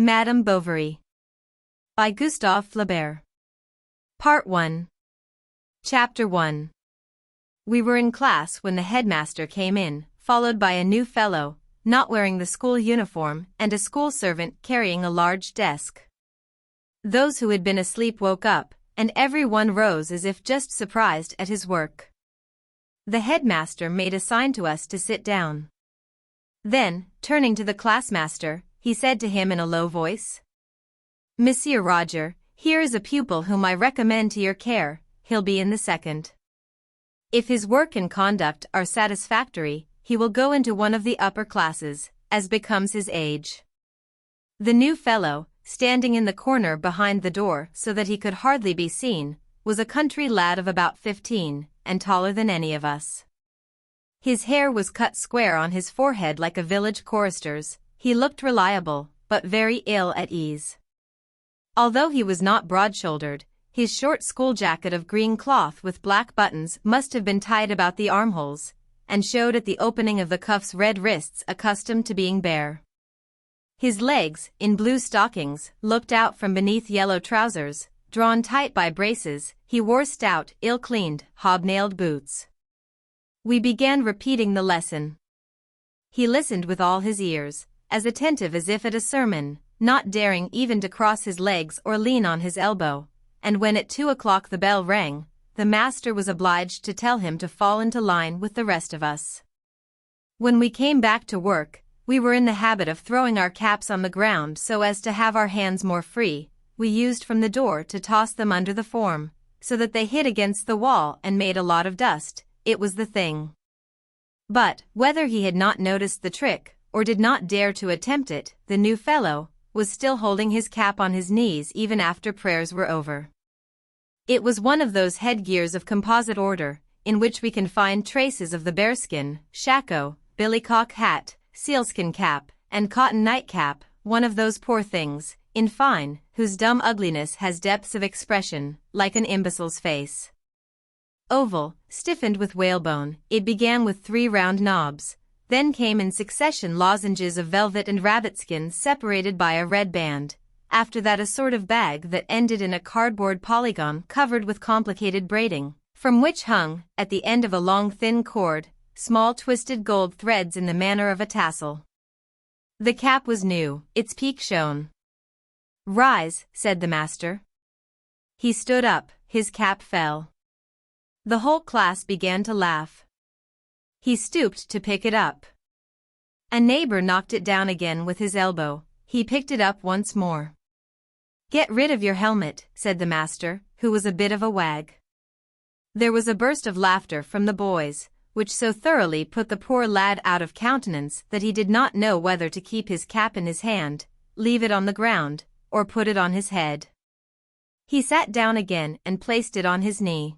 Madame Bovary by Gustave Flaubert. Part 1. Chapter 1. We were in class when the headmaster came in, followed by a new fellow, not wearing the school uniform, and a school servant carrying a large desk. Those who had been asleep woke up, and every one rose as if just surprised at his work. The headmaster made a sign to us to sit down. Then, turning to the classmaster, he said to him in a low voice, "Monsieur Roger, here is a pupil whom I recommend to your care. He'll be in the second. If his work and conduct are satisfactory, he will go into one of the upper classes, as becomes his age." The new fellow, standing in the corner behind the door so that he could hardly be seen, was a country lad of about 15, and taller than any of us. His hair was cut square on his forehead like a village chorister's. He looked reliable, but very ill at ease. Although he was not broad-shouldered, his short school jacket of green cloth with black buttons must have been tied about the armholes, and showed at the opening of the cuffs red wrists accustomed to being bare. His legs, in blue stockings, looked out from beneath yellow trousers, drawn tight by braces. He wore stout, ill-cleaned, hobnailed boots. We began repeating the lesson. He listened with all his ears, as attentive as if at a sermon, not daring even to cross his legs or lean on his elbow, and when at 2 o'clock the bell rang, the master was obliged to tell him to fall into line with the rest of us. When we came back to work, we were in the habit of throwing our caps on the ground so as to have our hands more free. We used from the door to toss them under the form, so that they hit against the wall and made a lot of dust. It was the thing. But, whether he had not noticed the trick, or did not dare to attempt it, the new fellow was still holding his cap on his knees even after prayers were over. It was one of those headgears of composite order, in which we can find traces of the bearskin, shako, billycock hat, sealskin cap, and cotton nightcap, one of those poor things, in fine, whose dumb ugliness has depths of expression, like an imbecile's face. Oval, stiffened with whalebone, it began with 3 round knobs. Then came in succession lozenges of velvet and rabbitskin separated by a red band. After that a sort of bag that ended in a cardboard polygon covered with complicated braiding, from which hung, at the end of a long thin cord, small twisted gold threads in the manner of a tassel. The cap was new, its peak shone. "Rise," said the master. He stood up, his cap fell. The whole class began to laugh. He stooped to pick it up. A neighbor knocked it down again with his elbow. He picked it up once more. "Get rid of your helmet," said the master, who was a bit of a wag. There was a burst of laughter from the boys, which so thoroughly put the poor lad out of countenance that he did not know whether to keep his cap in his hand, leave it on the ground, or put it on his head. He sat down again and placed it on his knee.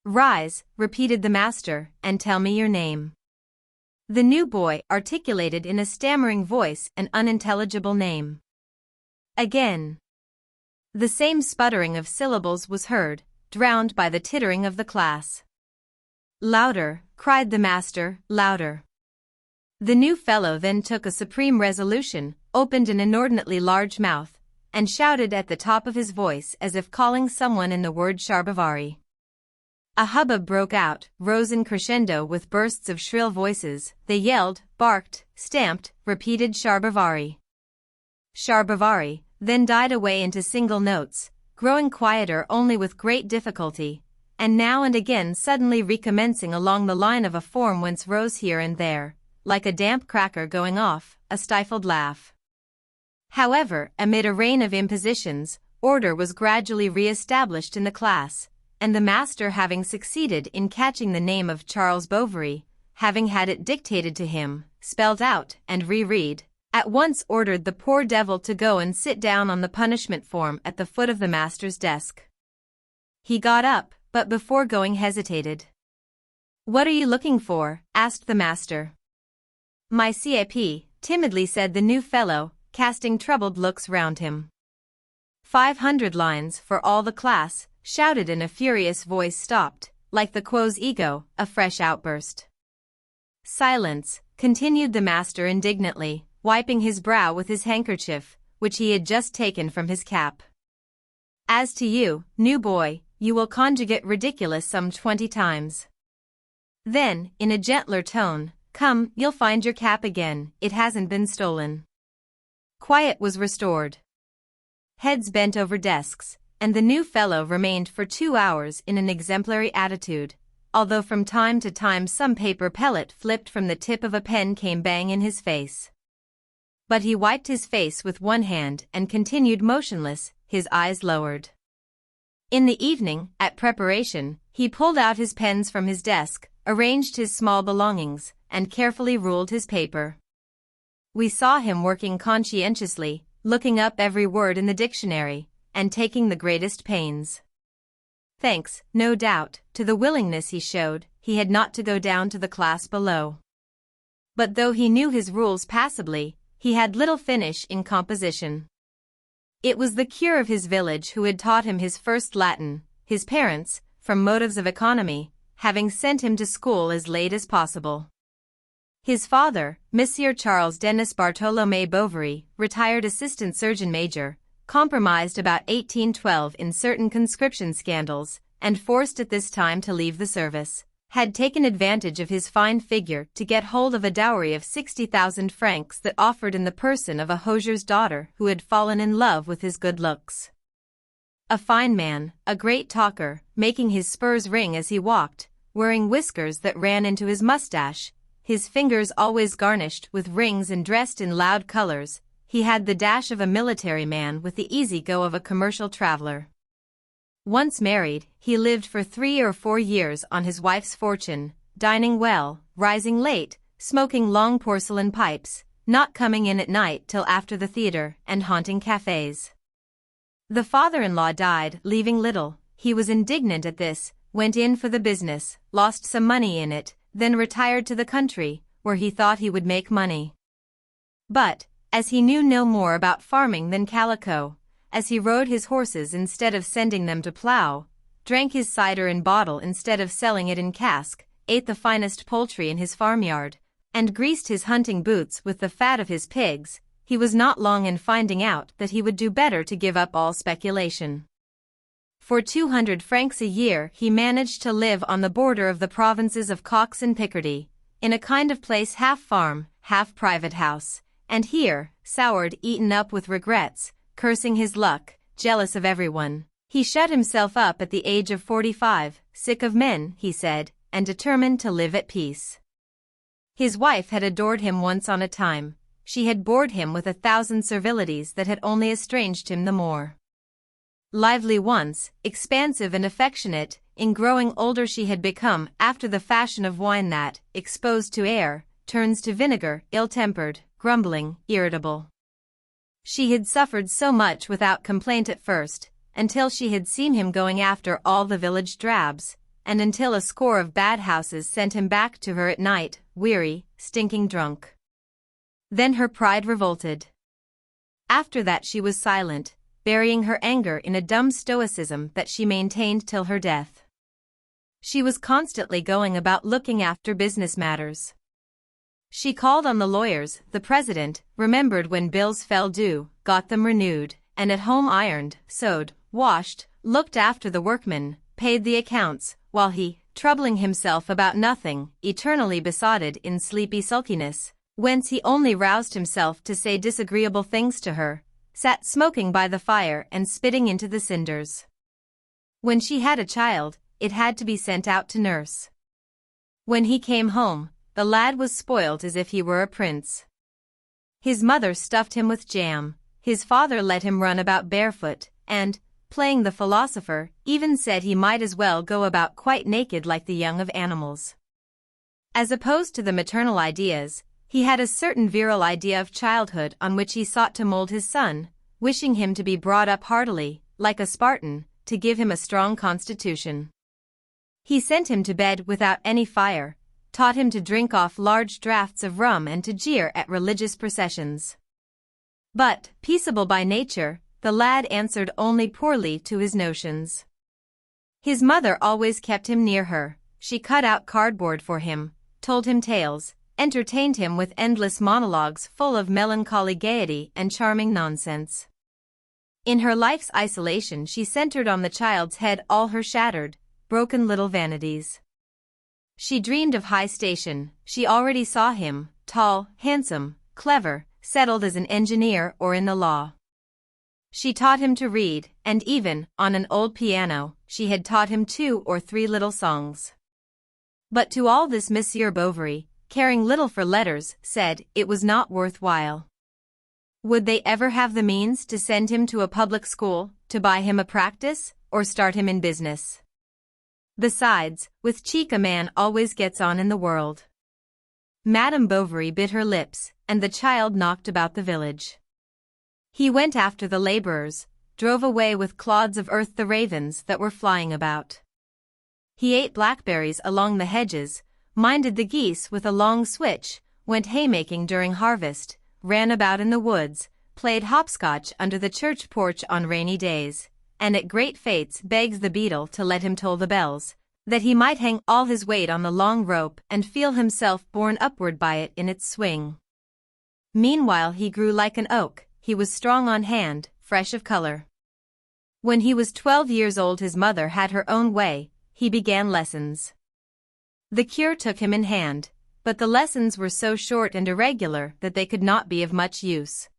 "Rise," repeated the master, "and tell me your name." The new boy articulated in a stammering voice an unintelligible name. Again. The same sputtering of syllables was heard, drowned by the tittering of the class. "Louder," cried the master, "louder." The new fellow then took a supreme resolution, opened an inordinately large mouth, and shouted at the top of his voice as if calling someone in the word Charbavari. A hubbub broke out, rose in crescendo with bursts of shrill voices. They yelled, barked, stamped, repeated Charbavari. Charbavari, then died away into single notes, growing quieter only with great difficulty, and now and again suddenly recommencing along the line of a form whence rose here and there, like a damp cracker going off, a stifled laugh. However, amid a rain of impositions, order was gradually re-established in the class, and the master, having succeeded in catching the name of Charles Bovary, having had it dictated to him, spelled out and reread, at once ordered the poor devil to go and sit down on the punishment form at the foot of the master's desk. He got up, but before going hesitated. "What are you looking for?" asked the master. "My CAP," timidly said the new fellow, casting troubled looks round him. 500 lines for all the class, shouted in a furious voice, stopped, like the quo's ego, a fresh outburst. "Silence," continued the master indignantly, wiping his brow with his handkerchief. which he had just taken from his cap. As to you, new boy, you will conjugate ridiculous some 20 times. Then, in a gentler tone, come, you'll find your cap again, it hasn't been stolen. Quiet was restored. Heads bent over desks, and the new fellow remained for 2 hours in an exemplary attitude, although from time to time some paper pellet flipped from the tip of a pen came bang in his face. But he wiped his face with one hand and continued motionless, his eyes lowered. In the evening, at preparation, he pulled out his pens from his desk, arranged his small belongings, and carefully ruled his paper. We saw him working conscientiously, looking up every word in the dictionary, and taking the greatest pains. Thanks, no doubt, to the willingness he showed, he had not to go down to the class below. But though he knew his rules passably, he had little finish in composition. It was the cure of his village who had taught him his first Latin, his parents, from motives of economy, having sent him to school as late as possible. His father, Monsieur Charles Denis Bartholomé Bovary, retired assistant surgeon major, compromised about 1812 in certain conscription scandals, and forced at this time to leave the service, had taken advantage of his fine figure to get hold of a dowry of 60,000 francs that offered in the person of a hosier's daughter who had fallen in love with his good looks. A fine man, a great talker, making his spurs ring as he walked, wearing whiskers that ran into his mustache, his fingers always garnished with rings and dressed in loud colors, he had the dash of a military man with the easy go of a commercial traveler. Once married, he lived for 3 or 4 years on his wife's fortune, dining well, rising late, smoking long porcelain pipes, not coming in at night till after the theater, and haunting cafes. The father-in-law died, leaving little. He was indignant at this, went in for the business, lost some money in it, then retired to the country, where he thought he would make money. But, as he knew no more about farming than calico, as he rode his horses instead of sending them to plow, drank his cider in bottle instead of selling it in cask, ate the finest poultry in his farmyard, and greased his hunting boots with the fat of his pigs, he was not long in finding out that he would do better to give up all speculation. For 200 francs a year he managed to live on the border of the provinces of Cox and Picardy, in a kind of place half farm, half private house, and here, soured, eaten up with regrets, cursing his luck, jealous of everyone, he shut himself up at the age of 45, sick of men, he said, and determined to live at peace. His wife had adored him once on a time, she had bored him with 1,000 servilities that had only estranged him the more. Lively once, expansive and affectionate, in growing older she had become after the fashion of wine that, exposed to air, turns to vinegar, ill-tempered, grumbling, irritable. She had suffered so much without complaint at first, until she had seen him going after all the village drabs, and until a score of bad houses sent him back to her at night, weary, stinking drunk. Then her pride revolted. After that she was silent, burying her anger in a dumb stoicism that she maintained till her death. She was constantly going about looking after business matters. She called on the lawyers, the president, remembered when bills fell due, got them renewed, and at home ironed, sewed, washed, looked after the workmen, paid the accounts, while he, troubling himself about nothing, eternally besotted in sleepy sulkiness, whence he only roused himself to say disagreeable things to her, sat smoking by the fire and spitting into the cinders. When she had a child, it had to be sent out to nurse. When he came home, the lad was spoilt as if he were a prince. His mother stuffed him with jam, his father let him run about barefoot, and, playing the philosopher, even said he might as well go about quite naked like the young of animals. As opposed to the maternal ideas, he had a certain virile idea of childhood on which he sought to mold his son, wishing him to be brought up heartily, like a Spartan, to give him a strong constitution. He sent him to bed without any fire, taught him to drink off large draughts of rum and to jeer at religious processions. But, peaceable by nature, the lad answered only poorly to his notions. His mother always kept him near her, she cut out cardboard for him, told him tales, entertained him with endless monologues full of melancholy gaiety and charming nonsense. In her life's isolation she centered on the child's head all her shattered, broken little vanities. She dreamed of high station. She already saw him, tall, handsome, clever, settled as an engineer or in the law. She taught him to read, and even, on an old piano, she had taught him 2 or 3 little songs. But to all this Monsieur Bovary, caring little for letters, said it was not worth while. Would they ever have the means to send him to a public school, to buy him a practice, or start him in business? Besides, with cheek a man always gets on in the world. Madame Bovary bit her lips, and the child knocked about the village. He went after the laborers, drove away with clods of earth the ravens that were flying about. He ate blackberries along the hedges, minded the geese with a long switch, went haymaking during harvest, ran about in the woods, played hopscotch under the church porch on rainy days, and at great fetes begs the beadle to let him toll the bells, that he might hang all his weight on the long rope and feel himself borne upward by it in its swing. Meanwhile he grew like an oak. He was strong on hand, fresh of color. When he was 12 years old his mother had her own way. He began lessons. The cure took him in hand, but the lessons were so short and irregular that they could not be of much use.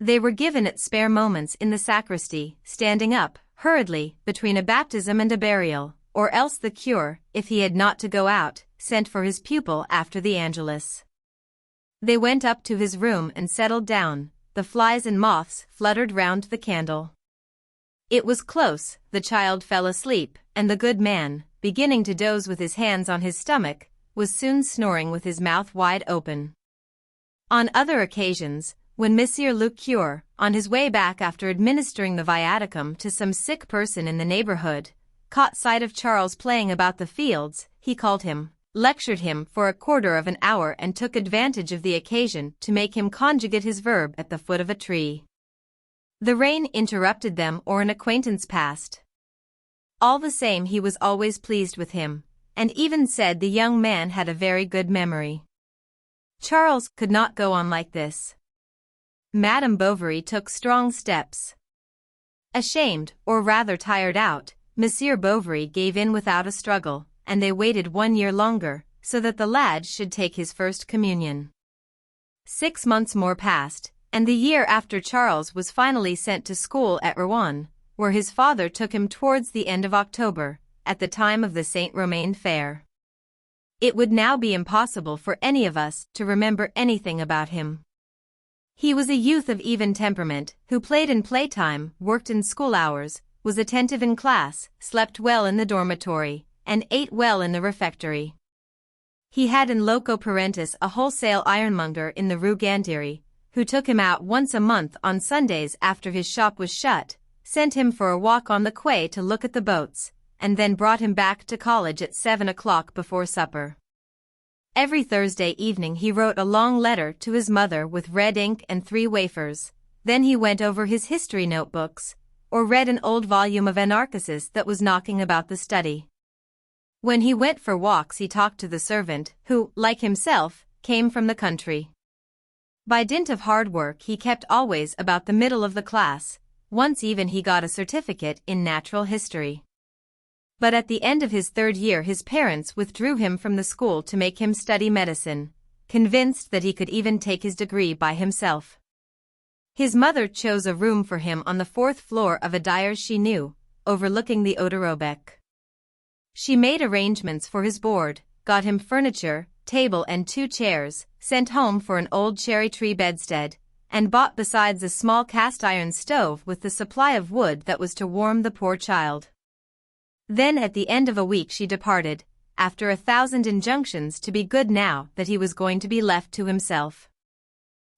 They were given at spare moments in the sacristy, standing up, hurriedly, between a baptism and a burial, or else the cure, if he had not to go out, sent for his pupil after the Angelus. They went up to his room and settled down. The flies and moths fluttered round the candle. It was close, the child fell asleep, and the good man, beginning to doze with his hands on his stomach, was soon snoring with his mouth wide open. On other occasions, when Monsieur le Curé, on his way back after administering the viaticum to some sick person in the neighborhood, caught sight of Charles playing about the fields, he called him, lectured him for a quarter of an hour and took advantage of the occasion to make him conjugate his verb at the foot of a tree. The rain interrupted them or an acquaintance passed. All the same he was always pleased with him, and even said the young man had a very good memory. Charles could not go on like this. Madame Bovary took strong steps. Ashamed, or rather tired out, Monsieur Bovary gave in without a struggle, and they waited 1 year longer, so that the lad should take his first communion. 6 months more passed, and the year after Charles was finally sent to school at Rouen, where his father took him towards the end of October, at the time of the Saint Romain fair. It would now be impossible for any of us to remember anything about him. He was a youth of even temperament, who played in playtime, worked in school hours, was attentive in class, slept well in the dormitory, and ate well in the refectory. He had in loco parentis a wholesale ironmonger in the Rue Gandieri, who took him out once a month on Sundays after his shop was shut, sent him for a walk on the quay to look at the boats, and then brought him back to college at 7 o'clock before supper. Every Thursday evening he wrote a long letter to his mother with red ink and 3 wafers, then he went over his history notebooks, or read an old volume of Anarchisis that was knocking about the study. When he went for walks he talked to the servant, who, like himself, came from the country. By dint of hard work he kept always about the middle of the class. Once even he got a certificate in natural history. But at the end of his 3rd year his parents withdrew him from the school to make him study medicine, convinced that he could even take his degree by himself. His mother chose a room for him on the 4th floor of a dyer's she knew, overlooking the Eau de Robec. She made arrangements for his board, got him furniture, table and 2 chairs, sent home for an old cherry-tree bedstead, and bought besides a small cast-iron stove with the supply of wood that was to warm the poor child. Then at the end of a week she departed, after 1,000 injunctions to be good now that he was going to be left to himself.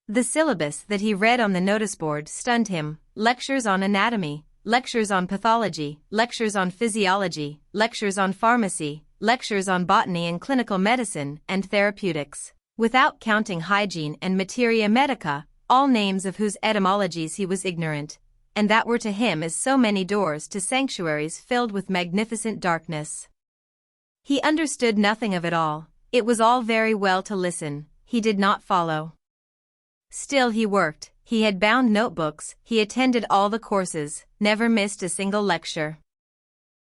The syllabus that he read on the notice-board stunned him: lectures on anatomy, lectures on pathology, lectures on physiology, lectures on pharmacy, lectures on botany and clinical medicine and therapeutics, without counting hygiene and materia medica, all names of whose etymologies he was ignorant, and that were to him as so many doors to sanctuaries filled with magnificent darkness. He understood nothing of it all, It was all very well to listen, he did not follow. Still he worked, he had bound notebooks, he attended all the courses, never missed a single lecture.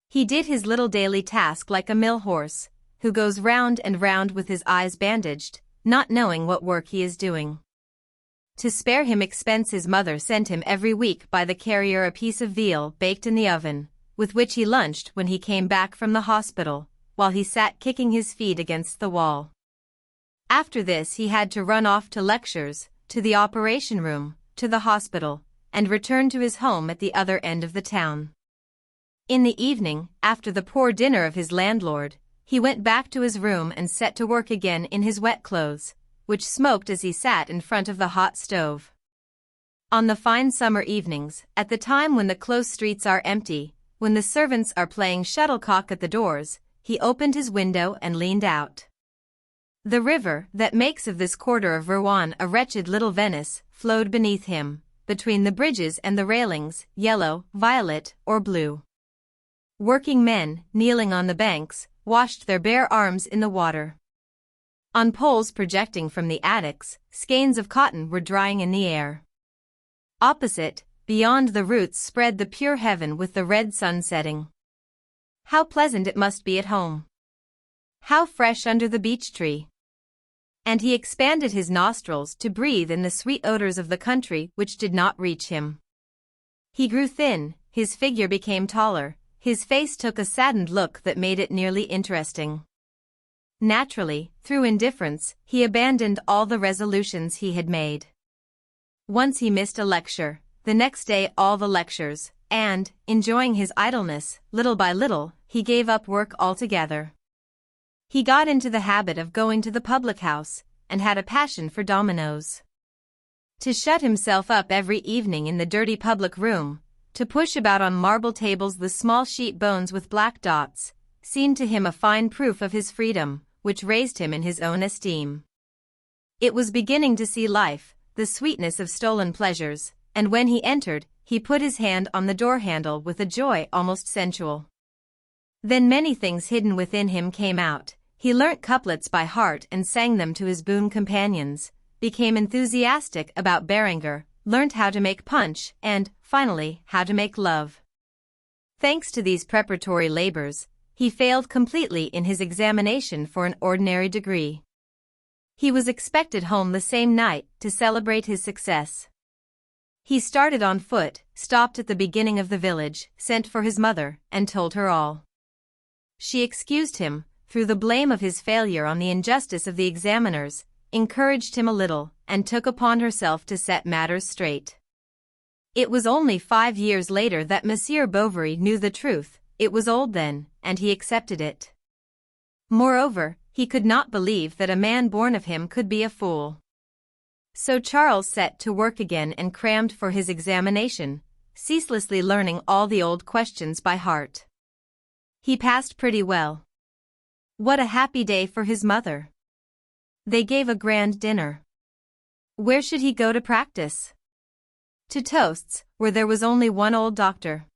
He did his little daily task like a mill horse, who goes round and round with his eyes bandaged, not knowing what work he is doing. To spare him expense, his mother sent him every week by the carrier a piece of veal baked in the oven, with which he lunched when he came back from the hospital, while he sat kicking his feet against the wall. After this he had to run off to lectures, to the operation room, to the hospital, and return to his home at the other end of the town. In the evening, after the poor dinner of his landlord, he went back to his room and set to work again in his wet clothes, which smoked as he sat in front of the hot stove. On the fine summer evenings, at the time when the close streets are empty, when the servants are playing shuttlecock at the doors, he opened his window and leaned out. The river, that makes of this quarter of Rouen a wretched little Venice, flowed beneath him, between the bridges and the railings, yellow, violet, or blue. Working men, kneeling on the banks, washed their bare arms in the water. On poles projecting from the attics, skeins of cotton were drying in the air. Opposite, beyond the roots, spread the pure heaven with the red sun setting. How pleasant it must be at home! How fresh under the beech tree! And he expanded his nostrils to breathe in the sweet odors of the country which did not reach him. He grew thin, his figure became taller, his face took a saddened look that made it nearly interesting. Naturally, through indifference, he abandoned all the resolutions he had made. Once he missed a lecture, the next day all the lectures, and, enjoying his idleness, little by little, he gave up work altogether. He got into the habit of going to the public house, and had a passion for dominoes. To shut himself up every evening in the dirty public room, to push about on marble tables the small sheep bones with black dots, seemed to him a fine proof of his freedom, which raised him in his own esteem. It was beginning to see life, the sweetness of stolen pleasures, and when he entered, he put his hand on the door handle with a joy almost sensual. Then many things hidden within him came out. He learnt couplets by heart and sang them to his boon companions, became enthusiastic about Berenger, learnt how to make punch, and, finally, how to make love. Thanks to these preparatory labors, he failed completely in his examination for an ordinary degree. He was expected home the same night to celebrate his success. He started on foot, stopped at the beginning of the village, sent for his mother, and told her all. She excused him, threw the blame of his failure on the injustice of the examiners, encouraged him a little, and took upon herself to set matters straight. It was only 5 years later that Monsieur Bovary knew the truth. It was old then, and he accepted it. Moreover, he could not believe that a man born of him could be a fool. So Charles set to work again and crammed for his examination, ceaselessly learning all the old questions by heart. He passed pretty well. What a happy day for his mother! They gave a grand dinner. Where should he go to practice? To Tostes, where there was only one old doctor.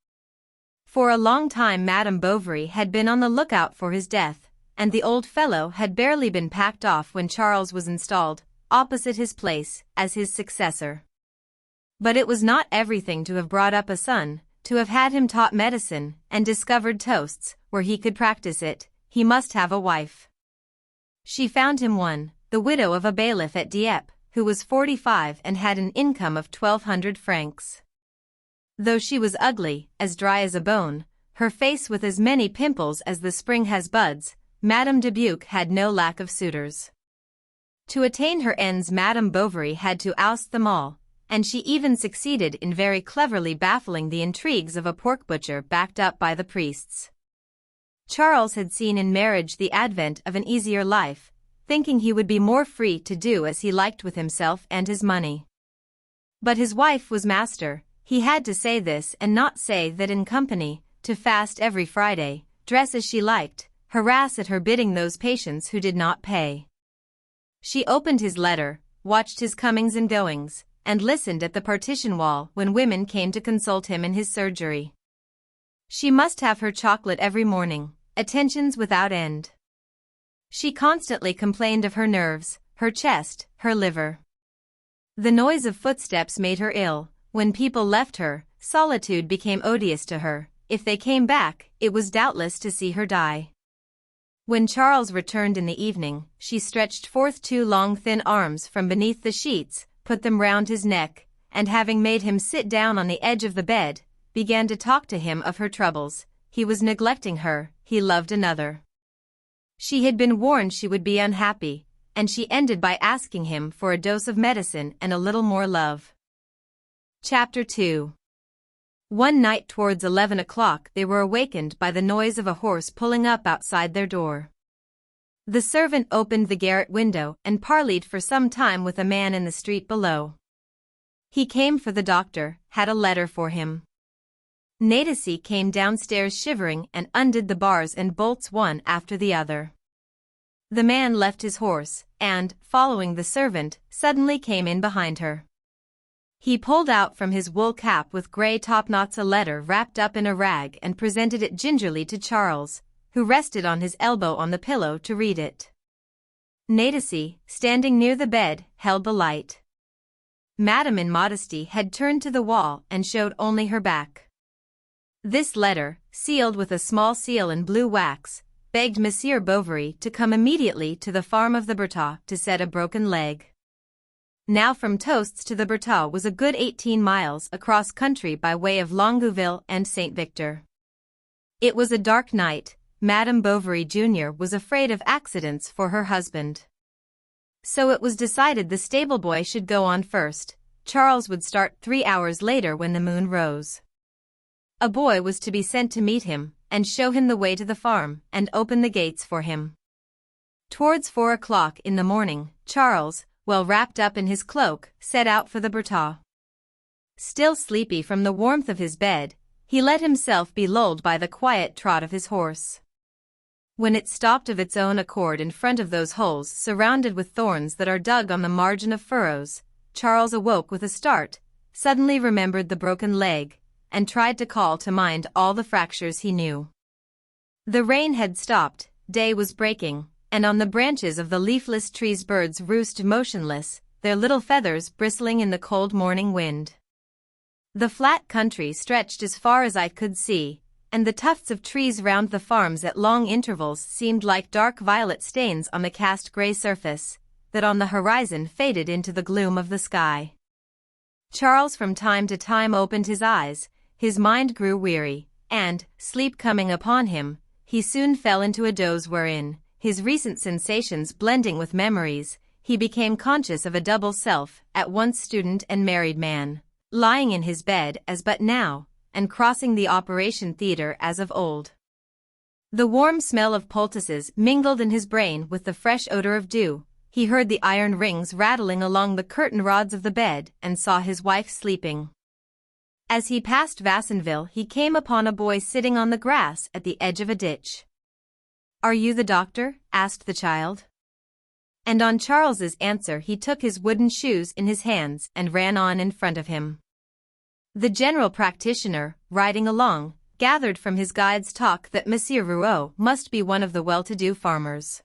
For a long time Madame Bovary had been on the lookout for his death, and the old fellow had barely been packed off when Charles was installed, opposite his place, as his successor. But it was not everything to have brought up a son, to have had him taught medicine, and discovered Tostes, where he could practice it. He must have a wife. She found him one, the widow of a bailiff at Dieppe, who was 45 and had an income of 1,200 francs. Though she was ugly, as dry as a bone, her face with as many pimples as the spring has buds, Madame de Buch had no lack of suitors. To attain her ends Madame Bovary had to oust them all, and she even succeeded in very cleverly baffling the intrigues of a pork butcher backed up by the priests. Charles had seen in marriage the advent of an easier life, thinking he would be more free to do as he liked with himself and his money. But his wife was master. He had to say this and not say that in company, to fast every Friday, dress as she liked, harass at her bidding those patients who did not pay. She opened his letter, watched his comings and goings, and listened at the partition wall when women came to consult him in his surgery. She must have her chocolate every morning, attentions without end. She constantly complained of her nerves, her chest, her liver. The noise of footsteps made her ill. When people left her, solitude became odious to her. If they came back, it was doubtless to see her die. When Charles returned in the evening, she stretched forth two long thin arms from beneath the sheets, put them round his neck, and having made him sit down on the edge of the bed, began to talk to him of her troubles. He was neglecting her, he loved another. She had been warned she would be unhappy, and she ended by asking him for a dose of medicine and a little more love. Chapter 2. One night towards 11 o'clock they were awakened by the noise of a horse pulling up outside their door. The servant opened the garret window and parleyed for some time with a man in the street below. He came for the doctor, had a letter for him. Natasy came downstairs shivering and undid the bars and bolts one after the other. The man left his horse, and, following the servant, suddenly came in behind her. He pulled out from his wool cap with grey topknots a letter wrapped up in a rag and presented it gingerly to Charles, who rested on his elbow on the pillow to read it. Natasy, standing near the bed, held the light. Madame in modesty had turned to the wall and showed only her back. This letter, sealed with a small seal in blue wax, begged Monsieur Bovary to come immediately to the farm of the Bertaux to set a broken leg. Now from Tostes to the Bertaux was a good 18 miles across country by way of Longueville and St. Victor. It was a dark night. Madame Bovary Jr. was afraid of accidents for her husband. So it was decided the stable boy should go on first. Charles would start 3 hours later when the moon rose. A boy was to be sent to meet him, and show him the way to the farm, and open the gates for him. Towards 4 o'clock in the morning, Charles, well wrapped up in his cloak, set out for the Bertaux. Still sleepy from the warmth of his bed, he let himself be lulled by the quiet trot of his horse. When it stopped of its own accord in front of those holes surrounded with thorns that are dug on the margin of furrows, Charles awoke with a start, suddenly remembered the broken leg, and tried to call to mind all the fractures he knew. The rain had stopped, day was breaking, and on the branches of the leafless trees birds roosted motionless, their little feathers bristling in the cold morning wind. The flat country stretched as far as eye could see, and the tufts of trees round the farms at long intervals seemed like dark violet stains on the cast grey surface, that on the horizon faded into the gloom of the sky. Charles from time to time opened his eyes. His mind grew weary, and, sleep coming upon him, he soon fell into a doze wherein, his recent sensations blending with memories, he became conscious of a double self, at once student and married man, lying in his bed as but now, and crossing the operation theatre as of old. The warm smell of poultices mingled in his brain with the fresh odor of dew. He heard the iron rings rattling along the curtain rods of the bed and saw his wife sleeping. As he passed Vassonville he came upon a boy sitting on the grass at the edge of a ditch. "Are you the doctor?" asked the child. And on Charles's answer he took his wooden shoes in his hands and ran on in front of him. The general practitioner, riding along, gathered from his guide's talk that Monsieur Rouault must be one of the well-to-do farmers.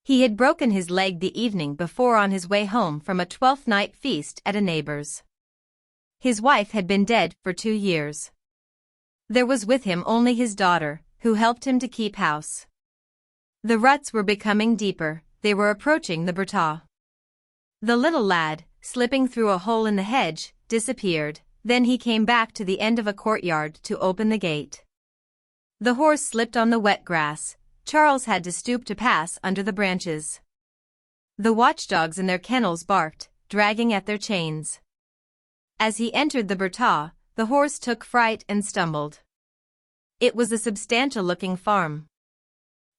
He had broken his leg the evening before on his way home from a Twelfth Night feast at a neighbor's. His wife had been dead for 2 years. There was with him only his daughter, who helped him to keep house. The ruts were becoming deeper, they were approaching the Bertaux. The little lad, slipping through a hole in the hedge, disappeared, then he came back to the end of a courtyard to open the gate. The horse slipped on the wet grass. Charles had to stoop to pass under the branches. The watchdogs in their kennels barked, dragging at their chains. As he entered the Bertaux, the horse took fright and stumbled. It was a substantial-looking farm.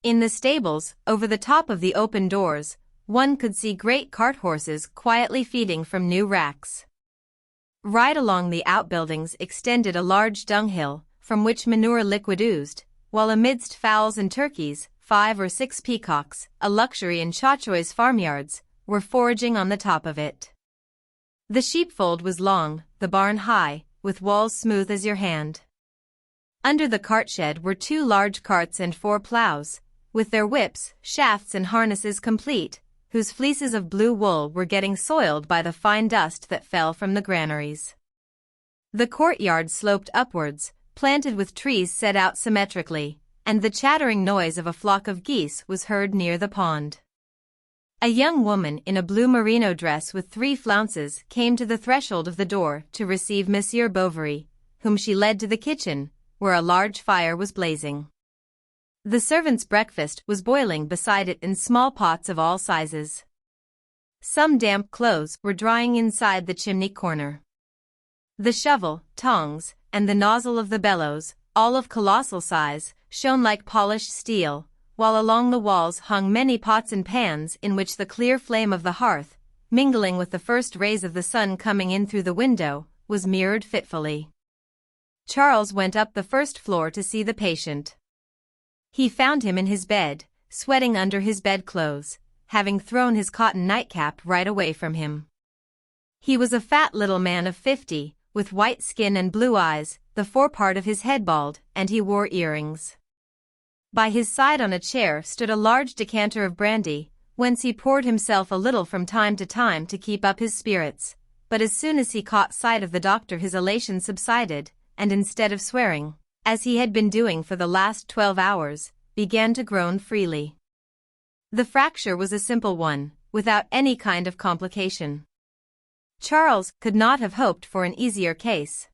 In the stables, over the top of the open doors, one could see great cart horses quietly feeding from new racks. Right along the outbuildings extended a large dunghill, from which manure liquid oozed, while amidst fowls and turkeys, 5 or 6 peacocks, a luxury in Chauchois farmyards, were foraging on the top of it. The sheepfold was long, the barn high, with walls smooth as your hand. Under the cart shed were 2 large carts and 4 ploughs, with their whips, shafts and harnesses complete, whose fleeces of blue wool were getting soiled by the fine dust that fell from the granaries. The courtyard sloped upwards, planted with trees set out symmetrically, and the chattering noise of a flock of geese was heard near the pond. A young woman in a blue merino dress with 3 flounces came to the threshold of the door to receive Monsieur Bovary, whom she led to the kitchen, where a large fire was blazing. The servants' breakfast was boiling beside it in small pots of all sizes. Some damp clothes were drying inside the chimney corner. The shovel, tongs, and the nozzle of the bellows, all of colossal size, shone like polished steel, while along the walls hung many pots and pans in which the clear flame of the hearth, mingling with the first rays of the sun coming in through the window, was mirrored fitfully. Charles went up the first floor to see the patient. He found him in his bed, sweating under his bedclothes, having thrown his cotton nightcap right away from him. He was a fat little man of 50, with white skin and blue eyes, the forepart of his head bald, and he wore earrings. By his side on a chair stood a large decanter of brandy, whence he poured himself a little from time to keep up his spirits, but as soon as he caught sight of the doctor his elation subsided, and instead of swearing, as he had been doing for the last 12 hours, began to groan freely. The fracture was a simple one, without any kind of complication. Charles could not have hoped for an easier case.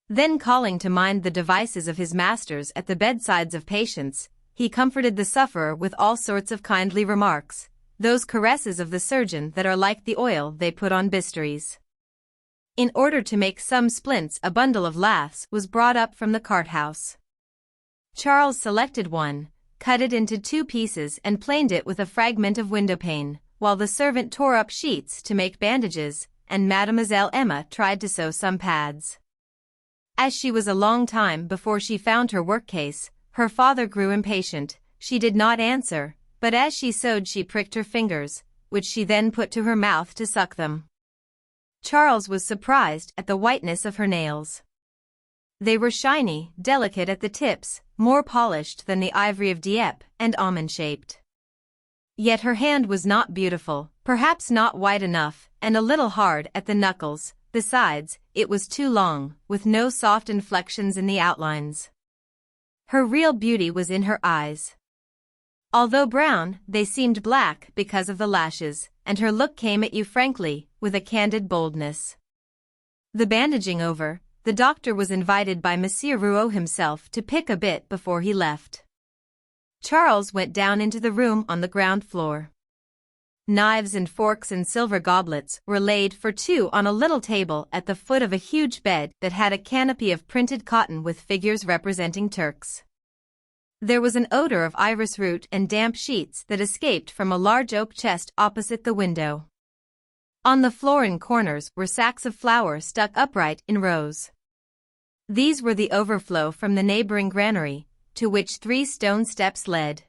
Then calling to mind the devices of his masters at the bedsides of patients, he comforted the sufferer with all sorts of kindly remarks, those caresses of the surgeon that are like the oil they put on bistouries. In order to make some splints, a bundle of laths was brought up from the cart-house. Charles selected one, cut it into 2 pieces and planed it with a fragment of windowpane, while the servant tore up sheets to make bandages, and Mademoiselle Emma tried to sew some pads. As she was a long time before she found her work-case, her father grew impatient. She did not answer, but as she sewed she pricked her fingers, which she then put to her mouth to suck them. Charles was surprised at the whiteness of her nails. They were shiny, delicate at the tips, more polished than the ivory of Dieppe, and almond-shaped. Yet her hand was not beautiful, perhaps not white enough, and a little hard at the knuckles. Besides, it was too long, with no soft inflections in the outlines. Her real beauty was in her eyes. Although brown, they seemed black because of the lashes, and her look came at you frankly, with a candid boldness. The bandaging over, the doctor was invited by Monsieur Rouault himself to pick a bit before he left. Charles went down into the room on the ground floor. Knives and forks and silver goblets were laid for 2 on a little table at the foot of a huge bed that had a canopy of printed cotton with figures representing Turks. There was an odor of iris root and damp sheets that escaped from a large oak chest opposite the window. On the floor in corners were sacks of flour stuck upright in rows. These were the overflow from the neighboring granary, to which 3 stone steps led.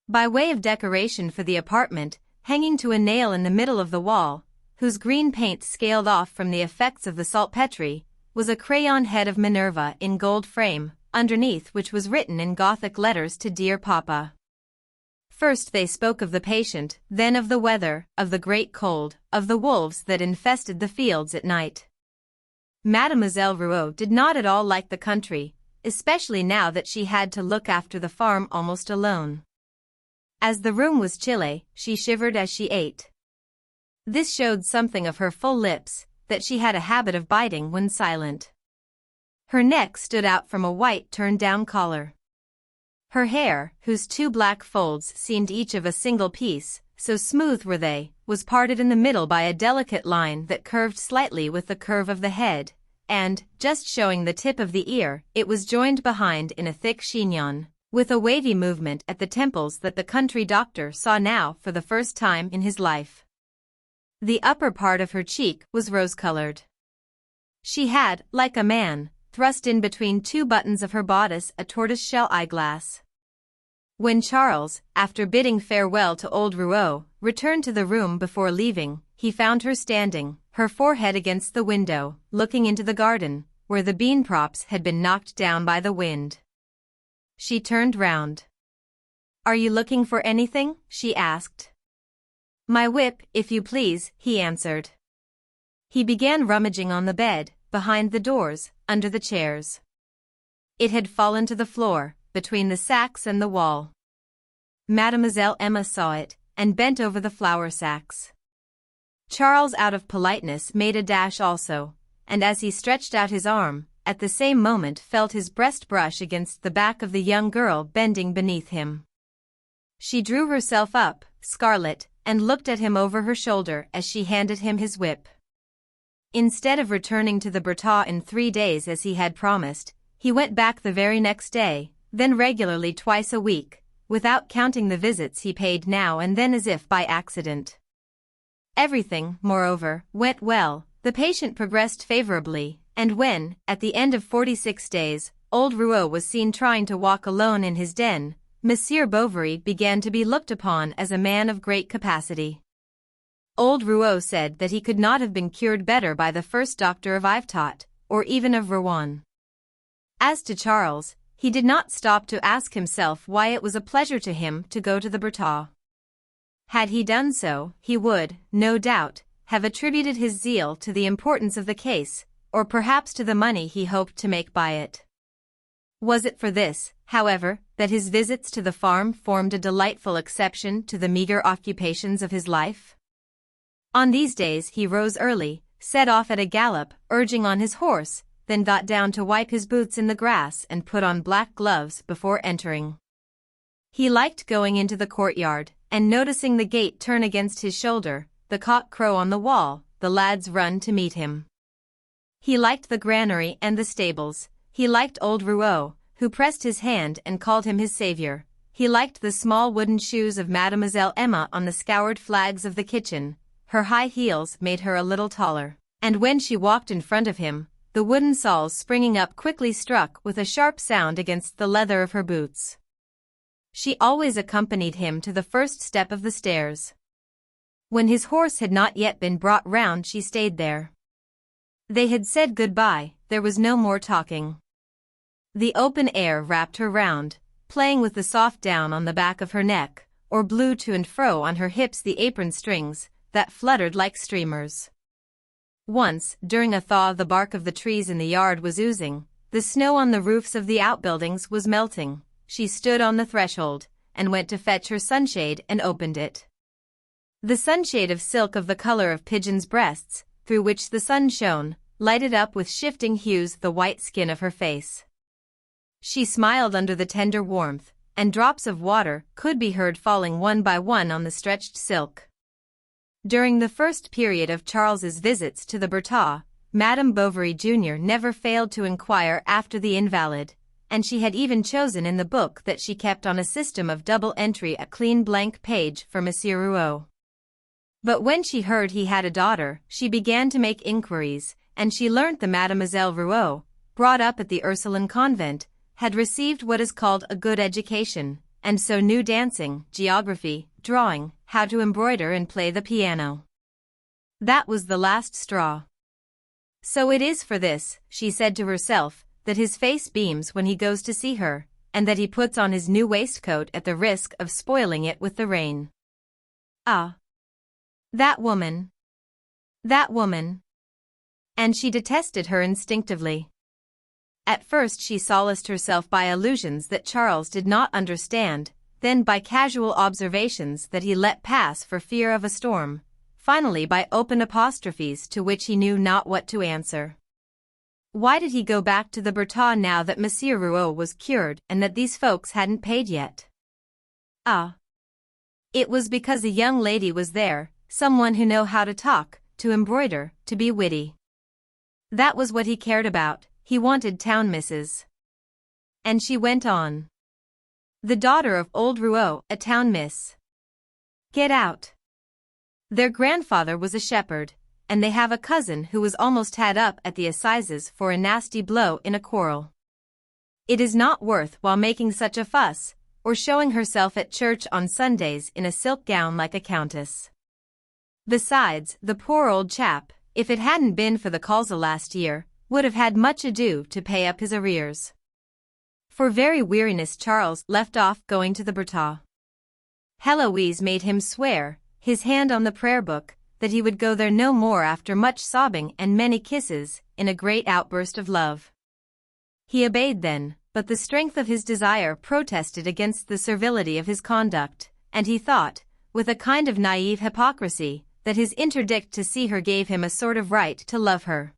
By way of decoration for the apartment, hanging to a nail in the middle of the wall, whose green paint scaled off from the effects of the Salpêtrie, was a crayon head of Minerva in gold frame, underneath which was written in Gothic letters to dear Papa. First they spoke of the patient, then of the weather, of the great cold, of the wolves that infested the fields at night. Mademoiselle Rouault did not at all like the country, especially now that she had to look after the farm almost alone. As the room was chilly, she shivered as she ate. This showed something of her full lips, that she had a habit of biting when silent. Her neck stood out from a white turned-down collar. Her hair, whose 2 black folds seemed each of a single piece, so smooth were they, was parted in the middle by a delicate line that curved slightly with the curve of the head, and, just showing the tip of the ear, it was joined behind in a thick chignon, with a wavy movement at the temples that the country doctor saw now for the first time in his life. The upper part of her cheek was rose-colored. She had, like a man, thrust in between 2 buttons of her bodice a tortoise-shell eyeglass. When Charles, after bidding farewell to old Rouault, returned to the room before leaving, he found her standing, her forehead against the window, looking into the garden, where the bean props had been knocked down by the wind. She turned round. "Are you looking for anything?" she asked. "My whip, if you please," he answered. He began rummaging on the bed, behind the doors, under the chairs. It had fallen to the floor, between the sacks and the wall. Mademoiselle Emma saw it, and bent over the flour sacks. Charles, out of politeness, made a dash also, and as he stretched out his arm, at the same moment felt his breast brush against the back of the young girl bending beneath him. She drew herself up, scarlet, and looked at him over her shoulder as she handed him his whip. Instead of returning to the Bertaux in 3 days as he had promised, he went back the very next day, then regularly twice a week, without counting the visits he paid now and then as if by accident. Everything, moreover, went well, the patient progressed favorably, and when, at the end of 46 days, old Rouault was seen trying to walk alone in his den, Monsieur Bovary began to be looked upon as a man of great capacity. Old Rouault said that he could not have been cured better by the first doctor of Yvetot, or even of Rouen. As to Charles, he did not stop to ask himself why it was a pleasure to him to go to the Bertaux. Had he done so, he would, no doubt, have attributed his zeal to the importance of the case, or perhaps to the money he hoped to make by it. Was it for this, however, that his visits to the farm formed a delightful exception to the meager occupations of his life? On these days he rose early, set off at a gallop, urging on his horse, then got down to wipe his boots in the grass and put on black gloves before entering. He liked going into the courtyard, and noticing the gate turn against his shoulder, the cock crow on the wall, the lads run to meet him. He liked the granary and the stables. He liked old Rouault, who pressed his hand and called him his savior. He liked the small wooden shoes of Mademoiselle Emma on the scoured flags of the kitchen. Her high heels made her a little taller, and when she walked in front of him, the wooden soles springing up quickly struck with a sharp sound against the leather of her boots. She always accompanied him to the first step of the stairs. When his horse had not yet been brought round, she stayed there. They had said goodbye, there was no more talking. The open air wrapped her round, playing with the soft down on the back of her neck, or blew to and fro on her hips the apron strings that fluttered like streamers. Once, during a thaw, the bark of the trees in the yard was oozing, the snow on the roofs of the outbuildings was melting. She stood on the threshold, and went to fetch her sunshade and opened it. The sunshade of silk of the color of pigeons' breasts, through which the sun shone, lighted up with shifting hues the white skin of her face. She smiled under the tender warmth, and drops of water could be heard falling one by one on the stretched silk. During the first period of Charles's visits to the Bertaux, Madame Bovary Jr. never failed to inquire after the invalid, and she had even chosen in the book that she kept on a system of double entry a clean blank page for Monsieur Rouault. But when she heard he had a daughter, she began to make inquiries, and she learnt that Mademoiselle Rouault, brought up at the Ursuline convent, had received what is called a good education, and so knew dancing, geography, drawing, how to embroider and play the piano. That was the last straw. So it is for this, she said to herself, that his face beams when he goes to see her, and that he puts on his new waistcoat at the risk of spoiling it with the rain. Ah! That woman! That woman! And she detested her instinctively. At first she solaced herself by allusions that Charles did not understand, then by casual observations that he let pass for fear of a storm, finally by open apostrophes to which he knew not what to answer. Why did he go back to the Bertaux now that Monsieur Rouault was cured and that these folks hadn't paid yet? Ah! It was because a young lady was there, someone who knew how to talk, to embroider, to be witty. That was what he cared about. He wanted town misses. And she went on. The daughter of old Rouault, a town miss. Get out. Their grandfather was a shepherd, and they have a cousin who was almost had up at the assizes for a nasty blow in a quarrel. It is not worth while making such a fuss, or showing herself at church on Sundays in a silk gown like a countess. Besides, the poor old chap, if it hadn't been for the calls last year, would have had much ado to pay up his arrears. For very weariness Charles left off going to the Bertaux. Heloise made him swear, his hand on the prayer book, that he would go there no more after much sobbing and many kisses, in a great outburst of love. He obeyed then, but the strength of his desire protested against the servility of his conduct, and he thought, with a kind of naive hypocrisy, that his interdict to see her gave him a sort of right to love her.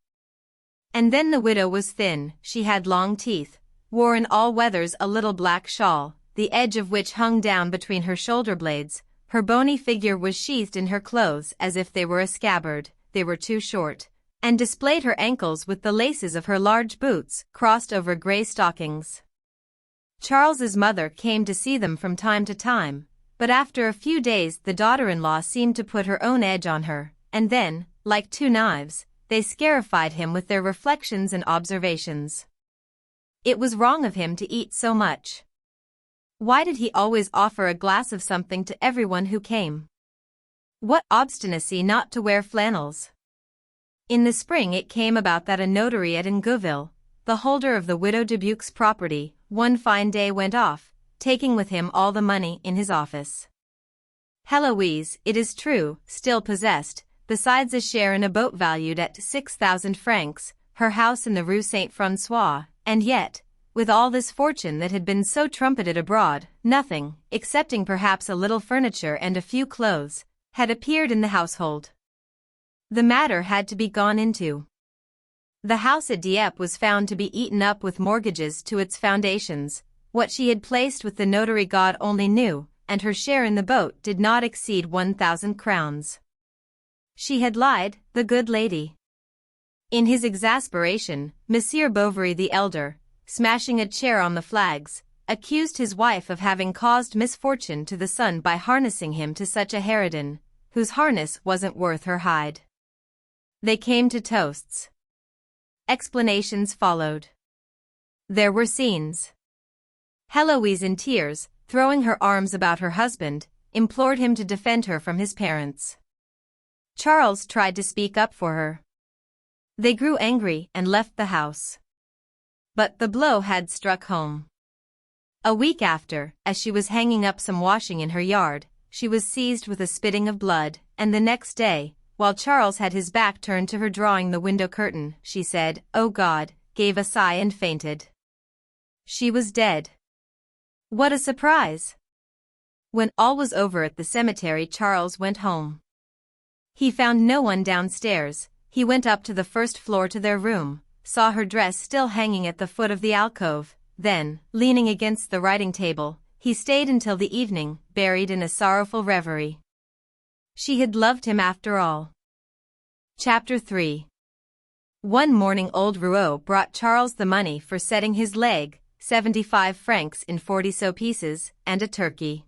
And then the widow was thin, she had long teeth, wore in all weathers a little black shawl, the edge of which hung down between her shoulder blades, her bony figure was sheathed in her clothes as if they were a scabbard, they were too short, and displayed her ankles with the laces of her large boots crossed over grey stockings. Charles's mother came to see them from time to time, but after a few days the daughter-in-law seemed to put her own edge on her, and then, like two knives, they scarified him with their reflections and observations. It was wrong of him to eat so much. Why did he always offer a glass of something to everyone who came? What obstinacy not to wear flannels! In the spring it came about that a notary at Ingouville, the holder of the widow Dubuc's property, one fine day went off, taking with him all the money in his office. Heloise, it is true, still possessed, besides a share in a boat valued at 6,000 francs, her house in the Rue Saint-François, and yet, with all this fortune that had been so trumpeted abroad, nothing, excepting perhaps a little furniture and a few clothes, had appeared in the household. The matter had to be gone into. The house at Dieppe was found to be eaten up with mortgages to its foundations. What she had placed with the notary God only knew, and her share in the boat did not exceed 1,000 crowns. She had lied, the good lady. In his exasperation, Monsieur Bovary the elder, smashing a chair on the flags, accused his wife of having caused misfortune to the son by harnessing him to such a harridan, whose harness wasn't worth her hide. They came to toasts. Explanations followed. There were scenes. Heloise in tears, throwing her arms about her husband, implored him to defend her from his parents. Charles tried to speak up for her. They grew angry and left the house. But the blow had struck home. A week after, as she was hanging up some washing in her yard, she was seized with a spitting of blood, and the next day, while Charles had his back turned to her drawing the window curtain, she said, "Oh God," gave a sigh and fainted. She was dead. What a surprise! When all was over at the cemetery, Charles went home. He found no one downstairs. He went up to the first floor to their room, saw her dress still hanging at the foot of the alcove, then, leaning against the writing table, he stayed until the evening, buried in a sorrowful reverie. She had loved him after all. Chapter 3. One morning old Rouault brought Charles the money for setting his leg, 75 francs in 40 sou pieces, and a turkey.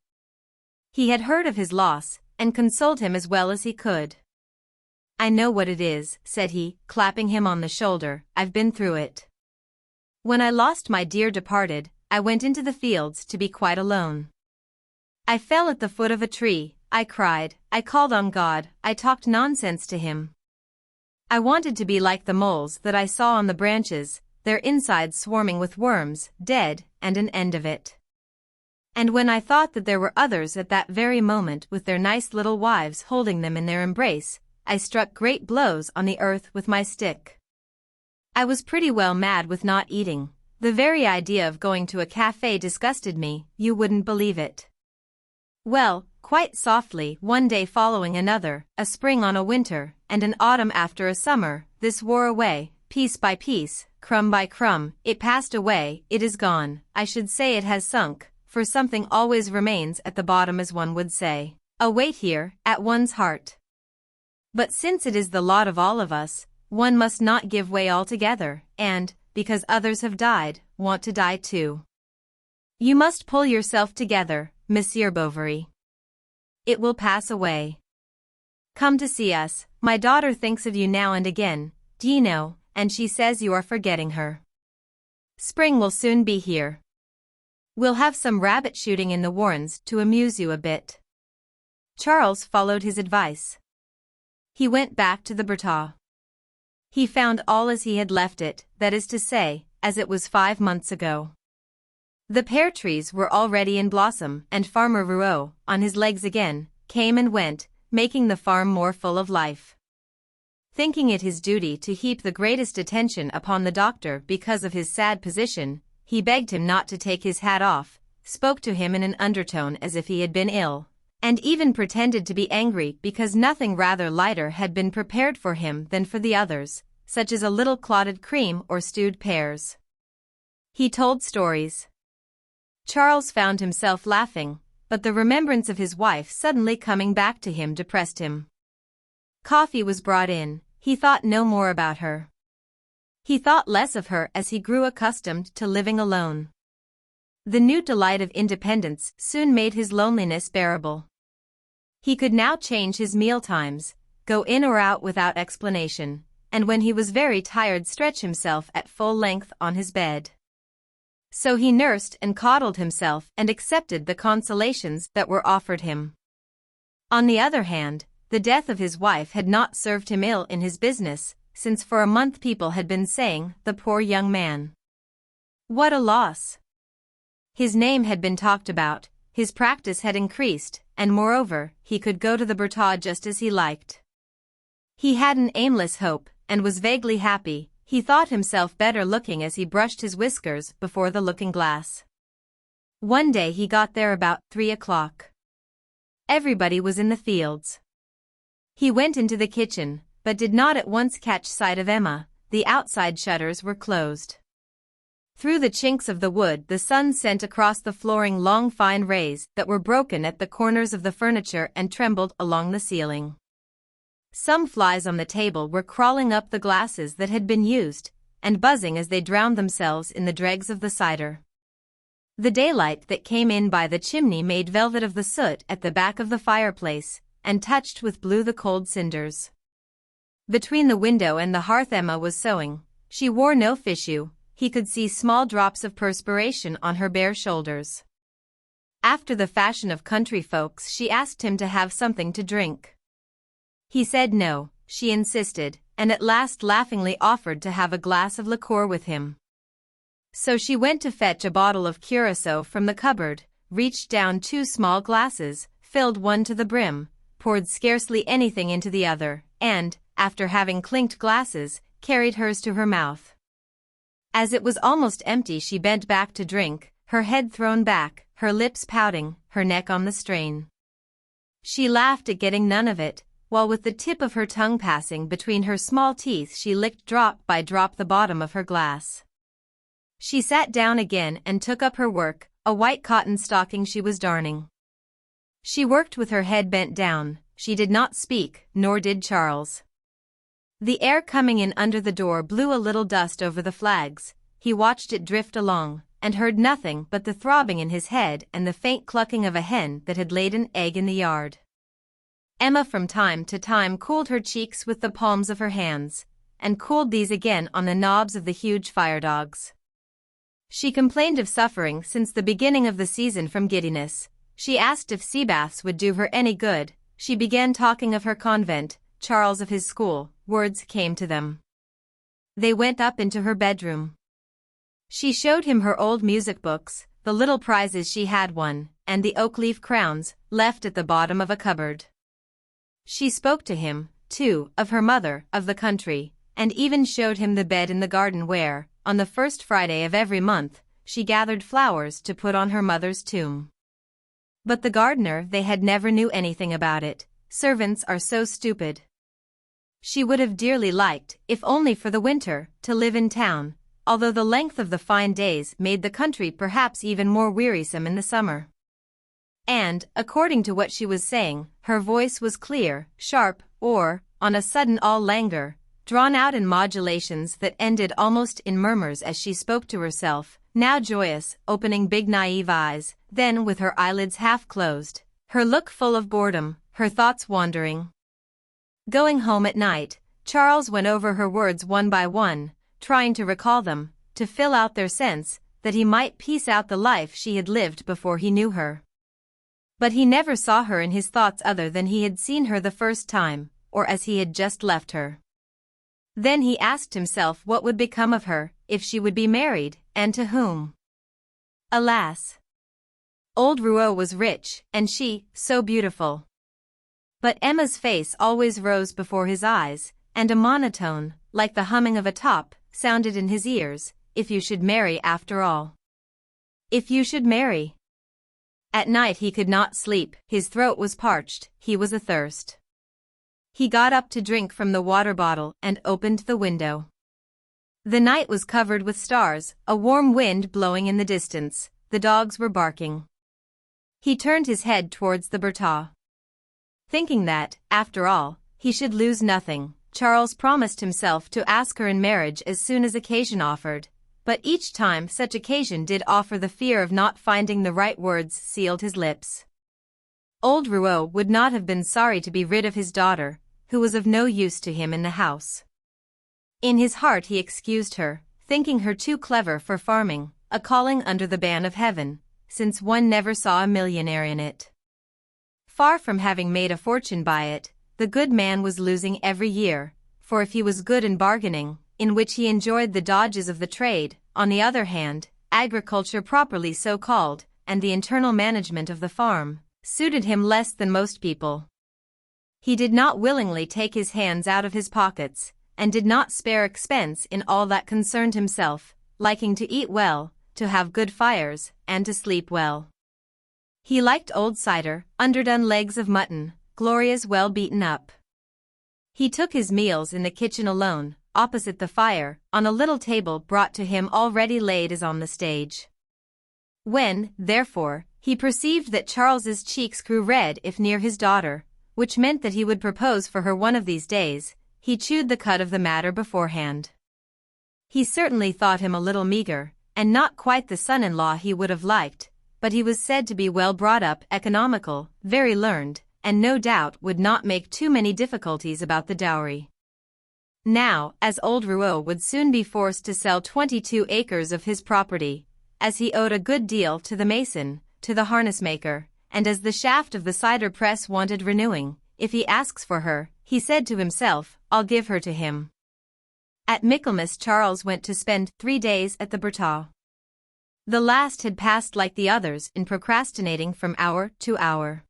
He had heard of his loss, and consoled him as well as he could. "I know what it is," said he, clapping him on the shoulder, "I've been through it. When I lost my dear departed, I went into the fields to be quite alone. I fell at the foot of a tree, I cried, I called on God, I talked nonsense to him. I wanted to be like the moles that I saw on the branches, their insides swarming with worms, dead, and an end of it. And when I thought that there were others at that very moment with their nice little wives holding them in their embrace, I struck great blows on the earth with my stick. I was pretty well mad with not eating. The very idea of going to a café disgusted me, you wouldn't believe it. Well, quite softly, one day following another, a spring on a winter, and an autumn after a summer, this wore away, piece by piece, crumb by crumb, it passed away, it is gone, I should say it has sunk, for something always remains at the bottom, as one would say, a weight here, at one's heart. But since it is the lot of all of us, one must not give way altogether, and, because others have died, want to die too. You must pull yourself together, Monsieur Bovary. It will pass away. Come to see us, my daughter thinks of you now and again, do you know, and she says you are forgetting her. Spring will soon be here. We'll have some rabbit shooting in the warrens to amuse you a bit." Charles followed his advice. He went back to the Bertaux. He found all as he had left it, that is to say, as it was 5 months ago. The pear trees were already in blossom, and Farmer Rouault, on his legs again, came and went, making the farm more full of life. Thinking it his duty to heap the greatest attention upon the doctor because of his sad position, he begged him not to take his hat off, spoke to him in an undertone as if he had been ill, and even pretended to be angry because nothing rather lighter had been prepared for him than for the others, such as a little clotted cream or stewed pears. He told stories. Charles found himself laughing, but the remembrance of his wife suddenly coming back to him depressed him. Coffee was brought in. He thought no more about her. He thought less of her as he grew accustomed to living alone. The new delight of independence soon made his loneliness bearable. He could now change his meal times, go in or out without explanation, and when he was very tired stretch himself at full length on his bed. So he nursed and coddled himself and accepted the consolations that were offered him. On the other hand, the death of his wife had not served him ill in his business, since for a month people had been saying, "The poor young man. What a loss!" His name had been talked about, his practice had increased, and moreover, he could go to the Bertaux just as he liked. He had an aimless hope, and was vaguely happy. He thought himself better looking as he brushed his whiskers before the looking-glass. One day he got there about 3 o'clock. Everybody was in the fields. He went into the kitchen, but did not at once catch sight of Emma. The outside shutters were closed. Through the chinks of the wood the sun sent across the flooring long fine rays that were broken at the corners of the furniture and trembled along the ceiling. Some flies on the table were crawling up the glasses that had been used, and buzzing as they drowned themselves in the dregs of the cider. The daylight that came in by the chimney made velvet of the soot at the back of the fireplace, and touched with blue the cold cinders. Between the window and the hearth Emma was sewing. She wore no fichu. He could see small drops of perspiration on her bare shoulders. After the fashion of country folks, she asked him to have something to drink. He said no. She insisted, and at last laughingly offered to have a glass of liqueur with him. So she went to fetch a bottle of curaçao from the cupboard, reached down 2 small glasses, filled one to the brim, poured scarcely anything into the other, and, after having clinked glasses, carried hers to her mouth. As it was almost empty, she bent back to drink, her head thrown back, her lips pouting, her neck on the strain. She laughed at getting none of it, while with the tip of her tongue passing between her small teeth she licked drop by drop the bottom of her glass. She sat down again and took up her work, a white cotton stocking she was darning. She worked with her head bent down. She did not speak, nor did Charles. The air coming in under the door blew a little dust over the flags. He watched it drift along, and heard nothing but the throbbing in his head and the faint clucking of a hen that had laid an egg in the yard. Emma from time to time cooled her cheeks with the palms of her hands, and cooled these again on the knobs of the huge firedogs. She complained of suffering since the beginning of the season from giddiness. She asked if sea baths would do her any good. She began talking of her convent, Charles of his school. Words came to them. They went up into her bedroom. She showed him her old music books, the little prizes she had won, and the oak leaf crowns, left at the bottom of a cupboard. She spoke to him, too, of her mother, of the country, and even showed him the bed in the garden where, on the first Friday of every month, she gathered flowers to put on her mother's tomb. But the gardener, they had never knew anything about it. Servants are so stupid. She would have dearly liked, if only for the winter, to live in town, although the length of the fine days made the country perhaps even more wearisome in the summer. And, according to what she was saying, her voice was clear, sharp, or, on a sudden all languor, drawn out in modulations that ended almost in murmurs as she spoke to herself, now joyous, opening big naive eyes, then with her eyelids half closed, her look full of boredom, her thoughts wandering. Going home at night, Charles went over her words one by one, trying to recall them, to fill out their sense, that he might piece out the life she had lived before he knew her. But he never saw her in his thoughts other than he had seen her the first time, or as he had just left her. Then he asked himself what would become of her, if she would be married, and to whom. Alas! Old Rouault was rich, and she, so beautiful. But Emma's face always rose before his eyes, and a monotone, like the humming of a top, sounded in his ears, if you should marry after all. If you should marry. At night he could not sleep, his throat was parched, he was athirst. He got up to drink from the water bottle and opened the window. The night was covered with stars, a warm wind blowing in the distance, the dogs were barking. He turned his head towards the Bertaux. Thinking that, after all, he should lose nothing, Charles promised himself to ask her in marriage as soon as occasion offered, but each time such occasion did offer, the fear of not finding the right words sealed his lips. Old Rouault would not have been sorry to be rid of his daughter, who was of no use to him in the house. In his heart he excused her, thinking her too clever for farming, a calling under the ban of heaven, since one never saw a millionaire in it. Far from having made a fortune by it, the good man was losing every year, for if he was good in bargaining, in which he enjoyed the dodges of the trade, on the other hand, agriculture properly so called, and the internal management of the farm, suited him less than most people. He did not willingly take his hands out of his pockets, and did not spare expense in all that concerned himself, liking to eat well, to have good fires, and to sleep well. He liked old cider, underdone legs of mutton, Glorias well beaten up. He took his meals in the kitchen alone, opposite the fire, on a little table brought to him already laid as on the stage. When, therefore, he perceived that Charles's cheeks grew red if near his daughter, which meant that he would propose for her one of these days, he chewed the cud of the matter beforehand. He certainly thought him a little meager, and not quite the son-in-law he would have liked, but he was said to be well brought up, economical, very learned, and no doubt would not make too many difficulties about the dowry. Now, as old Rouault would soon be forced to sell 22 acres of his property, as he owed a good deal to the mason, to the harness-maker, and as the shaft of the cider press wanted renewing, if he asks for her, he said to himself, I'll give her to him. At Michaelmas Charles went to spend 3 days at the Bertaux. The last had passed like the others in procrastinating from hour to hour.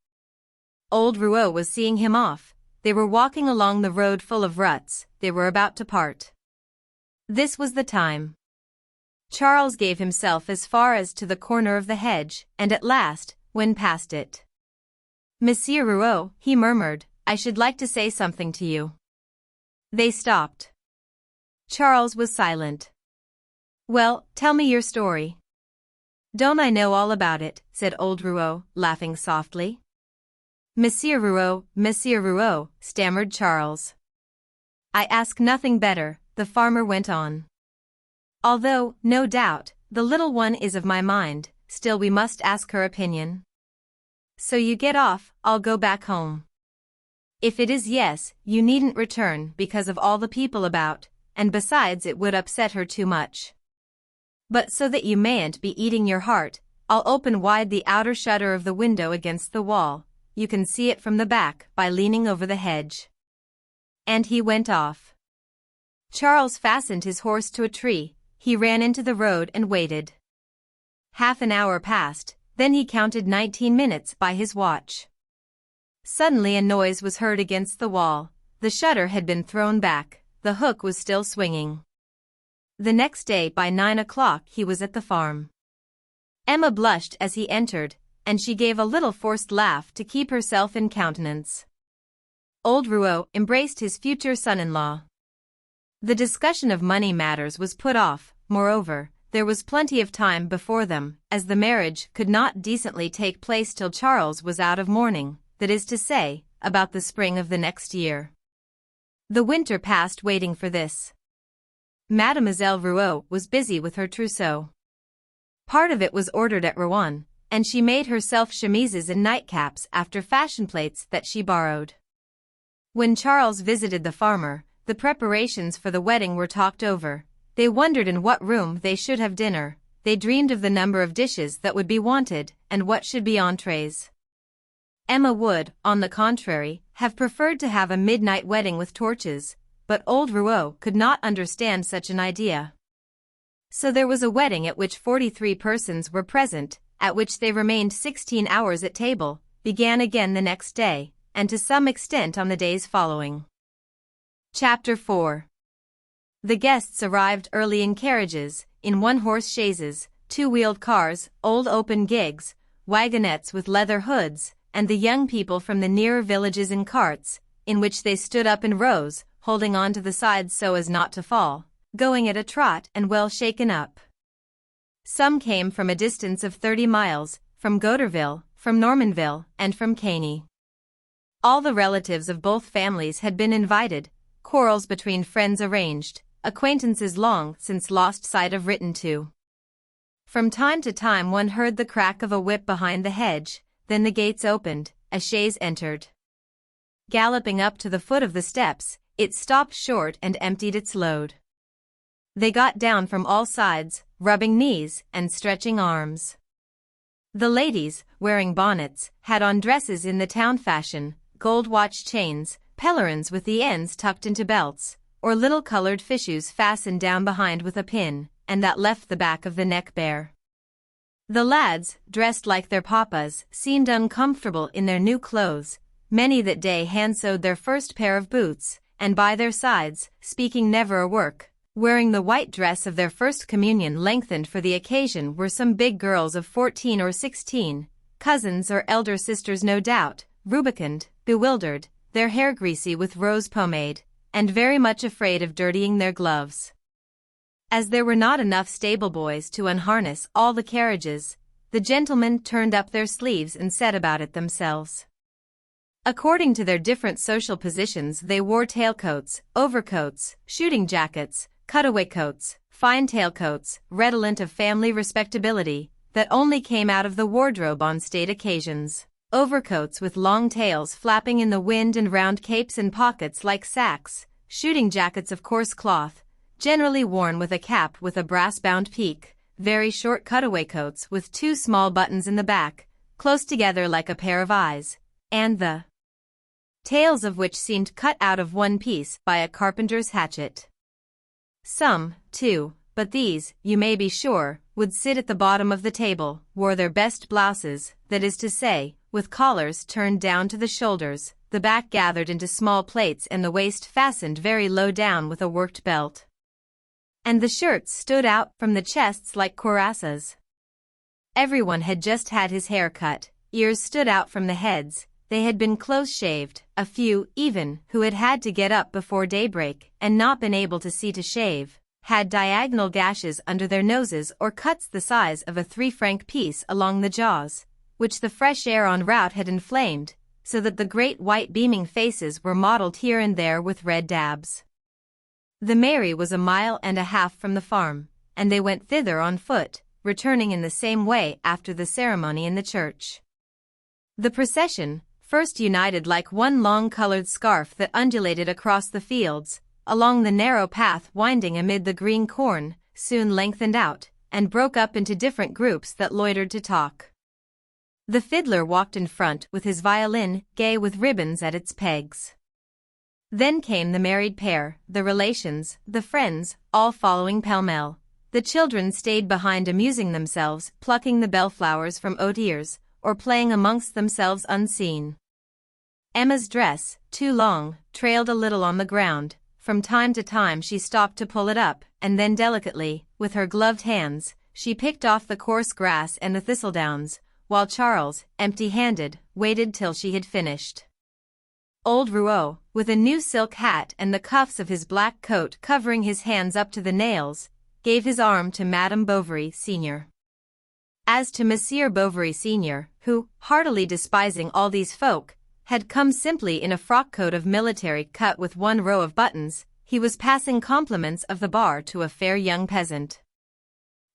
Old Rouault was seeing him off, they were walking along the road full of ruts, they were about to part. This was the time. Charles gave himself as far as to the corner of the hedge, and at last, when past it, Monsieur Rouault, he murmured, I should like to say something to you. They stopped. Charles was silent. Well, tell me your story. Don't I know all about it, said old Rouault, laughing softly. Monsieur Rouault, stammered Charles. I ask nothing better, the farmer went on. Although, no doubt, the little one is of my mind, still we must ask her opinion. So you get off, I'll go back home. If it is yes, you needn't return because of all the people about, and besides it would upset her too much. But so that you mayn't be eating your heart, I'll open wide the outer shutter of the window against the wall, you can see it from the back by leaning over the hedge. And he went off. Charles fastened his horse to a tree, he ran into the road and waited. Half an hour passed, then he counted 19 minutes by his watch. Suddenly a noise was heard against the wall, the shutter had been thrown back. The hook was still swinging. The next day by 9 o'clock he was at the farm. Emma blushed as he entered, and she gave a little forced laugh to keep herself in countenance. Old Rouault embraced his future son-in-law. The discussion of money matters was put off, moreover, there was plenty of time before them, as the marriage could not decently take place till Charles was out of mourning, that is to say, about the spring of the next year. The winter passed waiting for this. Mademoiselle Rouault was busy with her trousseau. Part of it was ordered at Rouen, and she made herself chemises and nightcaps after fashion plates that she borrowed. When Charles visited the farmer, the preparations for the wedding were talked over. They wondered in what room they should have dinner, they dreamed of the number of dishes that would be wanted, and what should be entrees. Emma would, on the contrary, have preferred to have a midnight wedding with torches, but old Rouault could not understand such an idea. So there was a wedding at which 43 persons were present, at which they remained 16 hours at table, began again the next day, and to some extent on the days following. Chapter 4. The guests arrived early in carriages, in one-horse chaises, two-wheeled cars, old open gigs, wagonettes with leather hoods, and the young people from the nearer villages in carts, in which they stood up in rows, holding on to the sides so as not to fall, going at a trot and well shaken up. Some came from a distance of 30 miles, from Goderville, from Normanville, and from Caney. All the relatives of both families had been invited, quarrels between friends arranged, acquaintances long since lost sight of written to. From time to time one heard the crack of a whip behind the hedge, then the gates opened, a chaise entered. Galloping up to the foot of the steps, it stopped short and emptied its load. They got down from all sides, rubbing knees and stretching arms. The ladies, wearing bonnets, had on dresses in the town fashion, gold watch chains, pelerins with the ends tucked into belts, or little colored fichus fastened down behind with a pin, and that left the back of the neck bare. The lads, dressed like their papas, seemed uncomfortable in their new clothes. Many that day hand-sewed their first pair of boots, and by their sides, speaking never a word, wearing the white dress of their first communion lengthened for the occasion, were some big girls of 14 or 16, cousins or elder sisters no doubt, rubicund, bewildered, their hair greasy with rose pomade, and very much afraid of dirtying their gloves. As there were not enough stable boys to unharness all the carriages, the gentlemen turned up their sleeves and set about it themselves. According to their different social positions they wore tailcoats, overcoats, shooting jackets, cutaway coats, fine tailcoats, redolent of family respectability, that only came out of the wardrobe on state occasions, overcoats with long tails flapping in the wind and round capes and pockets like sacks, shooting jackets of coarse cloth, generally worn with a cap with a brass-bound peak, very short cutaway coats with two small buttons in the back, close together like a pair of eyes, and the tails of which seemed cut out of one piece by a carpenter's hatchet. Some, too, but these, you may be sure, would sit at the bottom of the table, wore their best blouses, that is to say, with collars turned down to the shoulders, the back gathered into small plaits and the waist fastened very low down with a worked belt. And the shirts stood out from the chests like cuirasses. Everyone had just had his hair cut, ears stood out from the heads, they had been close-shaved, a few, even, who had had to get up before daybreak and not been able to see to shave, had diagonal gashes under their noses or cuts the size of a 3-franc piece along the jaws, which the fresh air en route had inflamed, so that the great white beaming faces were mottled here and there with red dabs. The mairie was a mile and a half from the farm, and they went thither on foot, returning in the same way after the ceremony in the church. The procession, first united like one long colored scarf that undulated across the fields, along the narrow path winding amid the green corn, soon lengthened out, and broke up into different groups that loitered to talk. The fiddler walked in front with his violin, gay with ribbons at its pegs. Then came the married pair, the relations, the friends, all following pell-mell. The children stayed behind amusing themselves, plucking the bellflowers from oat ears, or playing amongst themselves unseen. Emma's dress, too long, trailed a little on the ground. From time to time she stopped to pull it up, and then delicately, with her gloved hands, she picked off the coarse grass and the thistledowns, while Charles, empty-handed, waited till she had finished. Old Rouault, with a new silk hat and the cuffs of his black coat covering his hands up to the nails, gave his arm to Madame Bovary Senior. As to Monsieur Bovary Senior, who, heartily despising all these folk, had come simply in a frock-coat of military cut with one row of buttons, he was passing compliments of the bar to a fair young peasant.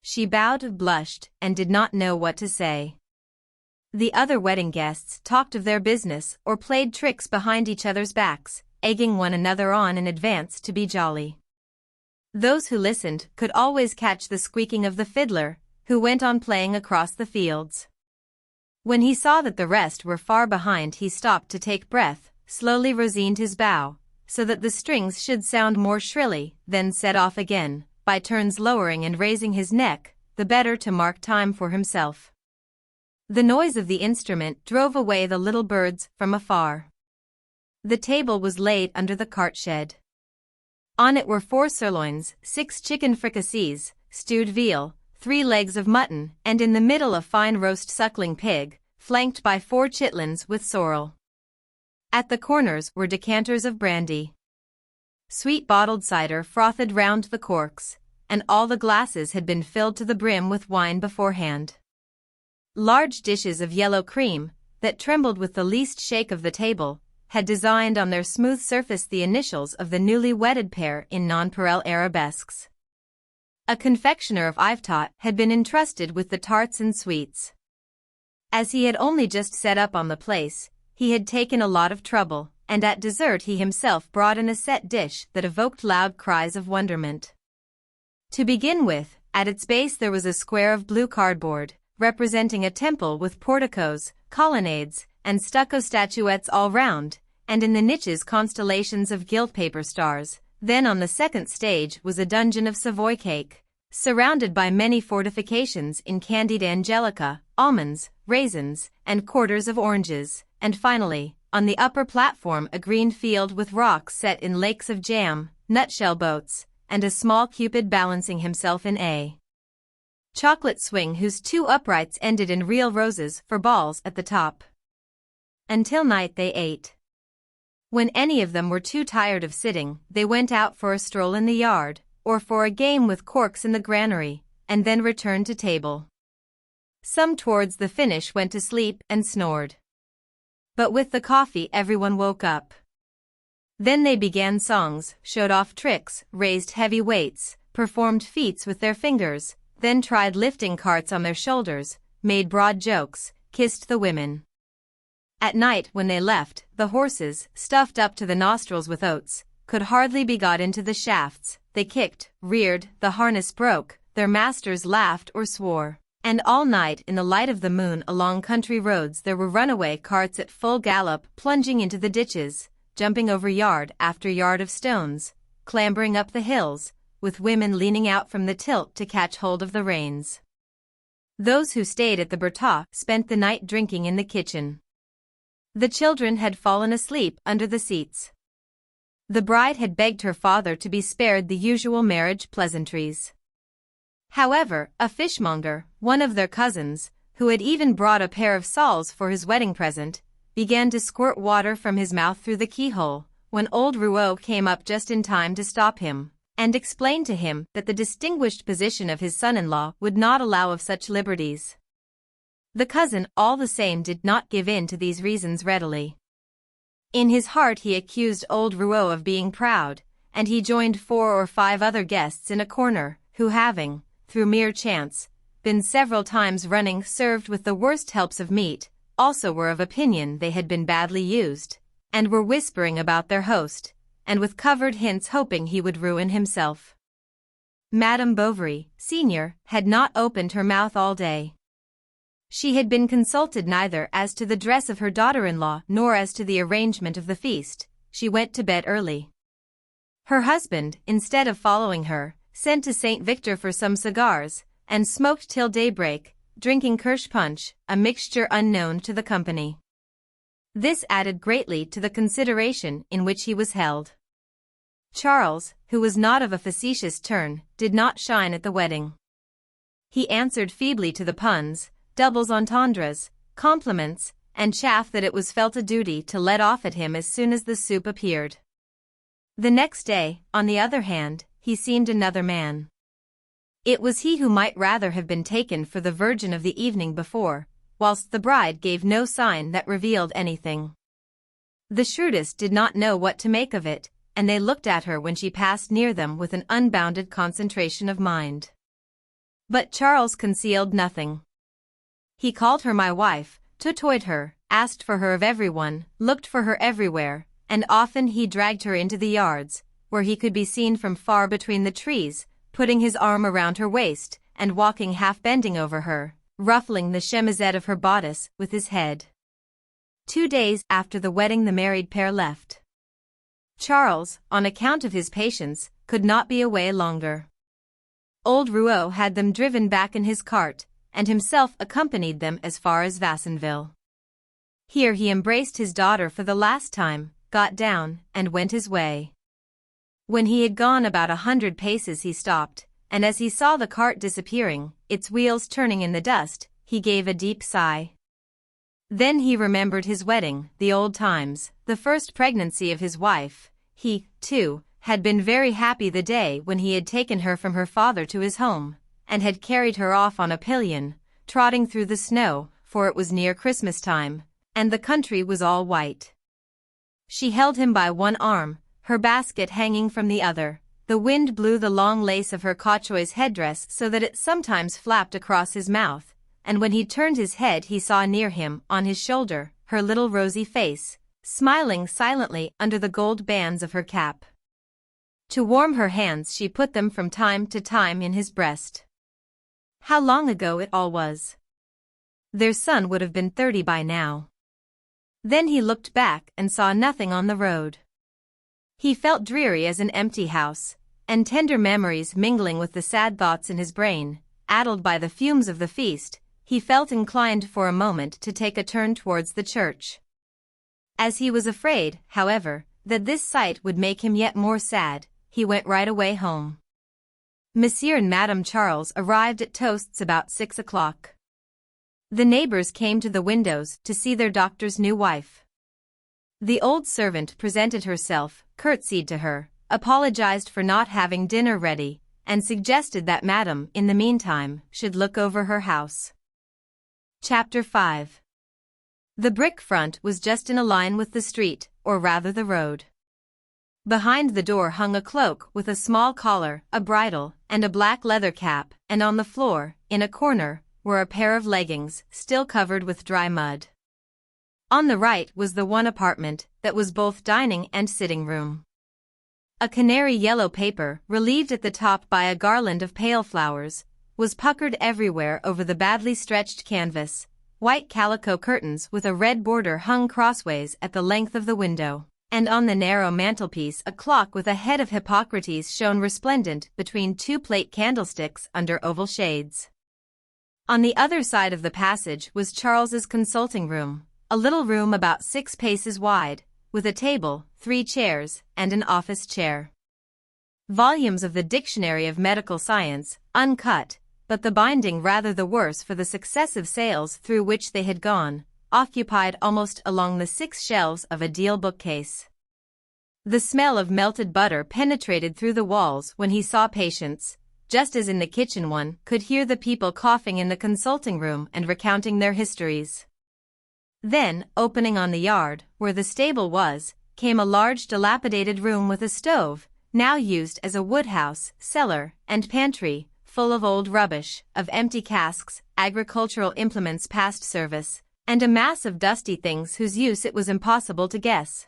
She bowed, blushed, and did not know what to say. The other wedding guests talked of their business or played tricks behind each other's backs, egging one another on in advance to be jolly. Those who listened could always catch the squeaking of the fiddler, who went on playing across the fields. When he saw that the rest were far behind he stopped to take breath, slowly rosined his bow, so that the strings should sound more shrilly, then set off again, by turns lowering and raising his neck, the better to mark time for himself. The noise of the instrument drove away the little birds from afar. The table was laid under the cart shed. On it were 4 sirloins, 6 chicken fricassees, stewed veal, 3 legs of mutton, and in the middle a fine roast suckling pig, flanked by 4 chitlins with sorrel. At the corners were decanters of brandy. Sweet bottled cider frothed round the corks, and all the glasses had been filled to the brim with wine beforehand. Large dishes of yellow cream, that trembled with the least shake of the table, had designed on their smooth surface the initials of the newly wedded pair in nonpareil arabesques. A confectioner of Yvetot had been entrusted with the tarts and sweets. As he had only just set up on the place, he had taken a lot of trouble, and at dessert he himself brought in a set dish that evoked loud cries of wonderment. To begin with, at its base there was a square of blue cardboard, representing a temple with porticos, colonnades, and stucco statuettes all round, and in the niches constellations of gilt paper stars. Then on the second stage was a dungeon of Savoy cake, surrounded by many fortifications in candied angelica, almonds, raisins, and quarters of oranges, and finally, on the upper platform a green field with rocks set in lakes of jam, nutshell boats, and a small Cupid balancing himself in a chocolate swing whose 2 uprights ended in real roses for balls at the top. Until night they ate. When any of them were too tired of sitting, they went out for a stroll in the yard, or for a game with corks in the granary, and then returned to table. Some towards the finish went to sleep and snored. But with the coffee everyone woke up. Then they began songs, showed off tricks, raised heavy weights, performed feats with their fingers, then tried lifting carts on their shoulders, made broad jokes, kissed the women. At night when they left, the horses, stuffed up to the nostrils with oats, could hardly be got into the shafts. They kicked, reared, the harness broke, their masters laughed or swore. And all night in the light of the moon along country roads there were runaway carts at full gallop plunging into the ditches, jumping over yard after yard of stones, clambering up the hills, with women leaning out from the tilt to catch hold of the reins. Those who stayed at the Bertaux spent the night drinking in the kitchen. The children had fallen asleep under the seats. The bride had begged her father to be spared the usual marriage pleasantries. However, a fishmonger, one of their cousins, who had even brought a pair of soles for his wedding present, began to squirt water from his mouth through the keyhole, when old Rouault came up just in time to stop him, and explained to him that the distinguished position of his son-in-law would not allow of such liberties. The cousin, all the same, did not give in to these reasons readily. In his heart he accused old Rouault of being proud, and he joined 4 or 5 other guests in a corner, who having, through mere chance, been several times running served with the worst helps of meat, also were of opinion they had been badly used, and were whispering about their host, and with covered hints hoping he would ruin himself. Madame Bovary, senior, had not opened her mouth all day. She had been consulted neither as to the dress of her daughter-in-law nor as to the arrangement of the feast. She went to bed early. Her husband, instead of following her, sent to St. Victor for some cigars, and smoked till daybreak, drinking kirsch punch, a mixture unknown to the company. This added greatly to the consideration in which he was held. Charles, who was not of a facetious turn, did not shine at the wedding. He answered feebly to the puns, doubles entendres, compliments, and chaff that it was felt a duty to let off at him as soon as the soup appeared. The next day, on the other hand, he seemed another man. It was he who might rather have been taken for the virgin of the evening before, whilst the bride gave no sign that revealed anything. The shrewdest did not know what to make of it, and they looked at her when she passed near them with an unbounded concentration of mind. But Charles concealed nothing. He called her my wife, tutoyed her, asked for her of everyone, looked for her everywhere, and often he dragged her into the yards, where he could be seen from far between the trees, putting his arm around her waist, and walking half-bending over her, ruffling the chemisette of her bodice with his head. 2 days after the wedding the married pair left. Charles, on account of his patience, could not be away longer. Old Rouault had them driven back in his cart, and himself accompanied them as far as Vassonville. Here he embraced his daughter for the last time, got down, and went his way. When he had gone about 100 paces he stopped, and as he saw the cart disappearing, its wheels turning in the dust, he gave a deep sigh. Then he remembered his wedding, the old times, the first pregnancy of his wife. He, too, had been very happy the day when he had taken her from her father to his home, and had carried her off on a pillion, trotting through the snow, for it was near Christmas time, and the country was all white. She held him by one arm, her basket hanging from the other. The wind blew the long lace of her Cauchois headdress so that it sometimes flapped across his mouth, and when he turned his head he saw near him, on his shoulder, her little rosy face, smiling silently under the gold bands of her cap. To warm her hands she put them from time to time in his breast. How long ago it all was. Their son would have been 30 by now. Then he looked back and saw nothing on the road. He felt dreary as an empty house, and tender memories mingling with the sad thoughts in his brain, addled by the fumes of the feast, he felt inclined for a moment to take a turn towards the church. As he was afraid, however, that this sight would make him yet more sad, he went right away home. Monsieur and Madame Charles arrived at Toasts about 6 o'clock. The neighbors came to the windows to see their doctor's new wife. The old servant presented herself, curtsied to her, apologized for not having dinner ready, and suggested that Madame, in the meantime, should look over her house. Chapter 5. The brick front was just in a line with the street, or rather the road. Behind the door hung a cloak with a small collar, a bridle, and a black leather cap, and on the floor, in a corner, were a pair of leggings, still covered with dry mud. On the right was the one apartment that was both dining and sitting room. A canary yellow paper, relieved at the top by a garland of pale flowers, was puckered everywhere over the badly stretched canvas. White calico curtains with a red border hung crossways at the length of the window, and on the narrow mantelpiece a clock with a head of Hippocrates shone resplendent between two plate candlesticks under oval shades. On the other side of the passage was Charles's consulting room, a little room about 6 paces wide, with a table, 3 chairs, and an office chair. Volumes of the Dictionary of Medical Science, uncut, but the binding rather the worse for the successive sales through which they had gone, occupied almost along the 6 shelves of a deal bookcase. The smell of melted butter penetrated through the walls when he saw patients, just as in the kitchen one could hear the people coughing in the consulting room and recounting their histories. Then, opening on the yard, where the stable was, came a large dilapidated room with a stove, now used as a woodhouse, cellar, and pantry, full of old rubbish, of empty casks, agricultural implements past service, and a mass of dusty things whose use it was impossible to guess.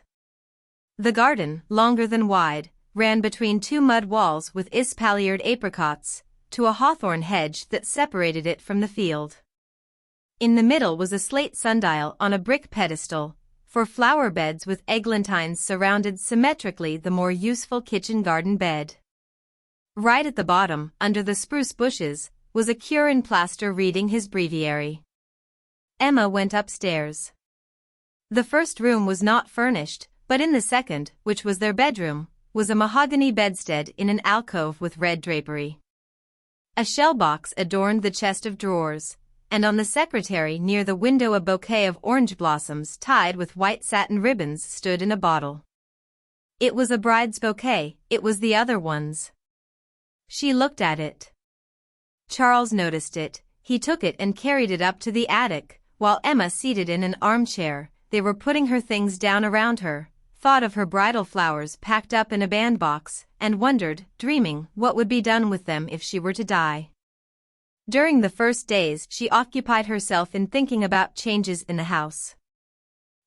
The garden, longer than wide, ran between 2 mud walls with espaliered apricots, to a hawthorn hedge that separated it from the field. In the middle was a slate sundial on a brick pedestal, for flower beds with eglantines surrounded symmetrically the more useful kitchen garden bed. Right at the bottom, under the spruce bushes, was a cure in plaster reading his breviary. Emma went upstairs. The first room was not furnished, but in the second, which was their bedroom, was a mahogany bedstead in an alcove with red drapery. A shell box adorned the chest of drawers, and on the secretary near the window a bouquet of orange blossoms tied with white satin ribbons stood in a bottle. It was a bride's bouquet, it was the other one's. She looked at it. Charles noticed it, he took it and carried it up to the attic, while Emma seated in an armchair, they were putting her things down around her, thought of her bridal flowers packed up in a bandbox, and wondered, dreaming, what would be done with them if she were to die. During the first days she occupied herself in thinking about changes in the house.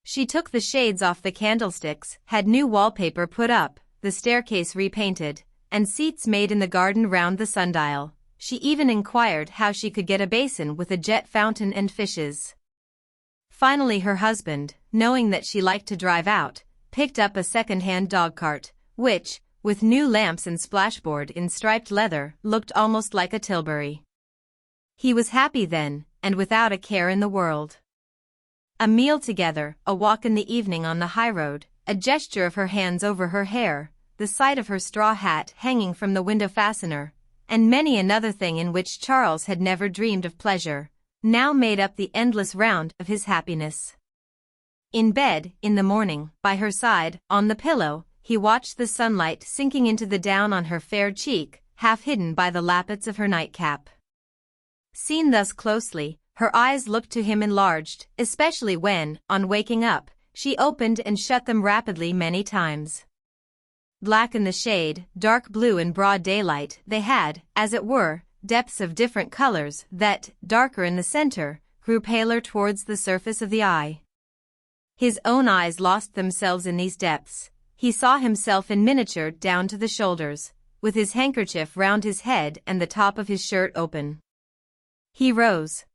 She took the shades off the candlesticks, had new wallpaper put up, the staircase repainted, and seats made in the garden round the sundial. She even inquired how she could get a basin with a jet fountain and fishes. Finally her husband, knowing that she liked to drive out, picked up a second-hand dog-cart, which, with new lamps and splashboard in striped leather, looked almost like a Tilbury. He was happy then, and without a care in the world. A meal together, a walk in the evening on the highroad, a gesture of her hands over her hair, the sight of her straw hat hanging from the window fastener, and many another thing in which Charles had never dreamed of pleasure, now made up the endless round of his happiness. In bed, in the morning, by her side, on the pillow, he watched the sunlight sinking into the down on her fair cheek, half hidden by the lappets of her nightcap. Seen thus closely, her eyes looked to him enlarged, especially when, on waking up, she opened and shut them rapidly many times. Black in the shade, dark blue in broad daylight, they had, as it were, depths of different colors that, darker in the center, grew paler towards the surface of the eye. His own eyes lost themselves in these depths. He saw himself in miniature down to the shoulders, with his handkerchief round his head and the top of his shirt open. He rose.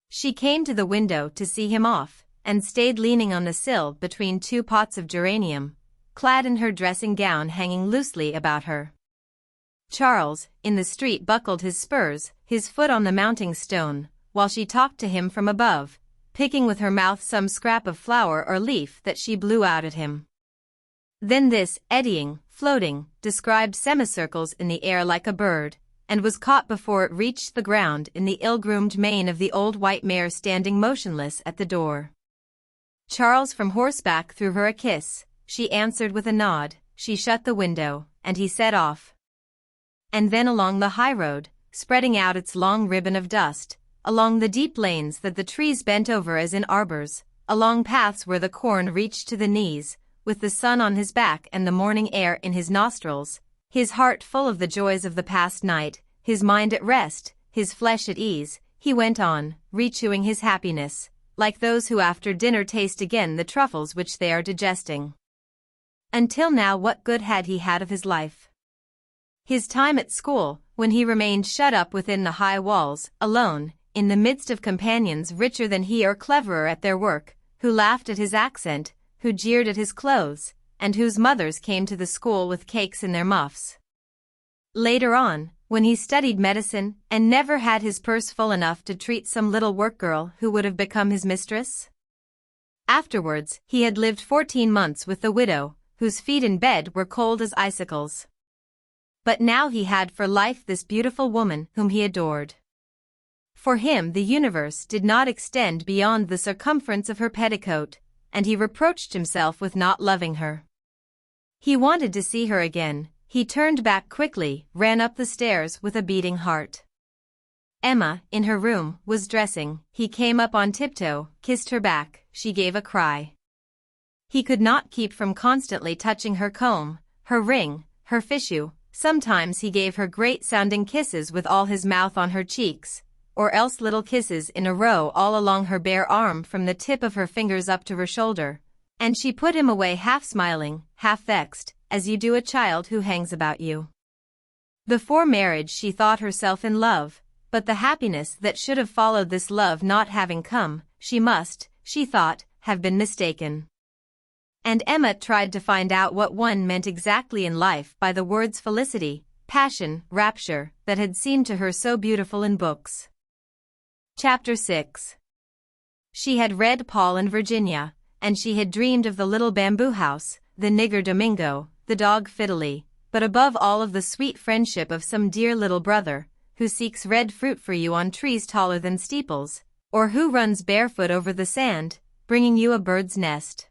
She came to the window to see him off, and stayed leaning on the sill between two pots of geranium, clad in her dressing gown hanging loosely about her. Charles, in the street, buckled his spurs, his foot on the mounting stone, while she talked to him from above, picking with her mouth some scrap of flower or leaf that she blew out at him. Then this, eddying, floating, described semicircles in the air like a bird, and was caught before it reached the ground in the ill-groomed mane of the old white mare standing motionless at the door. Charles from horseback threw her a kiss. She answered with a nod. She shut the window, and he set off. And then along the high road, spreading out its long ribbon of dust, along the deep lanes that the trees bent over as in arbors, along paths where the corn reached to the knees, with the sun on his back and the morning air in his nostrils, his heart full of the joys of the past night, his mind at rest, his flesh at ease, he went on, rechewing his happiness, like those who after dinner taste again the truffles which they are digesting. Until now, what good had he had of his life? His time at school, when he remained shut up within the high walls, alone, in the midst of companions richer than he or cleverer at their work, who laughed at his accent, who jeered at his clothes, and whose mothers came to the school with cakes in their muffs. Later on, when he studied medicine and never had his purse full enough to treat some little work-girl who would have become his mistress? Afterwards, he had lived 14 months with the widow, whose feet in bed were cold as icicles. But now he had for life this beautiful woman whom he adored. For him the universe did not extend beyond the circumference of her petticoat, and he reproached himself with not loving her. He wanted to see her again. He turned back quickly, ran up the stairs with a beating heart. Emma, in her room, was dressing. He came up on tiptoe, kissed her back. She gave a cry. He could not keep from constantly touching her comb, her ring, her fichu. Sometimes he gave her great-sounding kisses with all his mouth on her cheeks, or else little kisses in a row all along her bare arm from the tip of her fingers up to her shoulder, and she put him away half smiling, half vexed, as you do a child who hangs about you. Before marriage she thought herself in love, but the happiness that should have followed this love not having come, she must, she thought, have been mistaken. And Emma tried to find out what one meant exactly in life by the words felicity, passion, rapture, that had seemed to her so beautiful in books. Chapter 6. She had read Paul and Virginia, and she had dreamed of the little bamboo house, the nigger Domingo, the dog Fiddly, but above all of the sweet friendship of some dear little brother, who seeks red fruit for you on trees taller than steeples, or who runs barefoot over the sand, bringing you a bird's nest.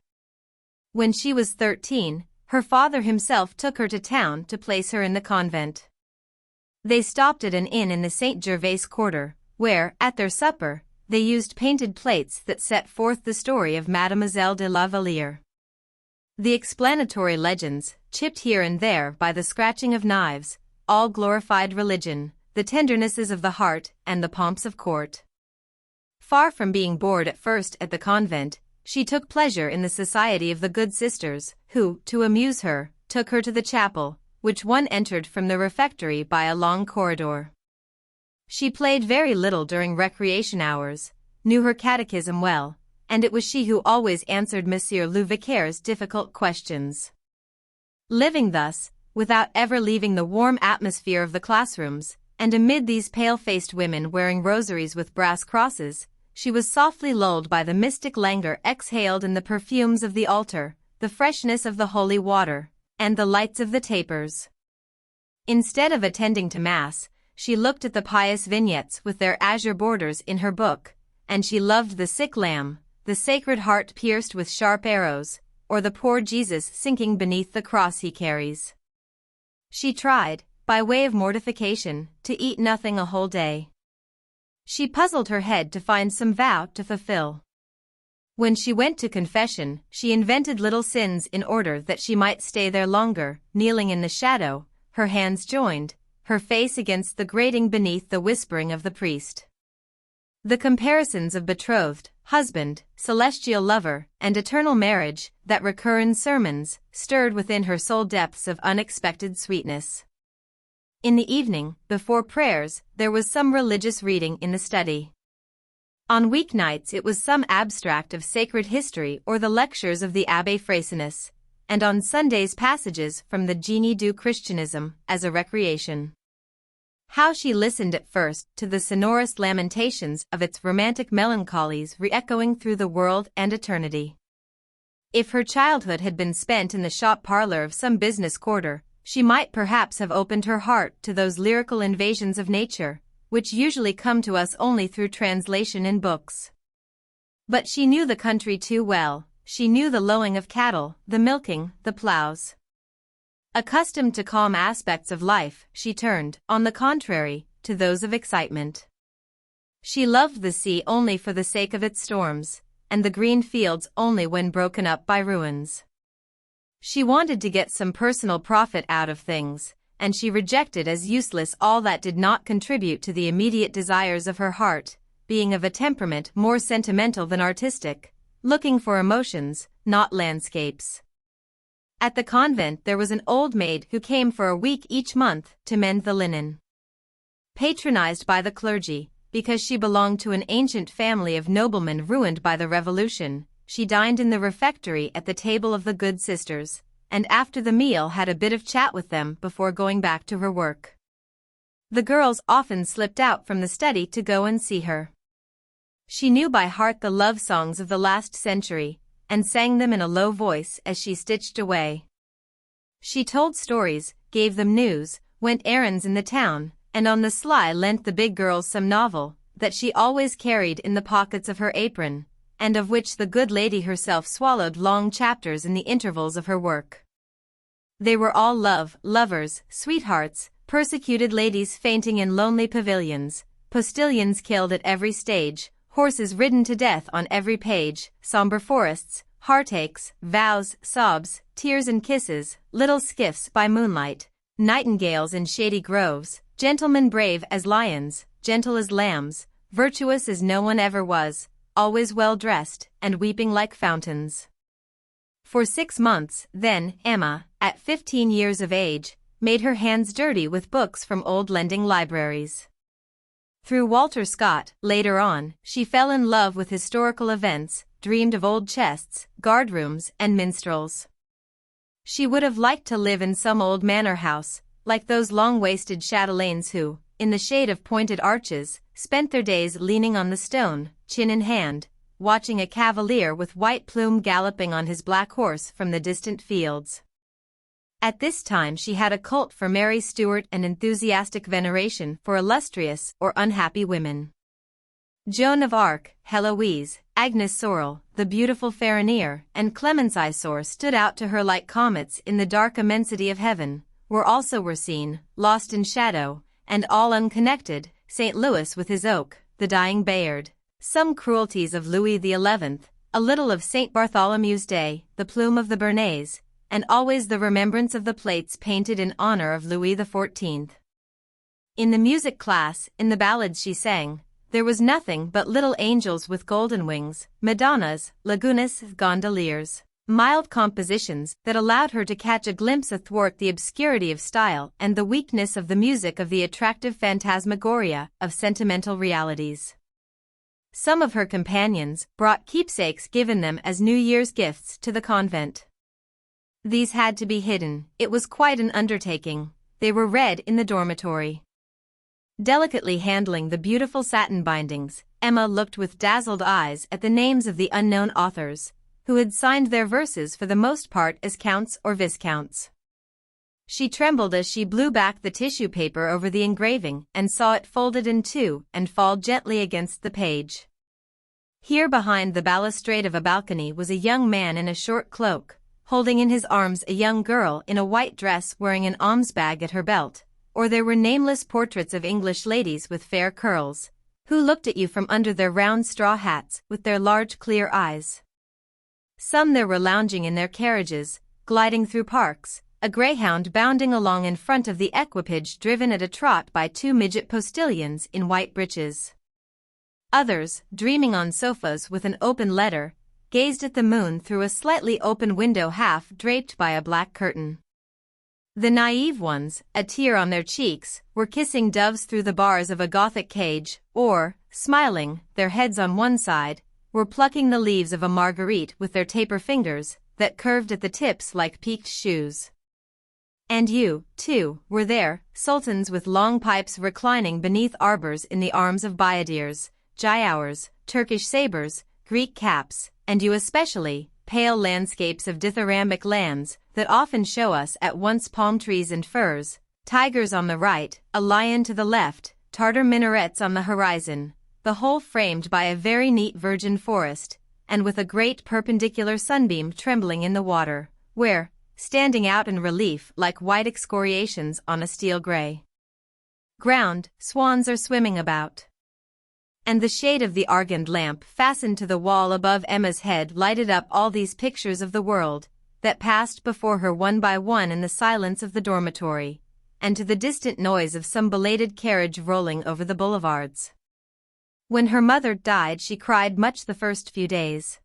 When she was 13, her father himself took her to town to place her in the convent. They stopped at an inn in the St. Gervais quarter, where, at their supper, they used painted plates that set forth the story of Mademoiselle de la Vallière. The explanatory legends, chipped here and there by the scratching of knives, all glorified religion, the tendernesses of the heart, and the pomps of court. Far from being bored at first at the convent, she took pleasure in the society of the good sisters, who, to amuse her, took her to the chapel, which one entered from the refectory by a long corridor. She played very little during recreation hours, knew her catechism well, and it was she who always answered Monsieur le Vicaire's difficult questions. Living thus, without ever leaving the warm atmosphere of the classrooms, and amid these pale-faced women wearing rosaries with brass crosses, she was softly lulled by the mystic languor exhaled in the perfumes of the altar, the freshness of the holy water, and the lights of the tapers. Instead of attending to Mass, she looked at the pious vignettes with their azure borders in her book, and she loved the sick lamb, the Sacred Heart pierced with sharp arrows, or the poor Jesus sinking beneath the cross he carries. She tried, by way of mortification, to eat nothing a whole day. She puzzled her head to find some vow to fulfill. When she went to confession, she invented little sins in order that she might stay there longer, kneeling in the shadow, her hands joined, her face against the grating beneath the whispering of the priest. The comparisons of betrothed, husband, celestial lover, and eternal marriage that recur in sermons stirred within her soul depths of unexpected sweetness. In the evening, before prayers, there was some religious reading in the study. On weeknights it was some abstract of sacred history or the lectures of the Abbé Freycinus, and on Sundays passages from the Génie du Christianisme as a recreation. How she listened at first to the sonorous lamentations of its romantic melancholies re-echoing through the world and eternity. If her childhood had been spent in the shop parlor of some business quarter, she might perhaps have opened her heart to those lyrical invasions of nature, which usually come to us only through translation in books. But she knew the country too well, she knew the lowing of cattle, the milking, the plows. Accustomed to calm aspects of life, she turned, on the contrary, to those of excitement. She loved the sea only for the sake of its storms, and the green fields only when broken up by ruins. She wanted to get some personal profit out of things, and she rejected as useless all that did not contribute to the immediate desires of her heart, being of a temperament more sentimental than artistic, looking for emotions, not landscapes. At the convent there was an old maid who came for a week each month to mend the linen. Patronized by the clergy, because she belonged to an ancient family of noblemen ruined by the Revolution, she dined in the refectory at the table of the good sisters, and after the meal had a bit of chat with them before going back to her work. The girls often slipped out from the study to go and see her. She knew by heart the love songs of the last century, and sang them in a low voice as she stitched away. She told stories, gave them news, went errands in the town, and on the sly lent the big girls some novel that she always carried in the pockets of her apron, and of which the good lady herself swallowed long chapters in the intervals of her work. They were all lovers, sweethearts, persecuted ladies fainting in lonely pavilions, postilions killed at every stage, horses ridden to death on every page, somber forests, heartaches, vows, sobs, tears and kisses, little skiffs by moonlight, nightingales in shady groves, gentlemen brave as lions, gentle as lambs, virtuous as no one ever was, always well dressed, and weeping like fountains. For 6 months, then, Emma, at 15 years of age, made her hands dirty with books from old lending libraries. Through Walter Scott, later on, she fell in love with historical events, dreamed of old chests, guardrooms, and minstrels. She would have liked to live in some old manor house, like those long-waisted chatelaines who, in the shade of pointed arches, spent their days leaning on the stone, chin in hand, watching a cavalier with white plume galloping on his black horse from the distant fields. At this time she had a cult for Mary Stuart and enthusiastic veneration for illustrious or unhappy women. Joan of Arc, Heloise, Agnes Sorel, the beautiful Ferronier, and Clemence Isor stood out to her like comets in the dark immensity of heaven, where also were seen, lost in shadow, and all unconnected, St. Louis with his oak, the dying Bayard, some cruelties of Louis XI, a little of St. Bartholomew's Day, the plume of the Bernays, and always the remembrance of the plates painted in honor of Louis XIV. In the music class, in the ballads she sang, there was nothing but little angels with golden wings, Madonnas, lagunas, gondoliers, mild compositions that allowed her to catch a glimpse athwart the obscurity of style and the weakness of the music of the attractive phantasmagoria of sentimental realities. Some of her companions brought keepsakes given them as New Year's gifts to the convent. These had to be hidden. It was quite an undertaking. They were read in the dormitory. Delicately handling the beautiful satin bindings, Emma looked with dazzled eyes at the names of the unknown authors, who had signed their verses for the most part as counts or viscounts. She trembled as she blew back the tissue paper over the engraving and saw it folded in two and fall gently against the page. Here behind the balustrade of a balcony was a young man in a short cloak, holding in his arms a young girl in a white dress wearing an alms bag at her belt, or there were nameless portraits of English ladies with fair curls, who looked at you from under their round straw hats with their large clear eyes. Some there were lounging in their carriages, gliding through parks, a greyhound bounding along in front of the equipage driven at a trot by two midget postilions in white breeches. Others, dreaming on sofas with an open letter, gazed at the moon through a slightly open window half draped by a black curtain. The naive ones, a tear on their cheeks, were kissing doves through the bars of a Gothic cage, or, smiling, their heads on one side, were plucking the leaves of a marguerite with their taper fingers, that curved at the tips like peaked shoes. And you, too, were there, sultans with long pipes reclining beneath arbors in the arms of bayadirs, giaours, Turkish sabers, Greek caps, and you especially, pale landscapes of dithyrambic lands that often show us at once palm trees and firs, tigers on the right, a lion to the left, Tartar minarets on the horizon, the whole framed by a very neat virgin forest, and with a great perpendicular sunbeam trembling in the water, where, standing out in relief like white excoriations on a steel-gray ground, swans are swimming about. And the shade of the argand lamp fastened to the wall above Emma's head lighted up all these pictures of the world, that passed before her one by one in the silence of the dormitory, and to the distant noise of some belated carriage rolling over the boulevards. When her mother died she cried much the first few days.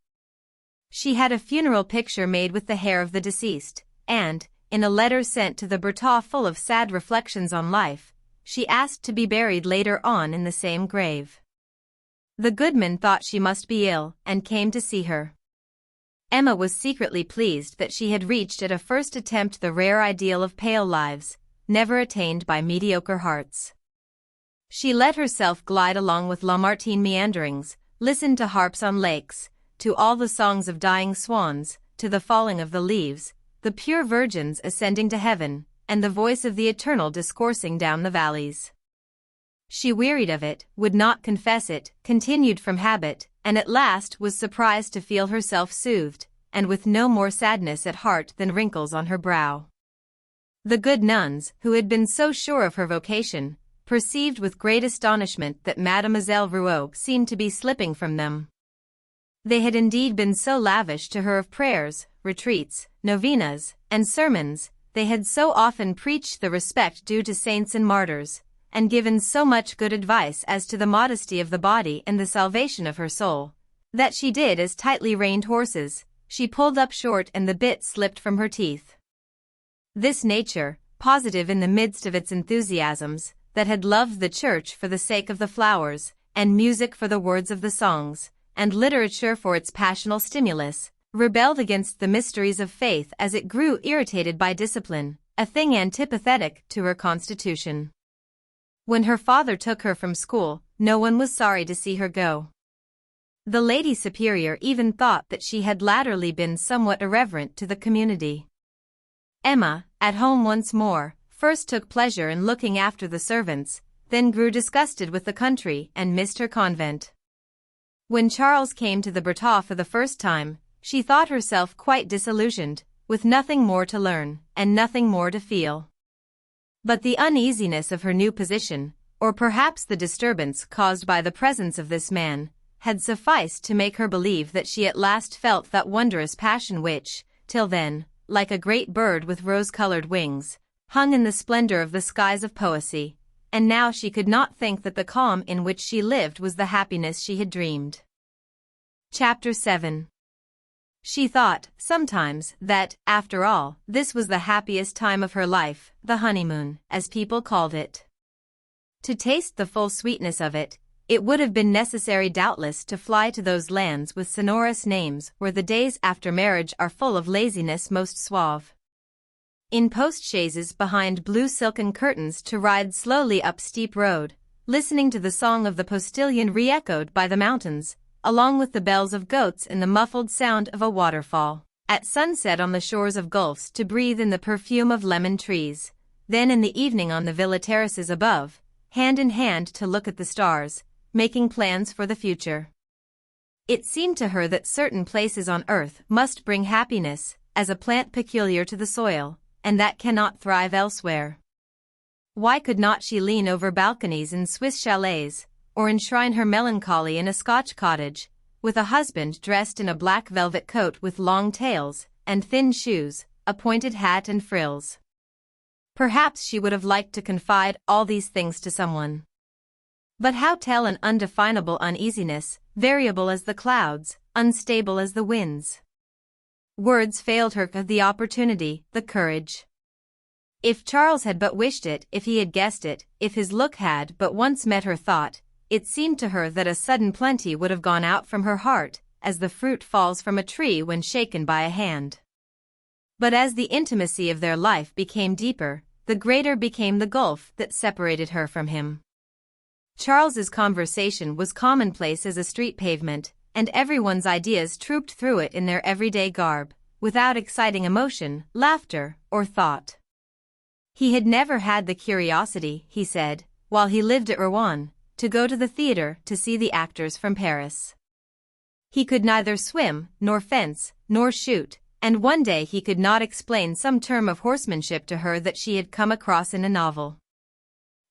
She had a funeral picture made with the hair of the deceased, and, in a letter sent to the Bertaux full of sad reflections on life, she asked to be buried later on in the same grave. The goodman thought she must be ill, and came to see her. Emma was secretly pleased that she had reached at a first attempt the rare ideal of pale lives, never attained by mediocre hearts. She let herself glide along with Lamartine meanderings, listened to harps on lakes, to all the songs of dying swans, to the falling of the leaves, the pure virgins ascending to heaven, and the voice of the Eternal discoursing down the valleys. She wearied of it, would not confess it, continued from habit, and at last was surprised to feel herself soothed, and with no more sadness at heart than wrinkles on her brow. The good nuns, who had been so sure of her vocation, perceived with great astonishment that Mademoiselle Rouault seemed to be slipping from them. They had indeed been so lavish to her of prayers, retreats, novenas, and sermons, they had so often preached the respect due to saints and martyrs, and given so much good advice as to the modesty of the body and the salvation of her soul, that she did as tightly reined horses, she pulled up short and the bit slipped from her teeth. This nature, positive in the midst of its enthusiasms, that had loved the church for the sake of the flowers, and music for the words of the songs, and literature for its passional stimulus, rebelled against the mysteries of faith as it grew irritated by discipline, a thing antipathetic to her constitution. When her father took her from school, no one was sorry to see her go. The Lady Superior even thought that she had latterly been somewhat irreverent to the community. Emma, at home once more, first took pleasure in looking after the servants, then grew disgusted with the country and missed her convent. When Charles came to the Bertaux for the first time, she thought herself quite disillusioned, with nothing more to learn, and nothing more to feel. But the uneasiness of her new position, or perhaps the disturbance caused by the presence of this man, had sufficed to make her believe that she at last felt that wondrous passion which, till then, like a great bird with rose-colored wings, hung in the splendor of the skies of poesy, and now she could not think that the calm in which she lived was the happiness she had dreamed. Chapter 7. She thought, sometimes, that, after all, this was the happiest time of her life, the honeymoon, as people called it. To taste the full sweetness of it, It would have been necessary doubtless to fly to those lands with sonorous names where the days after marriage are full of laziness most suave. In post-chaises behind blue silken curtains to ride slowly up steep road, listening to the song of the postilion re-echoed by the mountains, along with the bells of goats and the muffled sound of a waterfall. At sunset on the shores of gulfs to breathe in the perfume of lemon trees, then in the evening on the villa terraces above, hand in hand to look at the stars, making plans for the future. It seemed to her that certain places on earth must bring happiness, as a plant peculiar to the soil, and that cannot thrive elsewhere. Why could not she lean over balconies in Swiss chalets, or enshrine her melancholy in a Scotch cottage, with a husband dressed in a black velvet coat with long tails, and thin shoes, a pointed hat and frills? Perhaps she would have liked to confide all these things to someone. But how tell an undefinable uneasiness, variable as the clouds, unstable as the winds? Words failed her of the opportunity, the courage. If Charles had but wished it, if he had guessed it, if his look had but once met her thought, it seemed to her that a sudden plenty would have gone out from her heart, as the fruit falls from a tree when shaken by a hand. But as the intimacy of their life became deeper, the greater became the gulf that separated her from him. Charles's conversation was commonplace as a street pavement, and everyone's ideas trooped through it in their everyday garb, without exciting emotion, laughter, or thought. He had never had the curiosity, he said, while he lived at Rouen, to go to the theater to see the actors from Paris. He could neither swim, nor fence, nor shoot, and one day he could not explain some term of horsemanship to her that she had come across in a novel.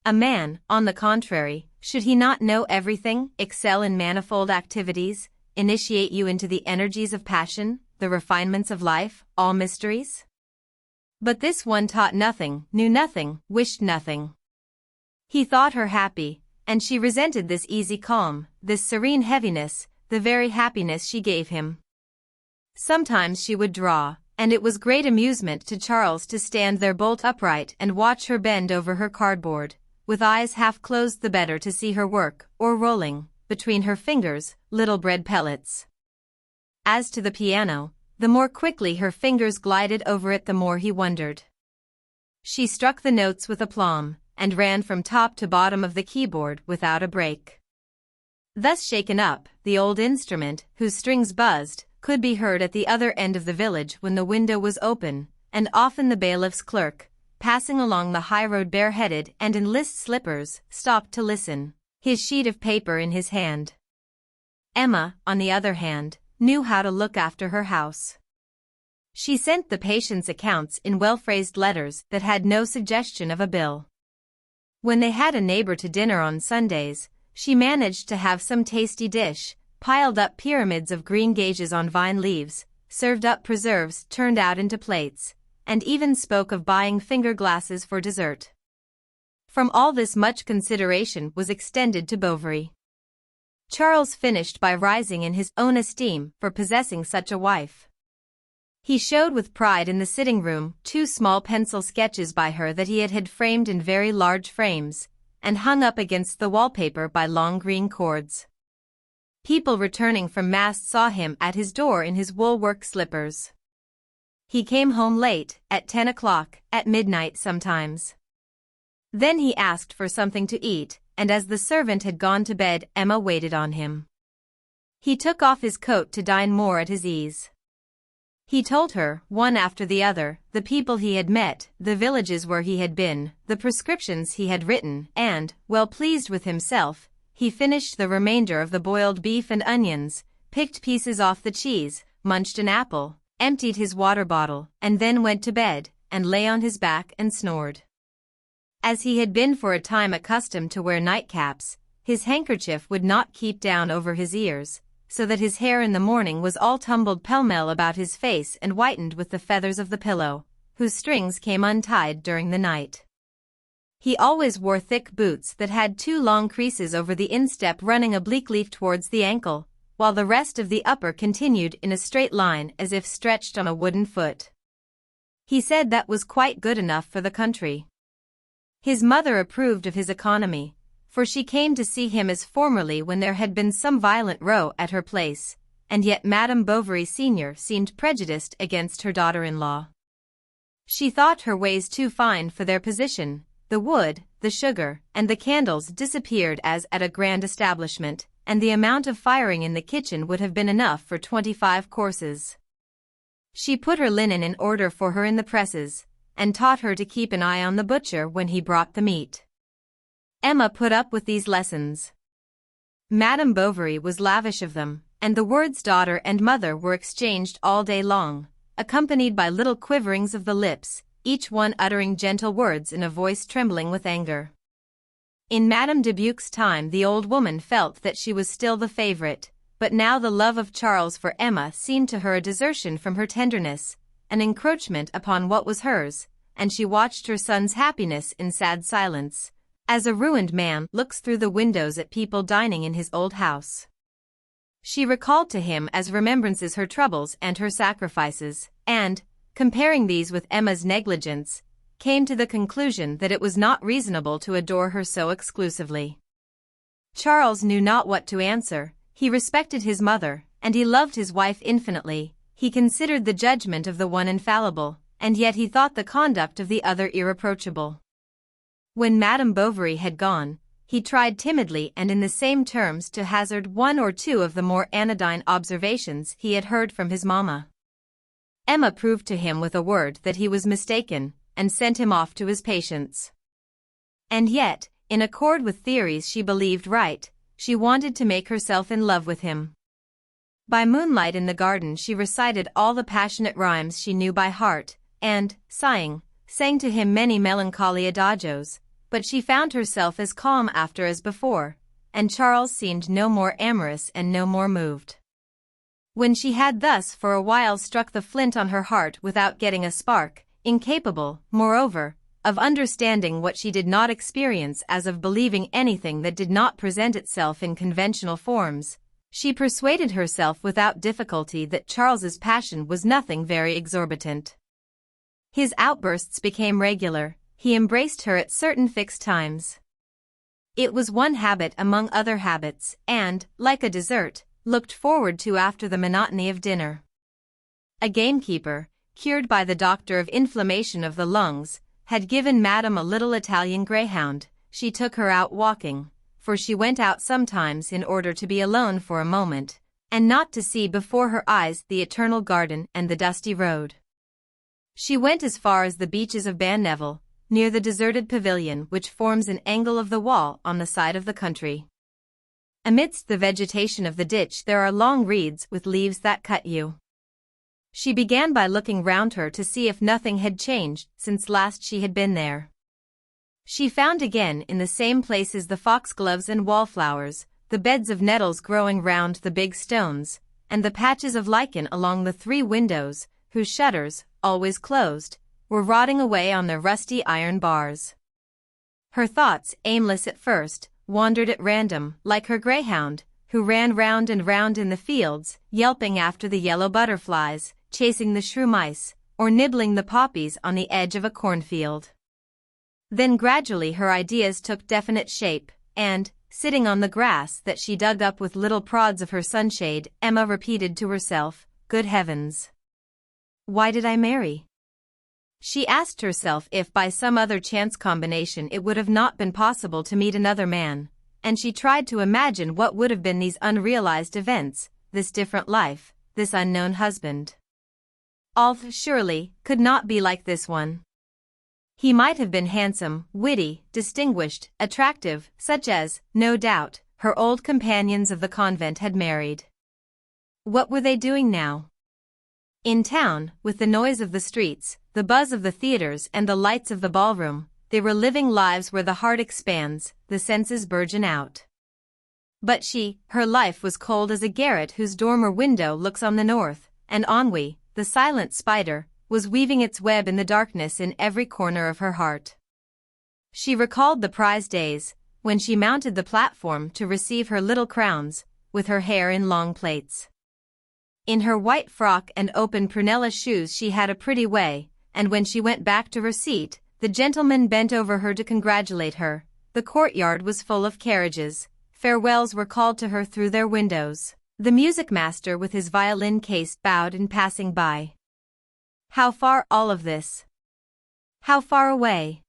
A man, on the contrary, should he not know everything, excel in manifold activities, initiate you into the energies of passion, the refinements of life, all mysteries? But this one taught nothing, knew nothing, wished nothing. He thought her happy, and she resented this easy calm, this serene heaviness, the very happiness she gave him. Sometimes she would draw, and it was great amusement to Charles to stand there bolt upright and watch her bend over her cardboard, with eyes half closed the better to see her work, or rolling, between her fingers, little bread pellets. As to the piano, the more quickly her fingers glided over it the more he wondered. She struck the notes with aplomb, and ran from top to bottom of the keyboard without a break. Thus shaken up, the old instrument, whose strings buzzed, could be heard at the other end of the village when the window was open, and often the bailiff's clerk, passing along the high road bareheaded and in list slippers, stopped to listen, his sheet of paper in his hand. Emma, on the other hand, knew how to look after her house. She sent the patients' accounts in well-phrased letters that had no suggestion of a bill. When they had a neighbor to dinner on Sundays, she managed to have some tasty dish, piled up pyramids of green gauges on vine leaves, served up preserves turned out into plates, and even spoke of buying finger glasses for dessert. From all this much consideration was extended to Bovary. Charles finished by rising in his own esteem for possessing such a wife. He showed with pride in the sitting room 2 small pencil sketches by her that he had framed in very large frames, and hung up against the wallpaper by long green cords. People returning from mass saw him at his door in his wool-work slippers. He came home late, at 10 o'clock, at midnight sometimes. Then he asked for something to eat, and as the servant had gone to bed, Emma waited on him. He took off his coat to dine more at his ease. He told her, one after the other, the people he had met, the villages where he had been, the prescriptions he had written, and, well pleased with himself, he finished the remainder of the boiled beef and onions, picked pieces off the cheese, munched an apple, emptied his water bottle, and then went to bed, and lay on his back and snored. As he had been for a time accustomed to wear nightcaps, his handkerchief would not keep down over his ears, so that his hair in the morning was all tumbled pell-mell about his face and whitened with the feathers of the pillow, whose strings came untied during the night. He always wore thick boots that had 2 long creases over the instep running obliquely towards the ankle, while the rest of the upper continued in a straight line as if stretched on a wooden foot. He said that was quite good enough for the country. His mother approved of his economy, for she came to see him as formerly when there had been some violent row at her place, and yet Madame Bovary Senior seemed prejudiced against her daughter-in-law. She thought her ways too fine for their position. The wood, the sugar, and the candles disappeared as at a grand establishment, and the amount of firing in the kitchen would have been enough for 25 courses. She put her linen in order for her in the presses, and taught her to keep an eye on the butcher when he brought the meat. Emma put up with these lessons. Madame Bovary was lavish of them, and the words daughter and mother were exchanged all day long, accompanied by little quiverings of the lips, each one uttering gentle words in a voice trembling with anger. In Madame de Bucque's time the old woman felt that she was still the favorite, but now the love of Charles for Emma seemed to her a desertion from her tenderness, an encroachment upon what was hers, and she watched her son's happiness in sad silence, as a ruined man looks through the windows at people dining in his old house. She recalled to him as remembrances her troubles and her sacrifices, and, comparing these with Emma's negligence, came to the conclusion that it was not reasonable to adore her so exclusively. Charles knew not what to answer. He respected his mother, and he loved his wife infinitely. He considered the judgment of the one infallible, and yet he thought the conduct of the other irreproachable. When Madame Bovary had gone, he tried timidly and in the same terms to hazard one or two of the more anodyne observations he had heard from his mamma. Emma proved to him with a word that he was mistaken, and sent him off to his patients. And yet, in accord with theories she believed right, she wanted to make herself in love with him. By moonlight in the garden she recited all the passionate rhymes she knew by heart, and, sighing, sang to him many melancholy adagios, but she found herself as calm after as before, and Charles seemed no more amorous and no more moved. When she had thus for a while struck the flint on her heart without getting a spark, incapable, moreover, of understanding what she did not experience as of believing anything that did not present itself in conventional forms, she persuaded herself without difficulty that Charles's passion was nothing very exorbitant. His outbursts became regular. He embraced her at certain fixed times. It was one habit among other habits, and, like a dessert, looked forward to after the monotony of dinner. A gamekeeper, cured by the doctor of inflammation of the lungs, had given Madame a little Italian greyhound. She took her out walking, for she went out sometimes in order to be alone for a moment, and not to see before her eyes the eternal garden and the dusty road. She went as far as the beeches of Ban Neville, near the deserted pavilion which forms an angle of the wall on the side of the country. Amidst the vegetation of the ditch there are long reeds with leaves that cut you. She began by looking round her to see if nothing had changed since last she had been there. She found again in the same places the foxgloves and wallflowers, the beds of nettles growing round the big stones, and the patches of lichen along the 3 windows, whose shutters, always closed, were rotting away on their rusty iron bars. Her thoughts, aimless at first, wandered at random, like her greyhound, who ran round and round in the fields, yelping after the yellow butterflies, chasing the shrew mice, or nibbling the poppies on the edge of a cornfield. Then gradually her ideas took definite shape, and, sitting on the grass that she dug up with little prods of her sunshade, Emma repeated to herself, "Good heavens! Why did I marry?" She asked herself if by some other chance combination it would have not been possible to meet another man, and she tried to imagine what would have been these unrealized events, this different life, this unknown husband. Alf, surely, could not be like this one. He might have been handsome, witty, distinguished, attractive, such as, no doubt, her old companions of the convent had married. What were they doing now? In town, with the noise of the streets, the buzz of the theaters and the lights of the ballroom, they were living lives where the heart expands, the senses burgeon out. But her life was cold as a garret whose dormer window looks on the north, and ennui, the silent spider, was weaving its web in the darkness in every corner of her heart. She recalled the prize days, when she mounted the platform to receive her little crowns, with her hair in long plaits. In her white frock and open prunella shoes she had a pretty way, and when she went back to her seat, the gentlemen bent over her to congratulate her, The courtyard was full of carriages. Farewells were called to her through their windows. The music master with his violin case bowed in passing by. How far all of this? How far away?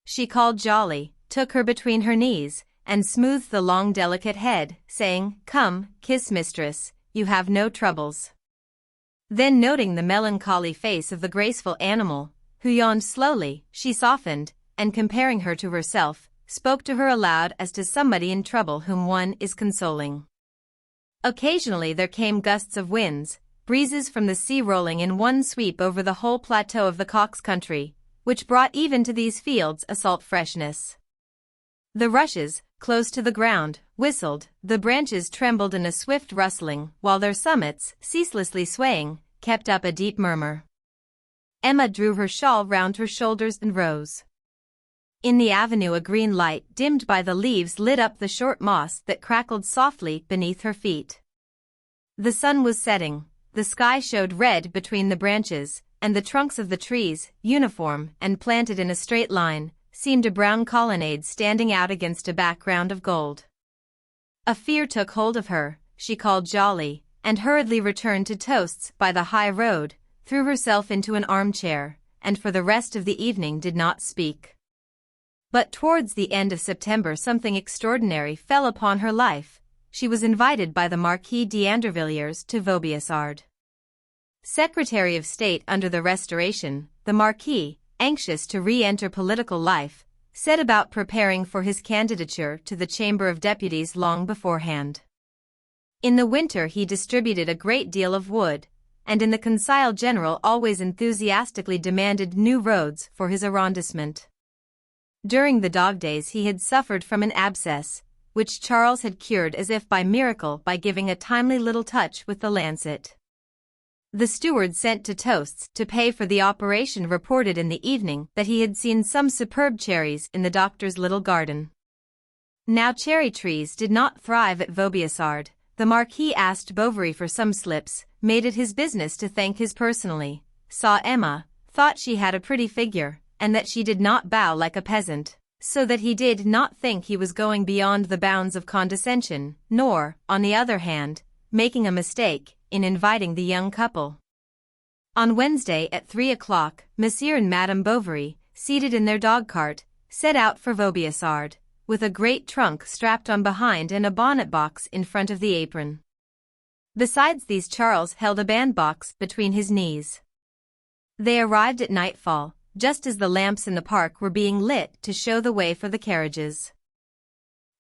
She called Jolly, took her between her knees, and smoothed the long delicate head, saying, "Come, kiss mistress, you have no troubles." Then noting the melancholy face of the graceful animal, who yawned slowly, she softened, and comparing her to herself, spoke to her aloud as to somebody in trouble whom one is consoling. Occasionally there came gusts of winds, breezes from the sea rolling in one sweep over the whole plateau of the Cox country, which brought even to these fields a salt freshness. The rushes, close to the ground, whistled, the branches trembled in a swift rustling, while their summits, ceaselessly swaying, kept up a deep murmur. Emma drew her shawl round her shoulders and rose. In the avenue a green light dimmed by the leaves lit up the short moss that crackled softly beneath her feet. The sun was setting, the sky showed red between the branches, and the trunks of the trees, uniform and planted in a straight line, seemed a brown colonnade standing out against a background of gold. A fear took hold of her. She called Jolly, and hurriedly returned to toasts by the high road, threw herself into an armchair, and for the rest of the evening did not speak. But towards the end of September something extraordinary fell upon her life. She was invited by the Marquis d'Andervilliers to Vaubyessard. Secretary of State under the Restoration, the Marquis, anxious to re-enter political life, set about preparing for his candidature to the Chamber of Deputies long beforehand. In the winter he distributed a great deal of wood, and in the Conseil General always enthusiastically demanded new roads for his arrondissement. During the dog days he had suffered from an abscess, which Charles had cured as if by miracle by giving a timely little touch with the lancet. The steward sent to Toasts to pay for the operation reported in the evening that he had seen some superb cherries in the doctor's little garden. Now cherry trees did not thrive at Vaubyessard. The Marquis asked Bovary for some slips, made it his business to thank his personally, saw Emma, thought she had a pretty figure, and that she did not bow like a peasant, so that he did not think he was going beyond the bounds of condescension, nor, on the other hand, making a mistake in inviting the young couple. On Wednesday at 3 o'clock, Monsieur and Madame Bovary, seated in their dog-cart, set out for Vaubyessard, with a great trunk strapped on behind and a bonnet-box in front of the apron. Besides these Charles held a bandbox between his knees. They arrived at nightfall, just as the lamps in the park were being lit to show the way for the carriages.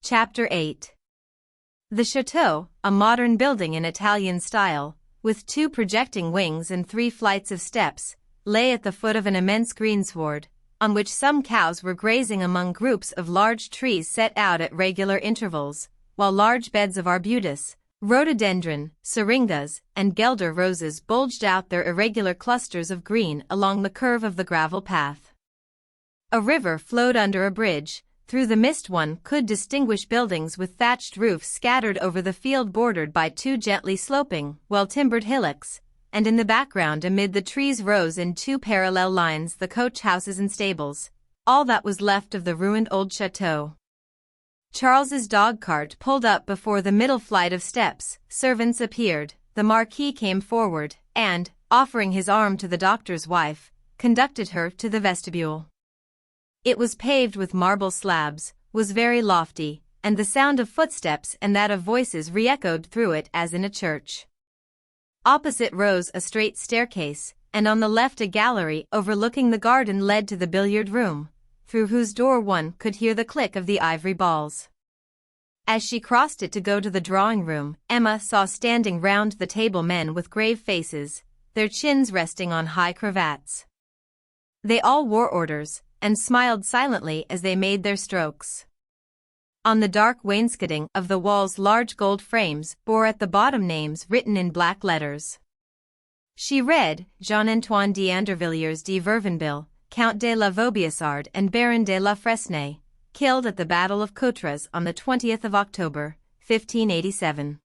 Chapter 8. The chateau, a modern building in Italian style, with 2 projecting wings and 3 flights of steps, lay at the foot of an immense greensward, on which some cows were grazing among groups of large trees set out at regular intervals, while large beds of arbutus, rhododendron, syringas, and guelder roses bulged out their irregular clusters of green along the curve of the gravel path. A river flowed under a bridge. Through the mist one could distinguish buildings with thatched roofs scattered over the field bordered by 2 gently sloping, well-timbered hillocks, and in the background amid the trees rose in 2 parallel lines the coach houses and stables, all that was left of the ruined old chateau. Charles's dog-cart pulled up before the middle flight of steps, servants appeared, the Marquis came forward, and, offering his arm to the doctor's wife, conducted her to the vestibule. It was paved with marble slabs, was very lofty, and the sound of footsteps and that of voices re-echoed through it as in a church. Opposite rose a straight staircase, and on the left a gallery overlooking the garden led to the billiard room, through whose door one could hear the click of the ivory balls. As she crossed it to go to the drawing-room, Emma saw standing round the table men with grave faces, their chins resting on high cravats. They all wore orders, and smiled silently as they made their strokes. On the dark wainscoting of the walls large gold frames bore at the bottom names written in black letters. She read, Jean-Antoine d'Andervilliers de Vervenville, Count de la Vaubyessard and Baron de la Fresnay, killed at the Battle of Coutras on the 20th of October, 1587.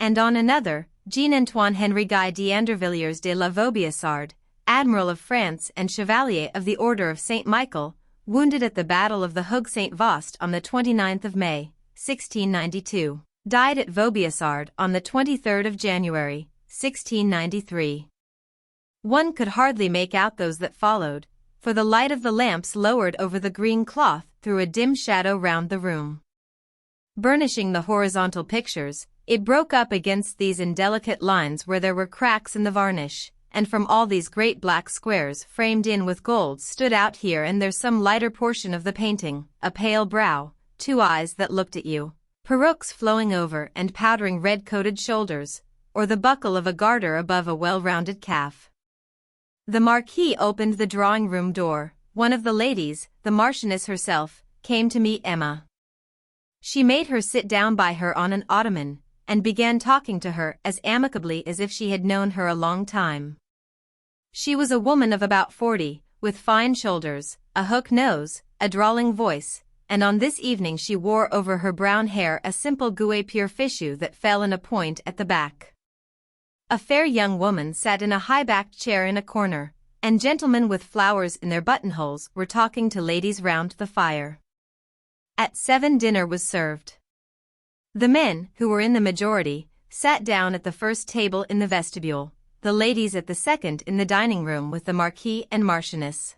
And on another, Jean-Antoine Henri Guy d'Andervilliers de la Vaubyessard, Admiral of France and Chevalier of the Order of St. Michael, wounded at the Battle of the Hogue Saint-Vaast on the 29th of May, 1692, died at Vaubyessard on the 23rd of January, 1693. One could hardly make out those that followed, for the light of the lamps lowered over the green cloth threw a dim shadow round the room. Burnishing the horizontal pictures, it broke up against these indelicate lines where there were cracks in the varnish, and from all these great black squares framed in with gold stood out here and there some lighter portion of the painting, a pale brow, two eyes that looked at you, perukes flowing over and powdering red-coated shoulders, or the buckle of a garter above a well-rounded calf. The Marquis opened the drawing-room door. One of the ladies, the Marchioness herself, came to meet Emma. She made her sit down by her on an ottoman, and began talking to her as amicably as if she had known her a long time. She was a woman of about 40, with fine shoulders, a hook nose, a drawling voice, and on this evening she wore over her brown hair a simple guipure fichu that fell in a point at the back. A fair young woman sat in a high-backed chair in a corner, and gentlemen with flowers in their buttonholes were talking to ladies round the fire. At 7 dinner was served. The men, who were in the majority, sat down at the first table in the vestibule, the ladies at the second in the dining room with the Marquis and Marchioness.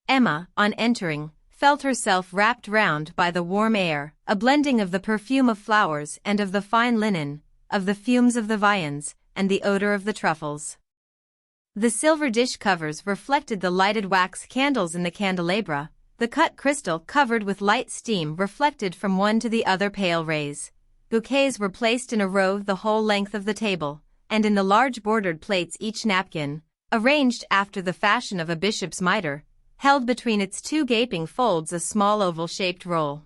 Emma, on entering, felt herself wrapped round by the warm air, a blending of the perfume of flowers and of the fine linen, of the fumes of the viands, and the odor of the truffles. The silver dish covers reflected the lighted wax candles in the candelabra, the cut crystal covered with light steam reflected from one to the other pale rays. Bouquets were placed in a row the whole length of the table, and in the large bordered plates each napkin, arranged after the fashion of a bishop's mitre, held between its two gaping folds a small oval-shaped roll.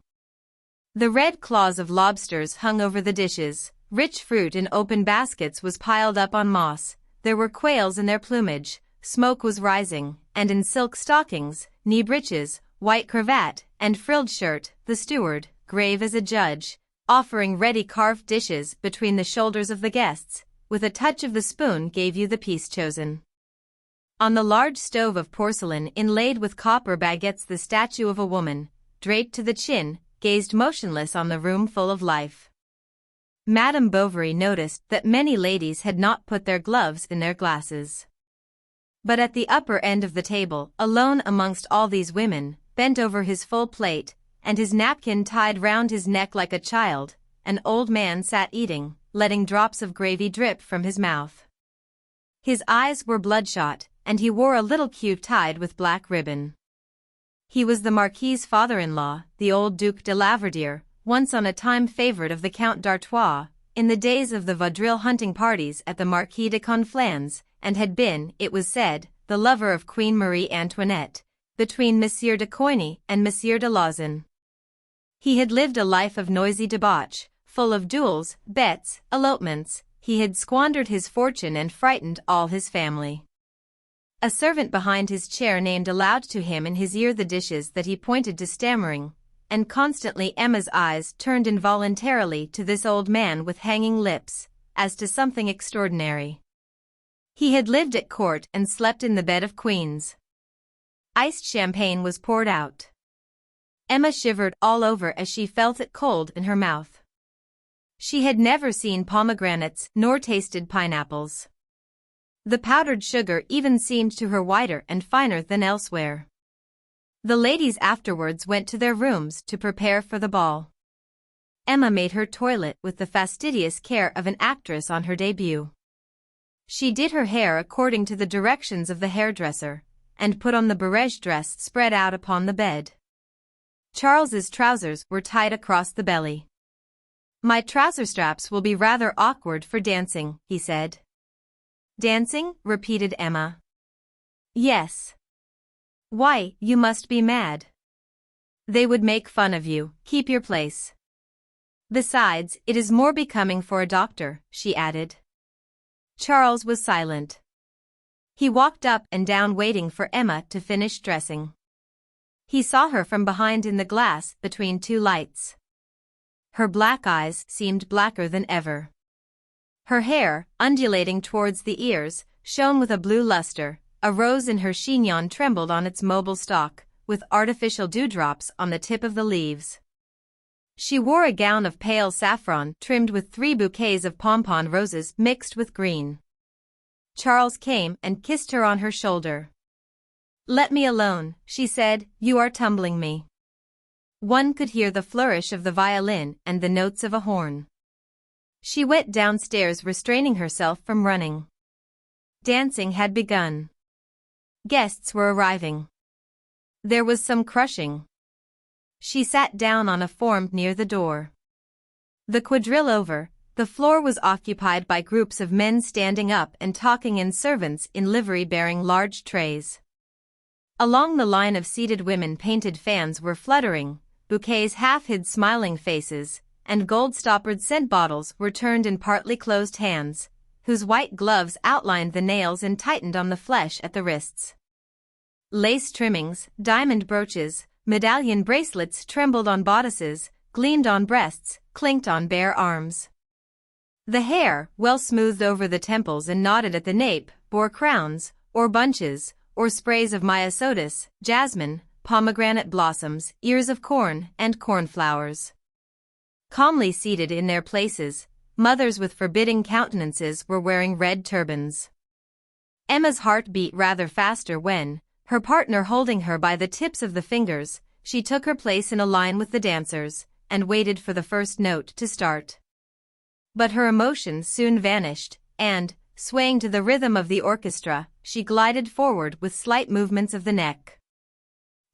The red claws of lobsters hung over the dishes, rich fruit in open baskets was piled up on moss, there were quails in their plumage, smoke was rising, and in silk stockings, knee breeches, white cravat, and frilled shirt, the steward, grave as a judge, offering ready carved dishes between the shoulders of the guests, with a touch of the spoon gave you the piece chosen. On the large stove of porcelain inlaid with copper baguettes the statue of a woman, draped to the chin, gazed motionless on the room full of life. Madame Bovary noticed that many ladies had not put their gloves in their glasses. But at the upper end of the table, alone amongst all these women, bent over his full plate, and his napkin tied round his neck like a child, an old man sat eating, letting drops of gravy drip from his mouth. His eyes were bloodshot, and he wore a little queue tied with black ribbon. He was the Marquis's father-in-law, the old Duc de Laverdiere, once on a time favorite of the Count d'Artois, in the days of the vaudeville hunting parties at the Marquis de Conflans, and had been, it was said, the lover of Queen Marie Antoinette, between Monsieur de Coigny and Monsieur de Lauzun. He had lived a life of noisy debauch, full of duels, bets, elopements. He had squandered his fortune and frightened all his family. A servant behind his chair named aloud to him in his ear the dishes that he pointed to stammering, and constantly Emma's eyes turned involuntarily to this old man with hanging lips, as to something extraordinary. He had lived at court and slept in the bed of queens. Iced champagne was poured out. Emma shivered all over as she felt it cold in her mouth. She had never seen pomegranates nor tasted pineapples. The powdered sugar even seemed to her whiter and finer than elsewhere. The ladies afterwards went to their rooms to prepare for the ball. Emma made her toilet with the fastidious care of an actress on her debut. She did her hair according to the directions of the hairdresser, and put on the barège dress spread out upon the bed. Charles's trousers were tied across the belly. "My trouser straps will be rather awkward for dancing," he said. "Dancing?" repeated Emma. "Yes." "Why, you must be mad. They would make fun of you. Keep your place. Besides, it is more becoming for a doctor," she added. Charles was silent. He walked up and down waiting for Emma to finish dressing. He saw her from behind in the glass between two lights. Her black eyes seemed blacker than ever. Her hair, undulating towards the ears, shone with a blue luster, a rose in her chignon trembled on its mobile stalk, with artificial dewdrops on the tip of the leaves. She wore a gown of pale saffron trimmed with 3 bouquets of pompon roses mixed with green. Charles came and kissed her on her shoulder. "Let me alone," she said, "you are tumbling me." One could hear the flourish of the violin and the notes of a horn. She went downstairs, restraining herself from running. Dancing had begun. Guests were arriving. There was some crushing. She sat down on a form near the door. The quadrille over, the floor was occupied by groups of men standing up and talking and servants in livery bearing large trays. Along the line of seated women painted fans were fluttering, bouquets half hid smiling faces, and gold-stoppered scent bottles were turned in partly closed hands, whose white gloves outlined the nails and tightened on the flesh at the wrists. Lace trimmings, diamond brooches, medallion bracelets trembled on bodices, gleamed on breasts, clinked on bare arms. The hair, well smoothed over the temples and knotted at the nape, bore crowns, or bunches, or sprays of myosotis, jasmine, pomegranate blossoms, ears of corn, and cornflowers. Calmly seated in their places, mothers with forbidding countenances were wearing red turbans. Emma's heart beat rather faster when, her partner holding her by the tips of the fingers, she took her place in a line with the dancers, and waited for the first note to start. But her emotions soon vanished, and, swaying to the rhythm of the orchestra, she glided forward with slight movements of the neck.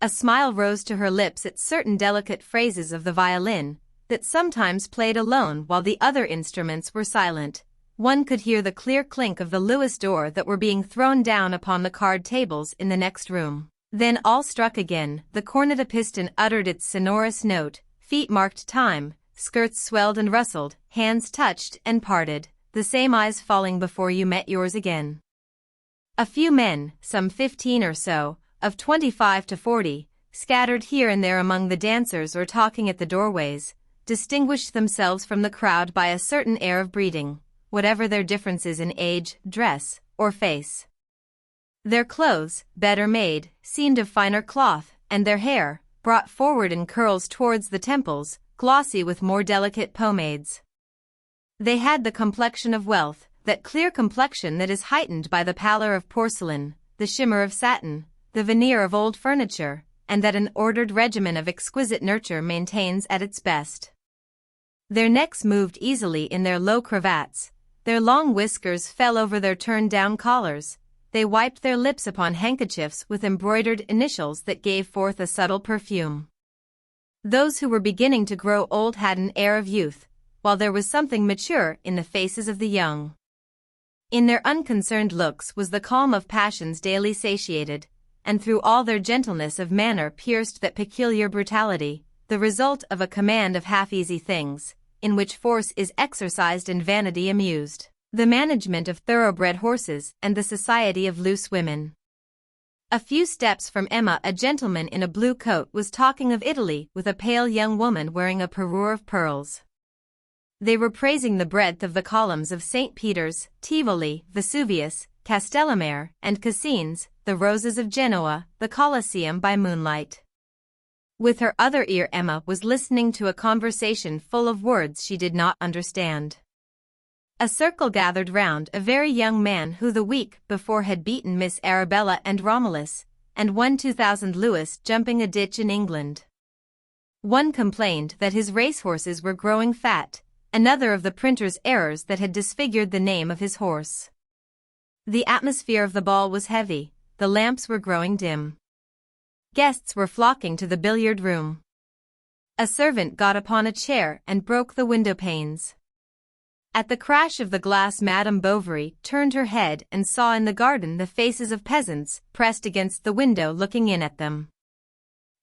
A smile rose to her lips at certain delicate phrases of the violin, that sometimes played alone while the other instruments were silent. One could hear the clear clink of the Louis d'Or that were being thrown down upon the card tables in the next room. Then all struck again, the cornet a piston uttered its sonorous note, feet marked time, skirts swelled and rustled, hands touched and parted, the same eyes falling before you met yours again. A few men, some 15 or so, of 25 to 40, scattered here and there among the dancers or talking at the doorways, distinguished themselves from the crowd by a certain air of breeding, whatever their differences in age, dress, or face. Their clothes, better made, seemed of finer cloth, and their hair, brought forward in curls towards the temples, glossy with more delicate pomades. They had the complexion of wealth, that clear complexion that is heightened by the pallor of porcelain, the shimmer of satin, the veneer of old furniture, and that an ordered regimen of exquisite nurture maintains at its best. Their necks moved easily in their low cravats, their long whiskers fell over their turned-down collars, they wiped their lips upon handkerchiefs with embroidered initials that gave forth a subtle perfume. Those who were beginning to grow old had an air of youth, while there was something mature in the faces of the young. In their unconcerned looks was the calm of passions daily satiated, and through all their gentleness of manner pierced that peculiar brutality, the result of a command of half-easy things, in which force is exercised and vanity amused, the management of thoroughbred horses and the society of loose women. A few steps from Emma a gentleman in a blue coat was talking of Italy with a pale young woman wearing a parure of pearls. They were praising the breadth of the columns of St. Peter's, Tivoli, Vesuvius, Castellamare, and Cassines, the roses of Genoa, the Colosseum by moonlight. With her other ear Emma was listening to a conversation full of words she did not understand. A circle gathered round a very young man who the week before had beaten Miss Arabella and Romulus, and won 2,000 Louis jumping a ditch in England. One complained that his racehorses were growing fat, another of the printer's errors that had disfigured the name of his horse. The atmosphere of the ball was heavy, the lamps were growing dim. Guests were flocking to the billiard room. A servant got upon a chair and broke the window panes. At the crash of the glass Madame Bovary turned her head and saw in the garden the faces of peasants pressed against the window looking in at them.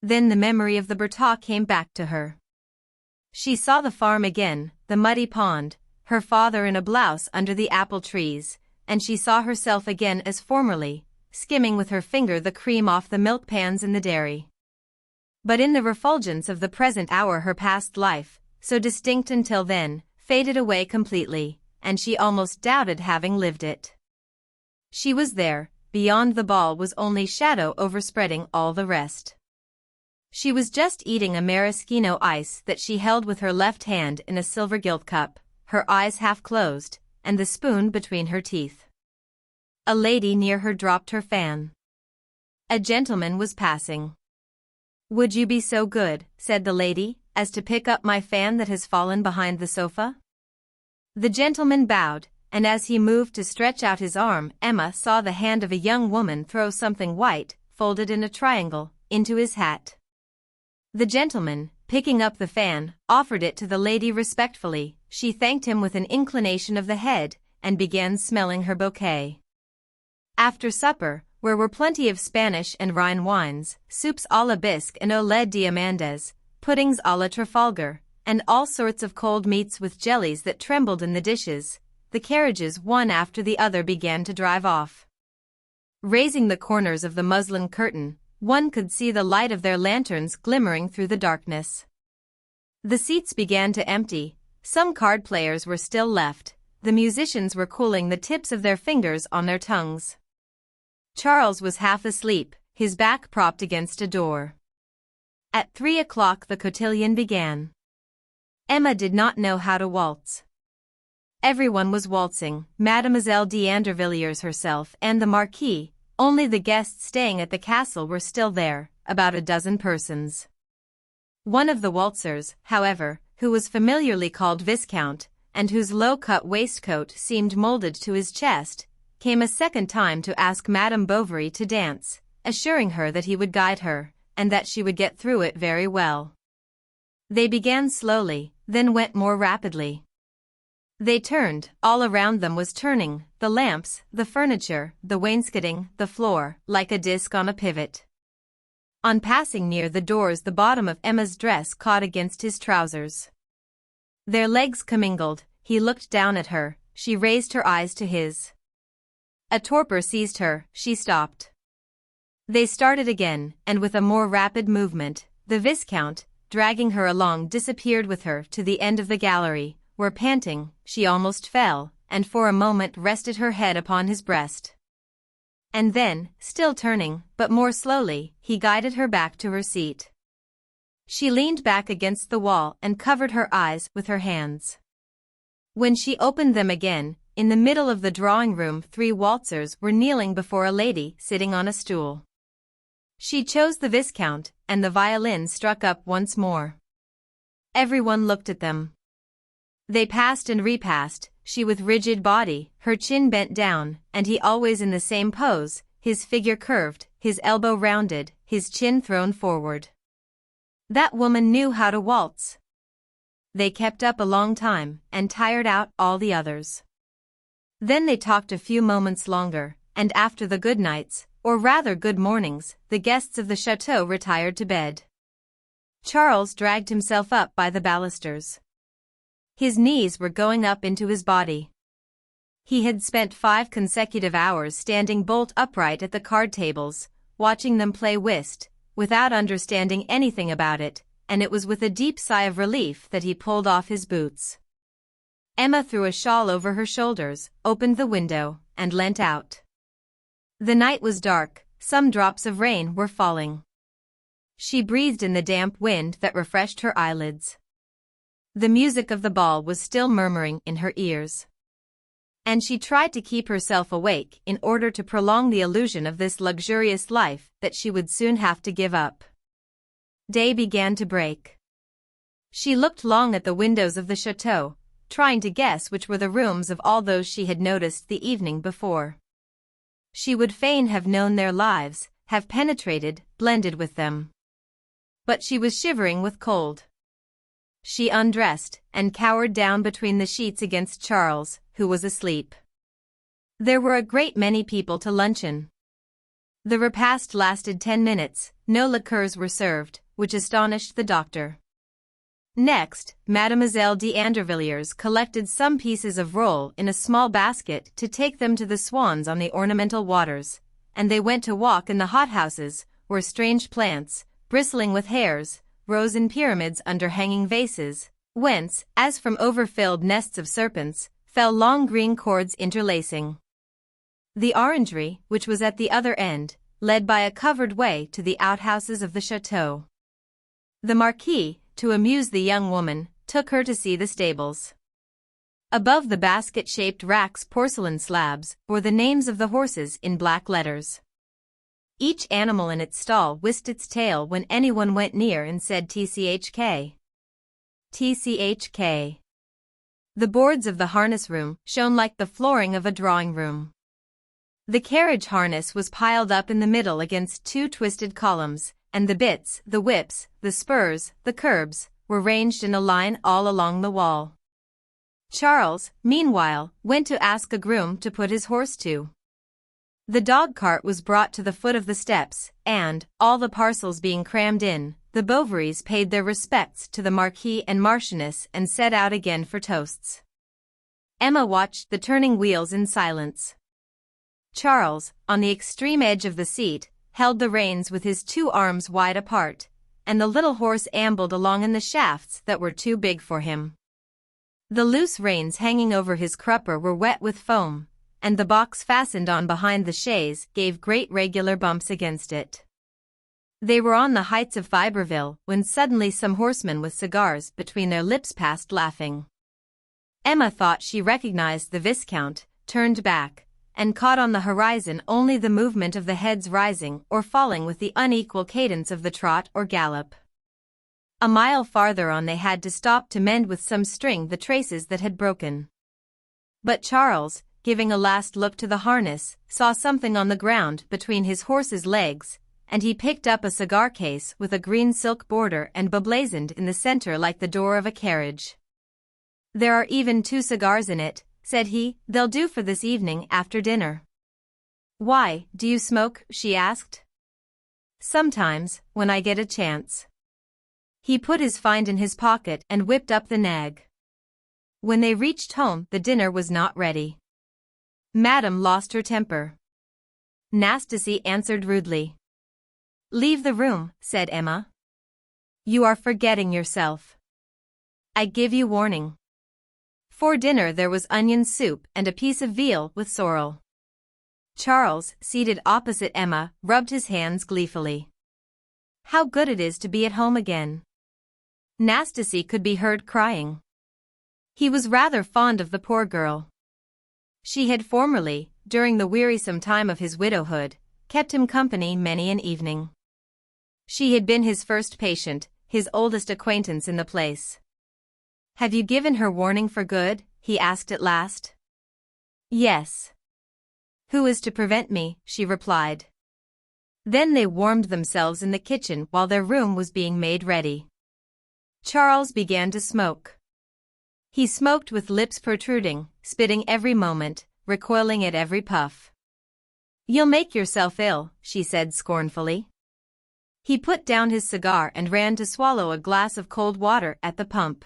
Then the memory of the Bertaux came back to her. She saw the farm again, the muddy pond, her father in a blouse under the apple trees, and she saw herself again as formerly, skimming with her finger the cream off the milk pans in the dairy. But in the refulgence of the present hour her past life, so distinct until then, faded away completely, and she almost doubted having lived it. She was there, beyond the ball was only shadow overspreading all the rest. She was just eating a maraschino ice that she held with her left hand in a silver gilt cup, her eyes half closed, and the spoon between her teeth. A lady near her dropped her fan. A gentleman was passing. "Would you be so good," said the lady, "as to pick up my fan that has fallen behind the sofa?" The gentleman bowed, and as he moved to stretch out his arm, Emma saw the hand of a young woman throw something white, folded in a triangle, into his hat. The gentleman, picking up the fan, offered it to the lady respectfully. She thanked him with an inclination of the head, and began smelling her bouquet. After supper, where were plenty of Spanish and Rhine wines, soups à la bisque and au lait d'amandez, puddings à la Trafalgar, and all sorts of cold meats with jellies that trembled in the dishes, the carriages one after the other began to drive off. Raising the corners of the muslin curtain, one could see the light of their lanterns glimmering through the darkness. The seats began to empty, some card players were still left, the musicians were cooling the tips of their fingers on their tongues. Charles was half asleep, his back propped against a door. At 3 o'clock the cotillion began. Emma did not know how to waltz. Everyone was waltzing, Mademoiselle d'Andervilliers herself and the Marquis. Only the guests staying at the castle were still there, about a dozen persons. One of the waltzers, however, who was familiarly called Viscount, and whose low-cut waistcoat seemed molded to his chest, came a second time to ask Madame Bovary to dance, assuring her that he would guide her, and that she would get through it very well. They began slowly, then went more rapidly. They turned, all around them was turning, the lamps, the furniture, the wainscoting, the floor, like a disc on a pivot. On passing near the doors the bottom of Emma's dress caught against his trousers. Their legs commingled, he looked down at her, she raised her eyes to his. A torpor seized her, she stopped. They started again, and with a more rapid movement, the Viscount, dragging her along, disappeared with her to the end of the gallery, where panting, she almost fell, and for a moment rested her head upon his breast. And then, still turning, but more slowly, he guided her back to her seat. She leaned back against the wall and covered her eyes with her hands. When she opened them again, in the middle of the drawing-room 3 waltzers were kneeling before a lady sitting on a stool. She chose the Viscount, and the violin struck up once more. Everyone looked at them. They passed and repassed, she with rigid body, her chin bent down, and he always in the same pose, his figure curved, his elbow rounded, his chin thrown forward. That woman knew how to waltz. They kept up a long time, and tired out all the others. Then they talked a few moments longer, and after the good nights, or rather good mornings, the guests of the chateau retired to bed. Charles dragged himself up by the balusters. His knees were going up into his body. He had spent 5 consecutive hours standing bolt upright at the card tables, watching them play whist, without understanding anything about it, and it was with a deep sigh of relief that he pulled off his boots. Emma threw a shawl over her shoulders, opened the window, and leant out. The night was dark, some drops of rain were falling. She breathed in the damp wind that refreshed her eyelids. The music of the ball was still murmuring in her ears. And she tried to keep herself awake in order to prolong the illusion of this luxurious life that she would soon have to give up. Day began to break. She looked long at the windows of the chateau, trying to guess which were the rooms of all those she had noticed the evening before. She would fain have known their lives, have penetrated, blended with them. But she was shivering with cold. She undressed, and cowered down between the sheets against Charles, who was asleep. There were a great many people to luncheon. The repast lasted 10 minutes, no liqueurs were served, which astonished the doctor. Next, Mademoiselle d'Andervilliers collected some pieces of roll in a small basket to take them to the swans on the ornamental waters, and they went to walk in the hothouses, where strange plants, bristling with hairs, rose in pyramids under hanging vases, whence, as from overfilled nests of serpents, fell long green cords interlacing. The orangery, which was at the other end, led by a covered way to the outhouses of the chateau. The Marquis, to amuse the young woman, took her to see the stables. Above the basket-shaped racks porcelain slabs bore the names of the horses in black letters. Each animal in its stall whisked its tail when anyone went near and said TCHK. TCHK. The boards of the harness room shone like the flooring of a drawing room. The carriage harness was piled up in the middle against two twisted columns, and the bits, the whips, the spurs, the curbs, were ranged in a line all along the wall. Charles, meanwhile, went to ask a groom to put his horse to. The dog-cart was brought to the foot of the steps, and, all the parcels being crammed in, the Bovarys paid their respects to the Marquis and Marchioness and set out again for toasts. Emma watched the turning wheels in silence. Charles, on the extreme edge of the seat, held the reins with his two arms wide apart, and the little horse ambled along in the shafts that were too big for him. The loose reins hanging over his crupper were wet with foam, and the box fastened on behind the chaise gave great regular bumps against it. They were on the heights of Fibreville when suddenly some horsemen with cigars between their lips passed laughing. Emma thought she recognized the Viscount, turned back, and caught on the horizon only the movement of the heads rising or falling with the unequal cadence of the trot or gallop. A mile farther on they had to stop to mend with some string the traces that had broken. But Charles, giving a last look to the harness, saw something on the ground between his horse's legs, and he picked up a cigar case with a green silk border and beblazoned in the center like the door of a carriage. "There are even 2 cigars in it," said he. "They'll do for this evening after dinner." "Why, do you smoke?" she asked. "Sometimes, when I get a chance." He put his find in his pocket and whipped up the nag. When they reached home, the dinner was not ready. Madame lost her temper. Nastasy answered rudely. "Leave the room," said Emma. "You are forgetting yourself. I give you warning." For dinner there was onion soup and a piece of veal with sorrel. Charles, seated opposite Emma, rubbed his hands gleefully. How good it is to be at home again. Nastasy could be heard crying. He was rather fond of the poor girl. She had formerly, during the wearisome time of his widowhood, kept him company many an evening. She had been his first patient, his oldest acquaintance in the place. "Have you given her warning for good?" he asked at last. "Yes." "Who is to prevent me?" she replied. Then they warmed themselves in the kitchen while their room was being made ready. Charles began to smoke. He smoked with lips protruding, spitting every moment, recoiling at every puff. "You'll make yourself ill," she said scornfully. He put down his cigar and ran to swallow a glass of cold water at the pump.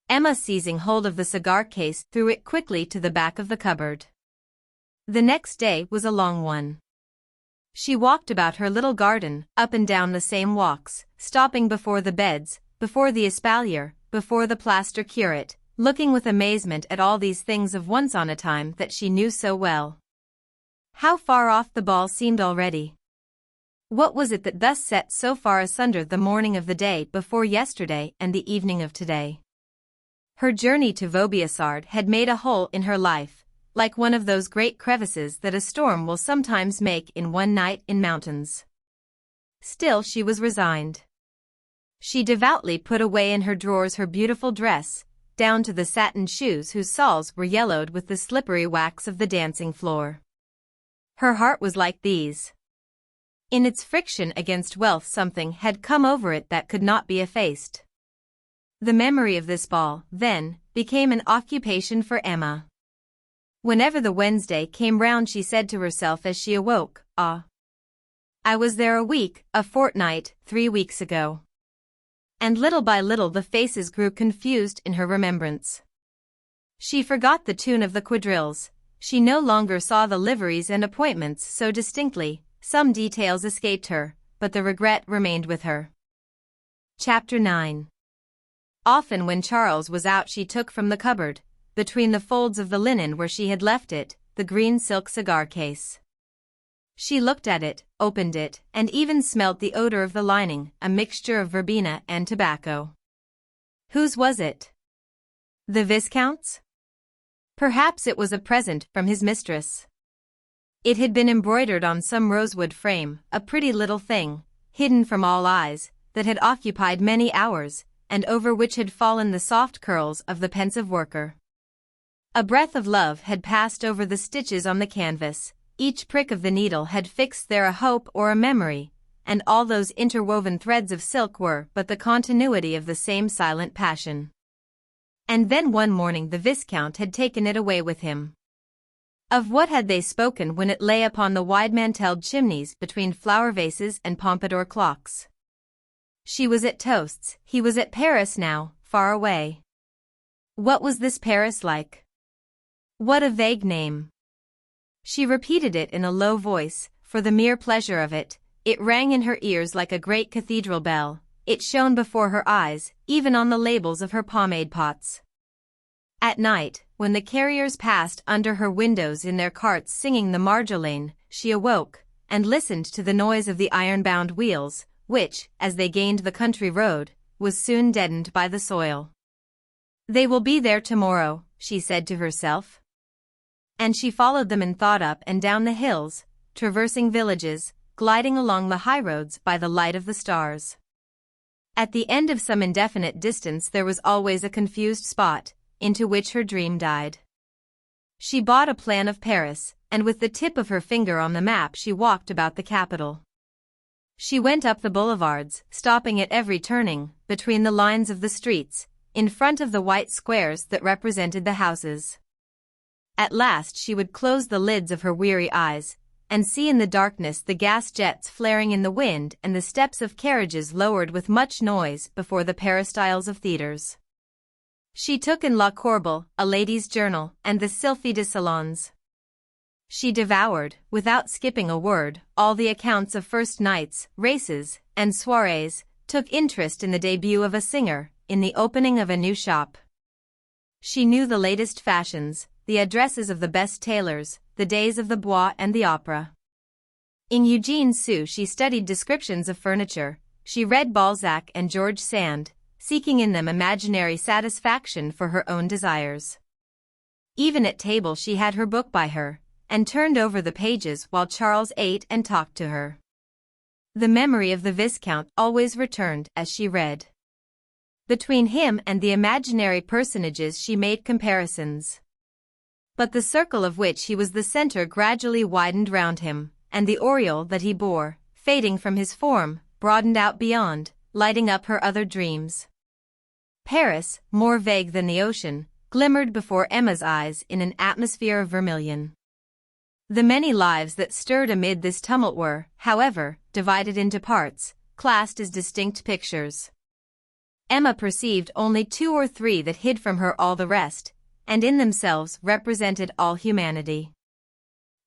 Emma, seizing hold of the cigar case, threw it quickly to the back of the cupboard. The next day was a long one. She walked about her little garden, up and down the same walks, stopping before the beds, before the espalier, before the plaster curate, looking with amazement at all these things of once on a time that she knew so well. How far off the ball seemed already. What was it that thus set so far asunder the morning of the day before yesterday and the evening of today? Her journey to Vaubyessard had made a hole in her life, like one of those great crevices that a storm will sometimes make in one night in mountains. Still she was resigned. She devoutly put away in her drawers her beautiful dress, down to the satin shoes whose soles were yellowed with the slippery wax of the dancing floor. Her heart was like these. In its friction against wealth something had come over it that could not be effaced. The memory of this ball, then, became an occupation for Emma. Whenever the Wednesday came round she said to herself as she awoke, "Ah! I was there a week, a fortnight, 3 weeks ago." And little by little the faces grew confused in her remembrance. She forgot the tune of the quadrilles, she no longer saw the liveries and appointments so distinctly, some details escaped her, but the regret remained with her. Chapter 9. Often when Charles was out she took from the cupboard, between the folds of the linen where she had left it, the green silk cigar case. She looked at it, opened it, and even smelt the odor of the lining, a mixture of verbena and tobacco. Whose was it? The Viscount's? Perhaps it was a present from his mistress. It had been embroidered on some rosewood frame, a pretty little thing, hidden from all eyes, that had occupied many hours, and over which had fallen the soft curls of the pensive worker. A breath of love had passed over the stitches on the canvas, each prick of the needle had fixed there a hope or a memory, and all those interwoven threads of silk were but the continuity of the same silent passion. And then one morning the Viscount had taken it away with him. Of what had they spoken when it lay upon the wide-mantelled chimneys between flower vases and pompadour clocks? She was at Tostes, he was at Paris now, far away. What was this Paris like? What a vague name. She repeated it in a low voice, for the mere pleasure of it. It rang in her ears like a great cathedral bell. It shone before her eyes, even on the labels of her pomade pots. At night, when the carriers passed under her windows in their carts singing the Marjolaine, she awoke, and listened to the noise of the iron-bound wheels, which, as they gained the country road, was soon deadened by the soil. They will be there tomorrow, she said to herself. And she followed them and thought up and down the hills, traversing villages, gliding along the highroads by the light of the stars. At the end of some indefinite distance there was always a confused spot, into which her dream died. She bought a plan of Paris, and with the tip of her finger on the map she walked about the capital. She went up the boulevards, stopping at every turning, between the lines of the streets, in front of the white squares that represented the houses. At last she would close the lids of her weary eyes, and see in the darkness the gas jets flaring in the wind and the steps of carriages lowered with much noise before the peristyles of theatres. She took in La Courble, A Lady's Journal, and the Sylphie de Salons. She devoured, without skipping a word, all the accounts of first nights, races, and soirees, took interest in the debut of a singer, in the opening of a new shop. She knew the latest fashions, the addresses of the best tailors, the days of the Bois and the Opera. In Eugene Sue she studied descriptions of furniture, she read Balzac and George Sand, seeking in them imaginary satisfaction for her own desires. Even at table she had her book by her, and turned over the pages while Charles ate and talked to her. The memory of the Viscount always returned as she read. Between him and the imaginary personages she made comparisons. But the circle of which he was the center gradually widened round him, and the aureole that he bore, fading from his form, broadened out beyond, lighting up her other dreams. Paris, more vague than the ocean, glimmered before Emma's eyes in an atmosphere of vermilion. The many lives that stirred amid this tumult were, however, divided into parts, classed as distinct pictures. Emma perceived only 2 or 3 that hid from her all the rest, and in themselves represented all humanity.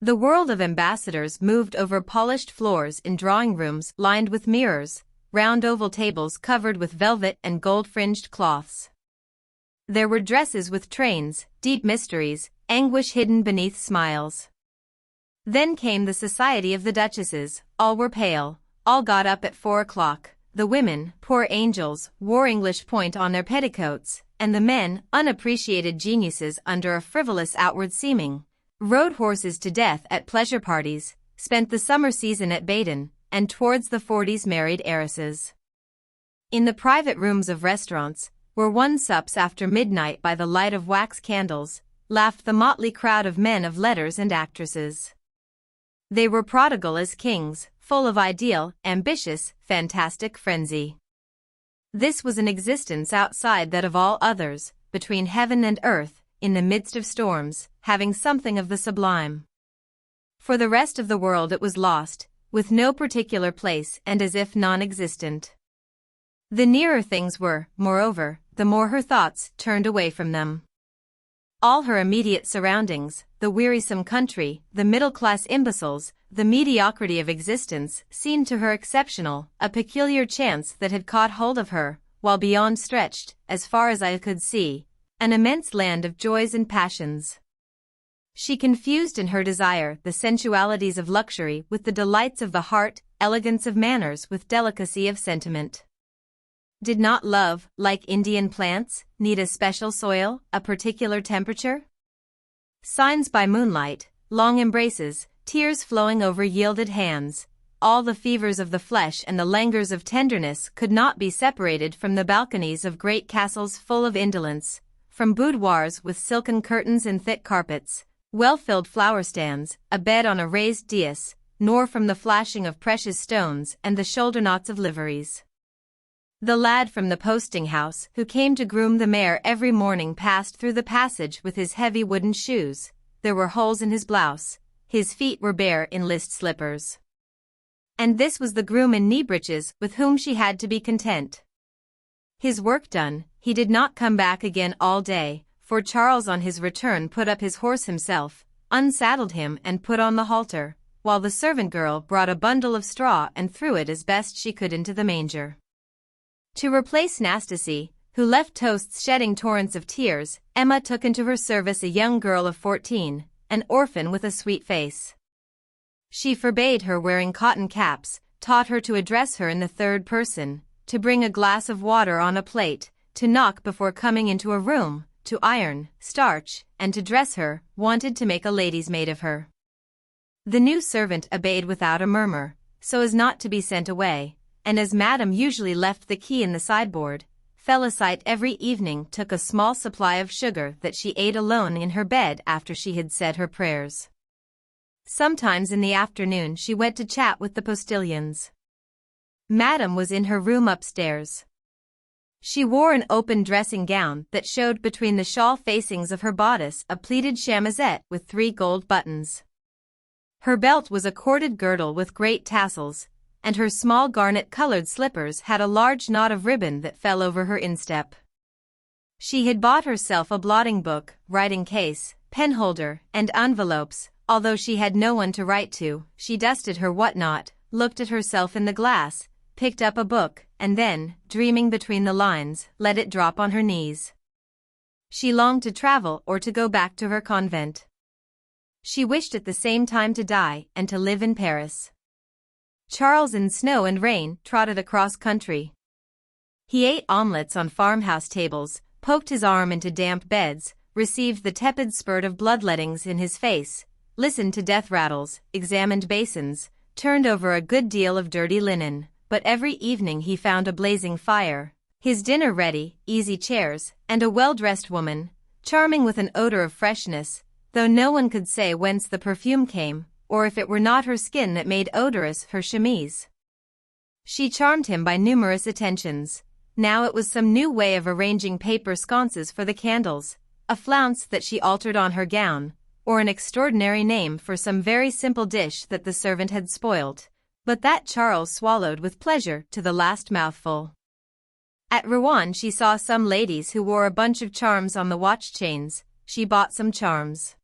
The world of ambassadors moved over polished floors in drawing-rooms lined with mirrors, round oval tables covered with velvet and gold-fringed cloths. There were dresses with trains, deep mysteries, anguish hidden beneath smiles. Then came the society of the duchesses, all were pale, all got up at 4 o'clock, the women, poor angels, wore English point on their petticoats, and the men, unappreciated geniuses under a frivolous outward seeming, rode horses to death at pleasure parties, spent the summer season at Baden, and towards the 40s married heiresses. In the private rooms of restaurants, where one sups after midnight by the light of wax candles, laughed the motley crowd of men of letters and actresses. They were prodigal as kings, full of ideal, ambitious, fantastic frenzy. This was an existence outside that of all others, between heaven and earth, in the midst of storms, having something of the sublime. For the rest of the world it was lost, with no particular place and as if non-existent. The nearer things were, moreover, the more her thoughts turned away from them. All her immediate surroundings, the wearisome country, the middle-class imbeciles, the mediocrity of existence, seemed to her exceptional, a peculiar chance that had caught hold of her, while beyond stretched, as far as I could see, an immense land of joys and passions. She confused in her desire the sensualities of luxury with the delights of the heart, elegance of manners with delicacy of sentiment. Did not love, like Indian plants, need a special soil, a particular temperature? Signs by moonlight, long embraces, tears flowing over yielded hands, all the fevers of the flesh and the languors of tenderness could not be separated from the balconies of great castles full of indolence, from boudoirs with silken curtains and thick carpets, well-filled flower stands, a bed on a raised dais, nor from the flashing of precious stones and the shoulder knots of liveries. The lad from the posting-house who came to groom the mare every morning passed through the passage with his heavy wooden shoes. There were holes in his blouse, his feet were bare in list slippers. And this was the groom in knee breeches with whom she had to be content. His work done, he did not come back again all day, for Charles on his return put up his horse himself, unsaddled him and put on the halter, while the servant girl brought a bundle of straw and threw it as best she could into the manger. To replace Nastasy, who left Toasts shedding torrents of tears, Emma took into her service a young girl of 14, an orphan with a sweet face. She forbade her wearing cotton caps, taught her to address her in the third person, to bring a glass of water on a plate, to knock before coming into a room, to iron, starch, and to dress her, wanted to make a lady's maid of her. The new servant obeyed without a murmur, so as not to be sent away, and as Madame usually left the key in the sideboard, Félicité every evening took a small supply of sugar that she ate alone in her bed after she had said her prayers. Sometimes in the afternoon she went to chat with the postilions. Madame was in her room upstairs. She wore an open dressing gown that showed between the shawl facings of her bodice a pleated chemisette with 3 gold buttons. Her belt was a corded girdle with great tassels, and her small garnet-colored slippers had a large knot of ribbon that fell over her instep. She had bought herself a blotting book, writing case, penholder, and envelopes. Although she had no one to write to, she dusted her whatnot, looked at herself in the glass, picked up a book, and then, dreaming between the lines, let it drop on her knees. She longed to travel or to go back to her convent. She wished at the same time to die and to live in Paris. Charles in snow and rain trotted across country. He ate omelettes on farmhouse tables, poked his arm into damp beds, received the tepid spurt of bloodlettings in his face, listened to death rattles, examined basins, turned over a good deal of dirty linen, but every evening he found a blazing fire, his dinner ready, easy chairs, and a well-dressed woman, charming with an odor of freshness, though no one could say whence the perfume came, or if it were not her skin that made odorous her chemise. She charmed him by numerous attentions. Now it was some new way of arranging paper sconces for the candles, a flounce that she altered on her gown, or an extraordinary name for some very simple dish that the servant had spoilt, but that Charles swallowed with pleasure to the last mouthful. At Rouen she saw some ladies who wore a bunch of charms on the watch chains. She bought some charms.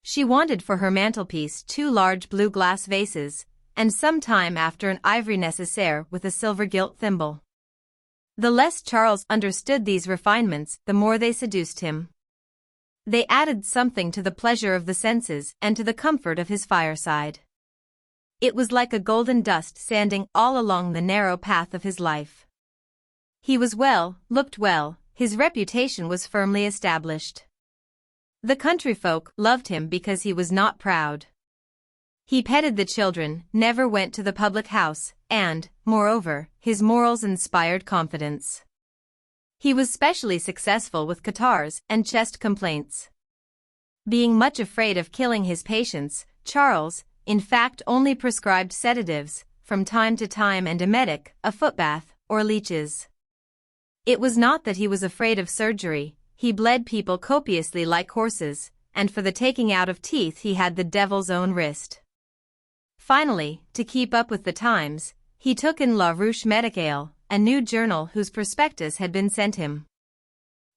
She wanted for her mantelpiece 2 large blue glass vases, and some time after an ivory nécessaire with a silver gilt thimble. The less Charles understood these refinements, the more they seduced him. They added something to the pleasure of the senses and to the comfort of his fireside. It was like a golden dust sanding all along the narrow path of his life. He was well, looked well, his reputation was firmly established. The country folk loved him because he was not proud. He petted the children, never went to the public house, and, moreover, his morals inspired confidence. He was specially successful with catarrhs and chest complaints. Being much afraid of killing his patients, Charles, in fact, only prescribed sedatives, from time to time, and emetic, a footbath, or leeches. It was not that he was afraid of surgery. He bled people copiously like horses, and for the taking out of teeth he had the devil's own wrist. Finally, to keep up with the times, he took in La Ruche Médicale, a new journal whose prospectus had been sent him.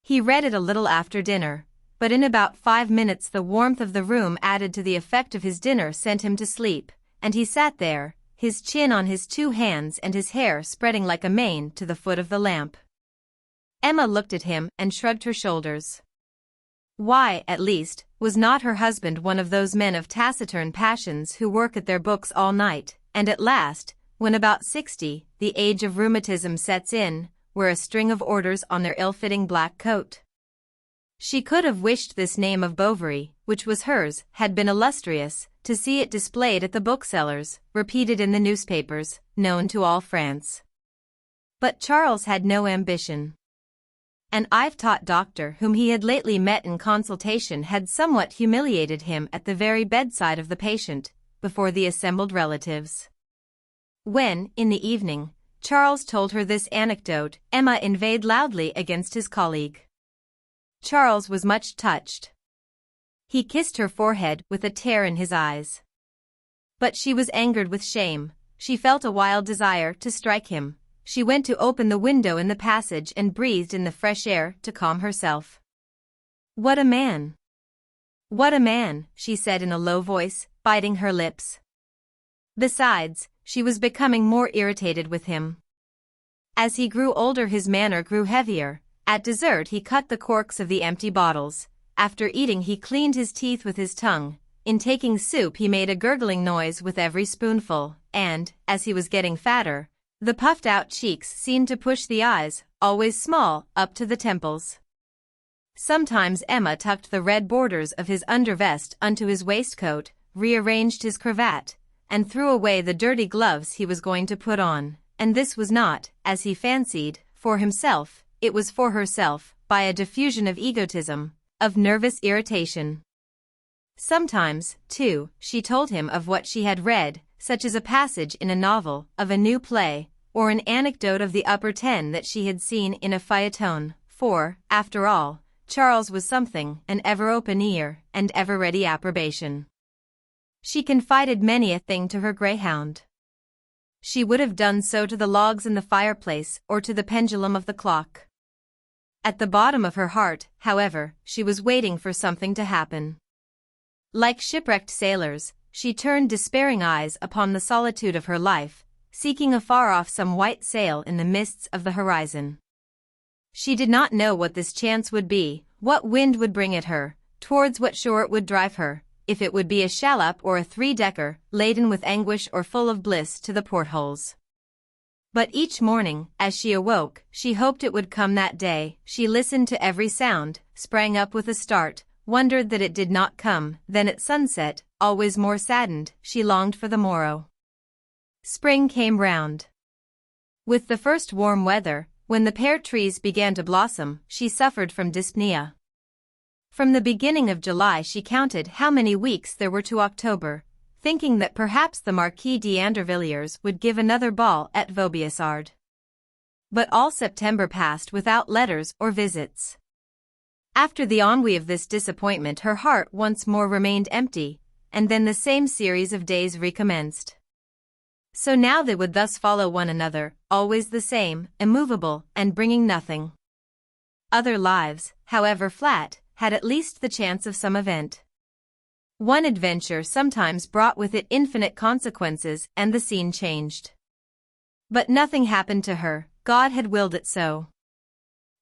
He read it a little after dinner, but in about 5 minutes the warmth of the room added to the effect of his dinner sent him to sleep, and he sat there, his chin on his 2 hands and his hair spreading like a mane to the foot of the lamp. Emma looked at him and shrugged her shoulders. Why, at least, was not her husband one of those men of taciturn passions who work at their books all night, and at last, when about 60, the age of rheumatism sets in, wear a string of orders on their ill-fitting black coat? She could have wished this name of Bovary, which was hers, had been illustrious, to see it displayed at the booksellers, repeated in the newspapers, known to all France. But Charles had no ambition. An I've-taught doctor whom he had lately met in consultation had somewhat humiliated him at the very bedside of the patient, before the assembled relatives. When, in the evening, Charles told her this anecdote, Emma inveighed loudly against his colleague. Charles was much touched. He kissed her forehead with a tear in his eyes. But she was angered with shame, she felt a wild desire to strike him. She went to open the window in the passage and breathed in the fresh air to calm herself. "What a man! What a man!" she said in a low voice, biting her lips. Besides, she was becoming more irritated with him. As he grew older his manner grew heavier. At dessert he cut the corks of the empty bottles. After eating he cleaned his teeth with his tongue. In taking soup he made a gurgling noise with every spoonful, and, as he was getting fatter, the puffed-out cheeks seemed to push the eyes, always small, up to the temples. Sometimes Emma tucked the red borders of his undervest onto his waistcoat, rearranged his cravat, and threw away the dirty gloves he was going to put on, and this was not, as he fancied, for himself, it was for herself, by a diffusion of egotism, of nervous irritation. Sometimes, too, she told him of what she had read, such as a passage in a novel, of a new play, or an anecdote of the upper ten that she had seen in a feuilleton, for, after all, Charles was something, an ever-open ear, and ever-ready approbation. She confided many a thing to her greyhound. She would have done so to the logs in the fireplace or to the pendulum of the clock. At the bottom of her heart, however, she was waiting for something to happen. Like shipwrecked sailors, she turned despairing eyes upon the solitude of her life, seeking afar off some white sail in the mists of the horizon. She did not know what this chance would be, what wind would bring it her, towards what shore it would drive her, if it would be a shallop or a three-decker, laden with anguish or full of bliss to the portholes. But each morning, as she awoke, she hoped it would come that day. She listened to every sound, sprang up with a start, wondered that it did not come, then at sunset, always more saddened, she longed for the morrow. Spring came round. With the first warm weather, when the pear trees began to blossom, she suffered from dyspnea. From the beginning of July she counted how many weeks there were to October, thinking that perhaps the Marquis d'Andervilliers would give another ball at Vaubyessard. But all September passed without letters or visits. After the ennui of this disappointment her heart once more remained empty, and then the same series of days recommenced. So now they would thus follow one another, always the same, immovable, and bringing nothing. Other lives, however flat, had at least the chance of some event. One adventure sometimes brought with it infinite consequences and the scene changed. But nothing happened to her, God had willed it so.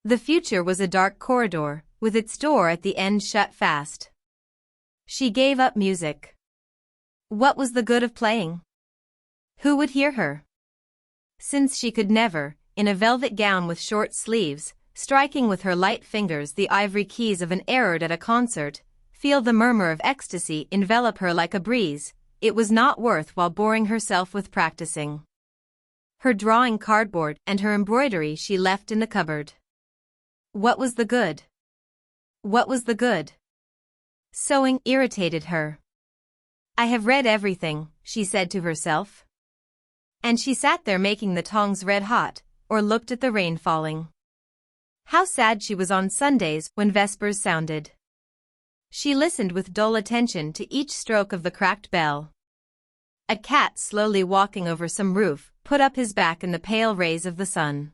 The future was a dark corridor, with its door at the end shut fast. She gave up music. What was the good of playing? Who would hear her? Since she could never, in a velvet gown with short sleeves, striking with her light fingers the ivory keys of an Erard at a concert, feel the murmur of ecstasy envelop her like a breeze, it was not worth while boring herself with practicing. Her drawing cardboard and her embroidery she left in the cupboard. What was the good? What was the good? Sewing irritated her. I have read everything, she said to herself. And she sat there making the tongs red hot, or looked at the rain falling. How sad she was on Sundays when vespers sounded. She listened with dull attention to each stroke of the cracked bell. A cat slowly walking over some roof put up his back in the pale rays of the sun.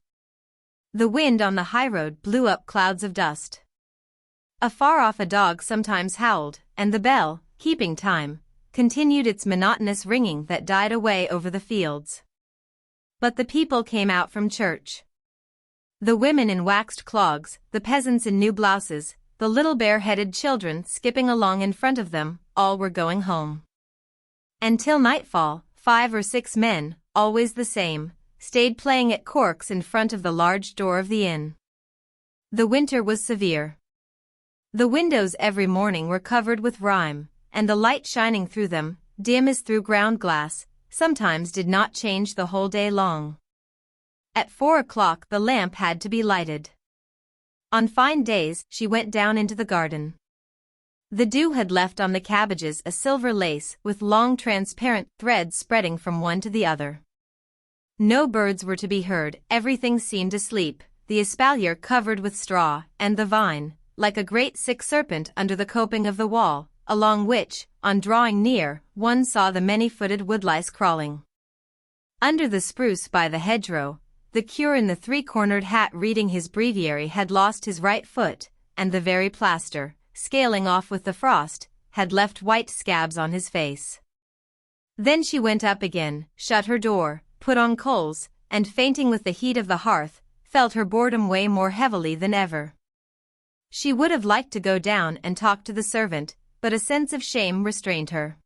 The wind on the highroad blew up clouds of dust. Afar off a dog sometimes howled, and the bell, keeping time, continued its monotonous ringing that died away over the fields. But the people came out from church. The women in waxed clogs, the peasants in new blouses, the little bare-headed children skipping along in front of them, all were going home. Until nightfall, 5 or 6 men, always the same, stayed playing at corks in front of the large door of the inn. The winter was severe. The windows every morning were covered with rime, and the light shining through them, dim as through ground glass, sometimes did not change the whole day long. At 4 o'clock the lamp had to be lighted. On fine days she went down into the garden. The dew had left on the cabbages a silver lace with long transparent threads spreading from one to the other. No birds were to be heard, everything seemed asleep, the espalier covered with straw, and the vine, like a great sick serpent under the coping of the wall, along which, on drawing near, one saw the many-footed woodlice crawling. Under the spruce by the hedgerow, the cure in the three-cornered hat reading his breviary had lost his right foot, and the very plaster, scaling off with the frost, had left white scabs on his face. Then she went up again, shut her door, put on coals, and fainting with the heat of the hearth, felt her boredom weigh more heavily than ever. She would have liked to go down and talk to the servant, but a sense of shame restrained her.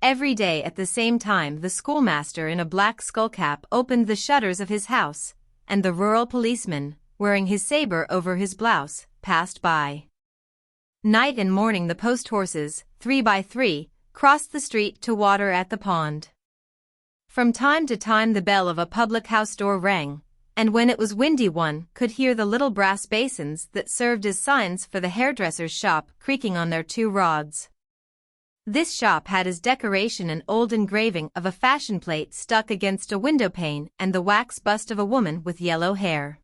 Every day at the same time the schoolmaster in a black skullcap opened the shutters of his house, and the rural policeman, wearing his sabre over his blouse, passed by. Night and morning the post horses, 3 by 3, crossed the street to water at the pond. From time to time the bell of a public-house door rang, and when it was windy one could hear the little brass basins that served as signs for the hairdresser's shop creaking on their 2 rods. This shop had as decoration an old engraving of a fashion plate stuck against a window pane and the wax bust of a woman with yellow hair.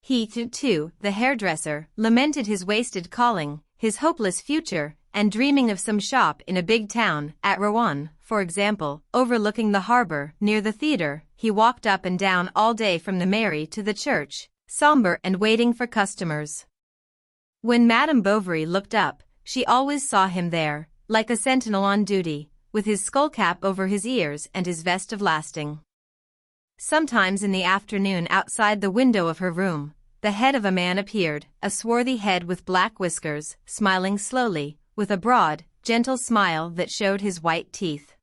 He, too, the hairdresser, lamented his wasted calling, his hopeless future, and dreaming of some shop in a big town, at Rouen, for example, overlooking the harbor, near the theater. He walked up and down all day from the mairie to the church, somber and waiting for customers. When Madame Bovary looked up, she always saw him there, like a sentinel on duty, with his skullcap over his ears and his vest of lasting. Sometimes in the afternoon outside the window of her room, the head of a man appeared, a swarthy head with black whiskers, smiling slowly, with a broad, gentle smile that showed his white teeth.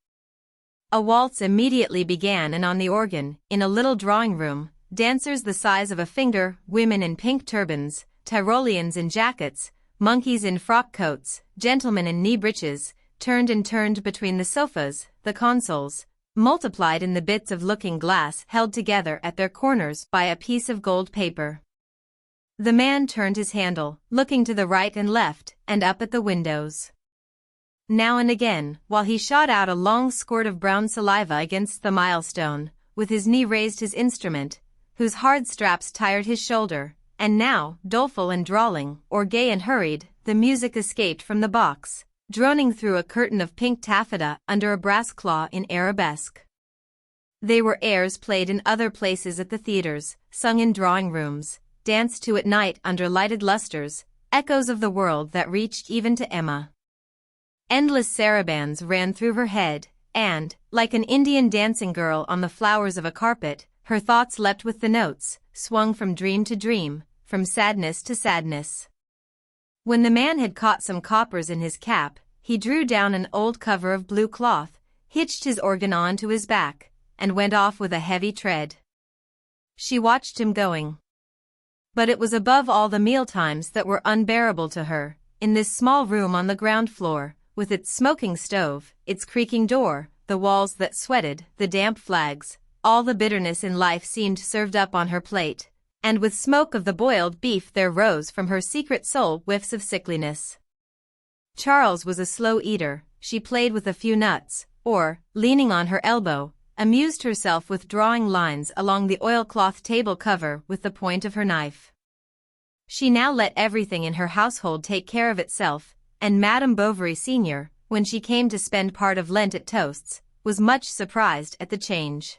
A waltz immediately began, and on the organ, in a little drawing-room, dancers the size of a finger, women in pink turbans, Tyroleans in jackets, monkeys in frock coats, gentlemen in knee breeches, turned and turned between the sofas, the consoles, multiplied in the bits of looking-glass held together at their corners by a piece of gold paper. The man turned his handle, looking to the right and left, and up at the windows. Now and again, while he shot out a long squirt of brown saliva against the milestone, with his knee raised his instrument, whose hard straps tired his shoulder, and now, doleful and drawling, or gay and hurried, the music escaped from the box, droning through a curtain of pink taffeta under a brass claw in arabesque. They were airs played in other places at the theaters, sung in drawing-rooms, danced to at night under lighted lustres, echoes of the world that reached even to Emma. Endless sarabands ran through her head, and, like an Indian dancing girl on the flowers of a carpet, her thoughts leapt with the notes, swung from dream to dream, from sadness to sadness. When the man had caught some coppers in his cap, he drew down an old cover of blue cloth, hitched his organ on to his back, and went off with a heavy tread. She watched him going. But it was above all the mealtimes that were unbearable to her, in this small room on the ground floor, with its smoking stove, its creaking door, the walls that sweated, the damp flags, all the bitterness in life seemed served up on her plate, and with smoke of the boiled beef there rose from her secret soul whiffs of sickliness. Charles was a slow eater. She played with a few nuts, or, leaning on her elbow, amused herself with drawing lines along the oilcloth table cover with the point of her knife. She now let everything in her household take care of itself, and Madame Bovary Senior, when she came to spend part of Lent at Toasts, was much surprised at the change.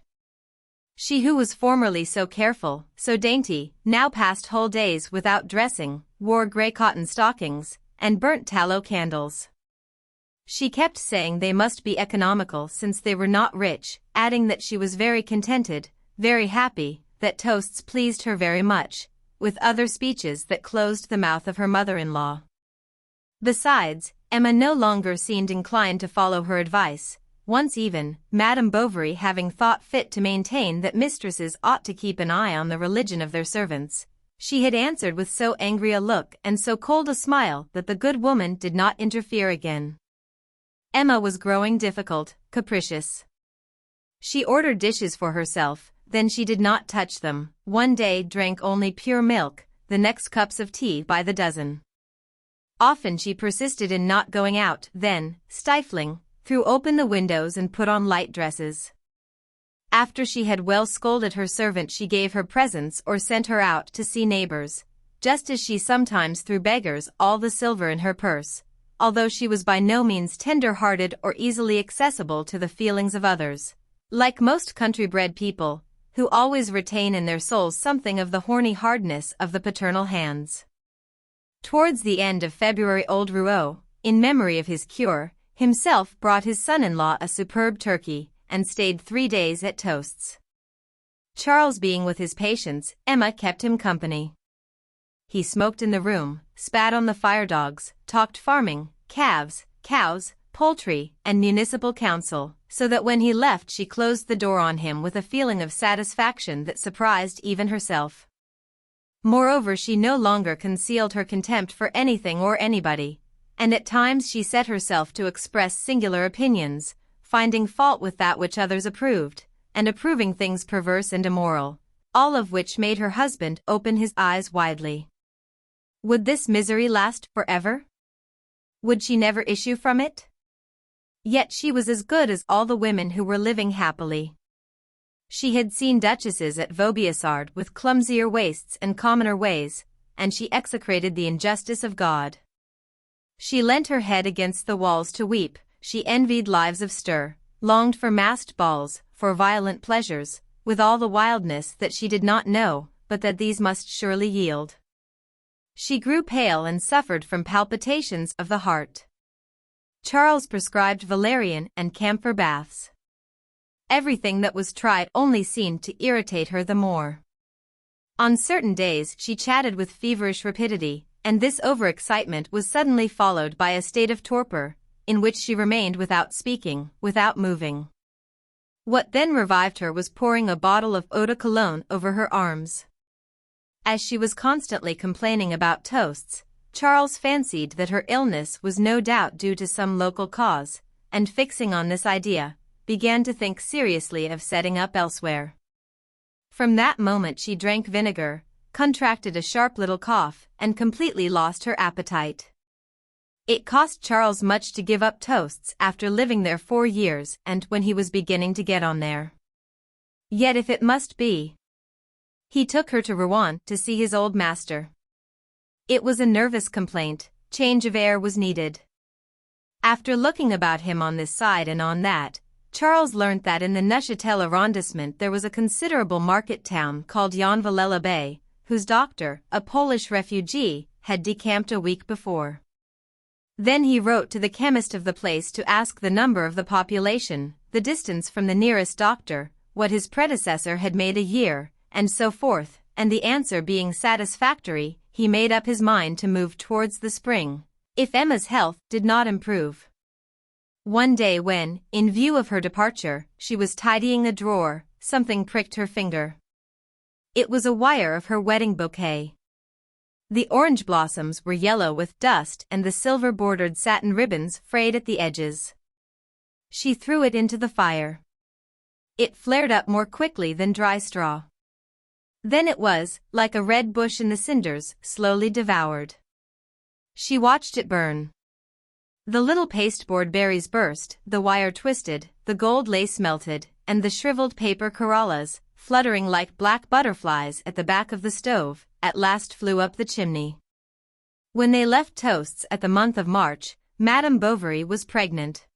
She who was formerly so careful, so dainty, now passed whole days without dressing, wore grey cotton stockings, and burnt tallow candles. She kept saying they must be economical since they were not rich, adding that she was very contented, very happy, that toasts pleased her very much, with other speeches that closed the mouth of her mother-in-law. Besides, Emma no longer seemed inclined to follow her advice. Once even, Madame Bovary having thought fit to maintain that mistresses ought to keep an eye on the religion of their servants, she had answered with so angry a look and so cold a smile that the good woman did not interfere again. Emma was growing difficult, capricious. She ordered dishes for herself, then she did not touch them, one day drank only pure milk, the next cups of tea by the dozen. Often she persisted in not going out, then, stifling, threw open the windows and put on light dresses. After she had well scolded her servant, she gave her presents or sent her out to see neighbors, just as she sometimes threw beggars all the silver in her purse, although she was by no means tender-hearted or easily accessible to the feelings of others. Like most country-bred people, who always retain in their souls something of the horny hardness of the paternal hands. Towards the end of February, old Rouault, in memory of his cure, himself brought his son-in-law a superb turkey, and stayed 3 days at Toasts. Charles being with his patients, Emma kept him company. He smoked in the room, spat on the fire-dogs, talked farming, calves, cows, poultry, and municipal council, so that when he left she closed the door on him with a feeling of satisfaction that surprised even herself. Moreover, she no longer concealed her contempt for anything or anybody, and at times she set herself to express singular opinions, finding fault with that which others approved, and approving things perverse and immoral, all of which made her husband open his eyes widely. Would this misery last forever? Would she never issue from it? Yet she was as good as all the women who were living happily. She had seen duchesses at Vaubyessard with clumsier waists and commoner ways, and she execrated the injustice of God. She leant her head against the walls to weep, she envied lives of stir, longed for masked balls, for violent pleasures, with all the wildness that she did not know, but that these must surely yield. She grew pale and suffered from palpitations of the heart. Charles prescribed valerian and camphor baths. Everything that was tried only seemed to irritate her the more. On certain days she chatted with feverish rapidity, and this overexcitement was suddenly followed by a state of torpor, in which she remained without speaking, without moving. What then revived her was pouring a bottle of eau de cologne over her arms. As she was constantly complaining about Toasts, Charles fancied that her illness was no doubt due to some local cause, and fixing on this idea, began to think seriously of setting up elsewhere. From that moment she drank vinegar, contracted a sharp little cough, and completely lost her appetite. It cost Charles much to give up Toasts after living there 4 years and when he was beginning to get on there. Yet if it must be, he took her to Rouen to see his old master. It was a nervous complaint, change of air was needed. After looking about him on this side and on that, Charles learnt that in the Neuchâtel arrondissement there was a considerable market town called Yonville-l'Abbé, whose doctor, a Polish refugee, had decamped a week before. Then he wrote to the chemist of the place to ask the number of the population, the distance from the nearest doctor, what his predecessor had made a year, and so forth, and the answer being satisfactory, he made up his mind to move towards the spring, if Emma's health did not improve. One day when, in view of her departure, she was tidying a drawer, something pricked her finger. It was a wire of her wedding bouquet. The orange blossoms were yellow with dust and the silver-bordered satin ribbons frayed at the edges. She threw it into the fire. It flared up more quickly than dry straw. Then it was, like a red bush in the cinders, slowly devoured. She watched it burn. The little pasteboard berries burst, the wire twisted, the gold lace melted, and the shriveled paper corollas, fluttering like black butterflies at the back of the stove, at last flew up the chimney. When they left Toasts at the month of March, Madame Bovary was pregnant.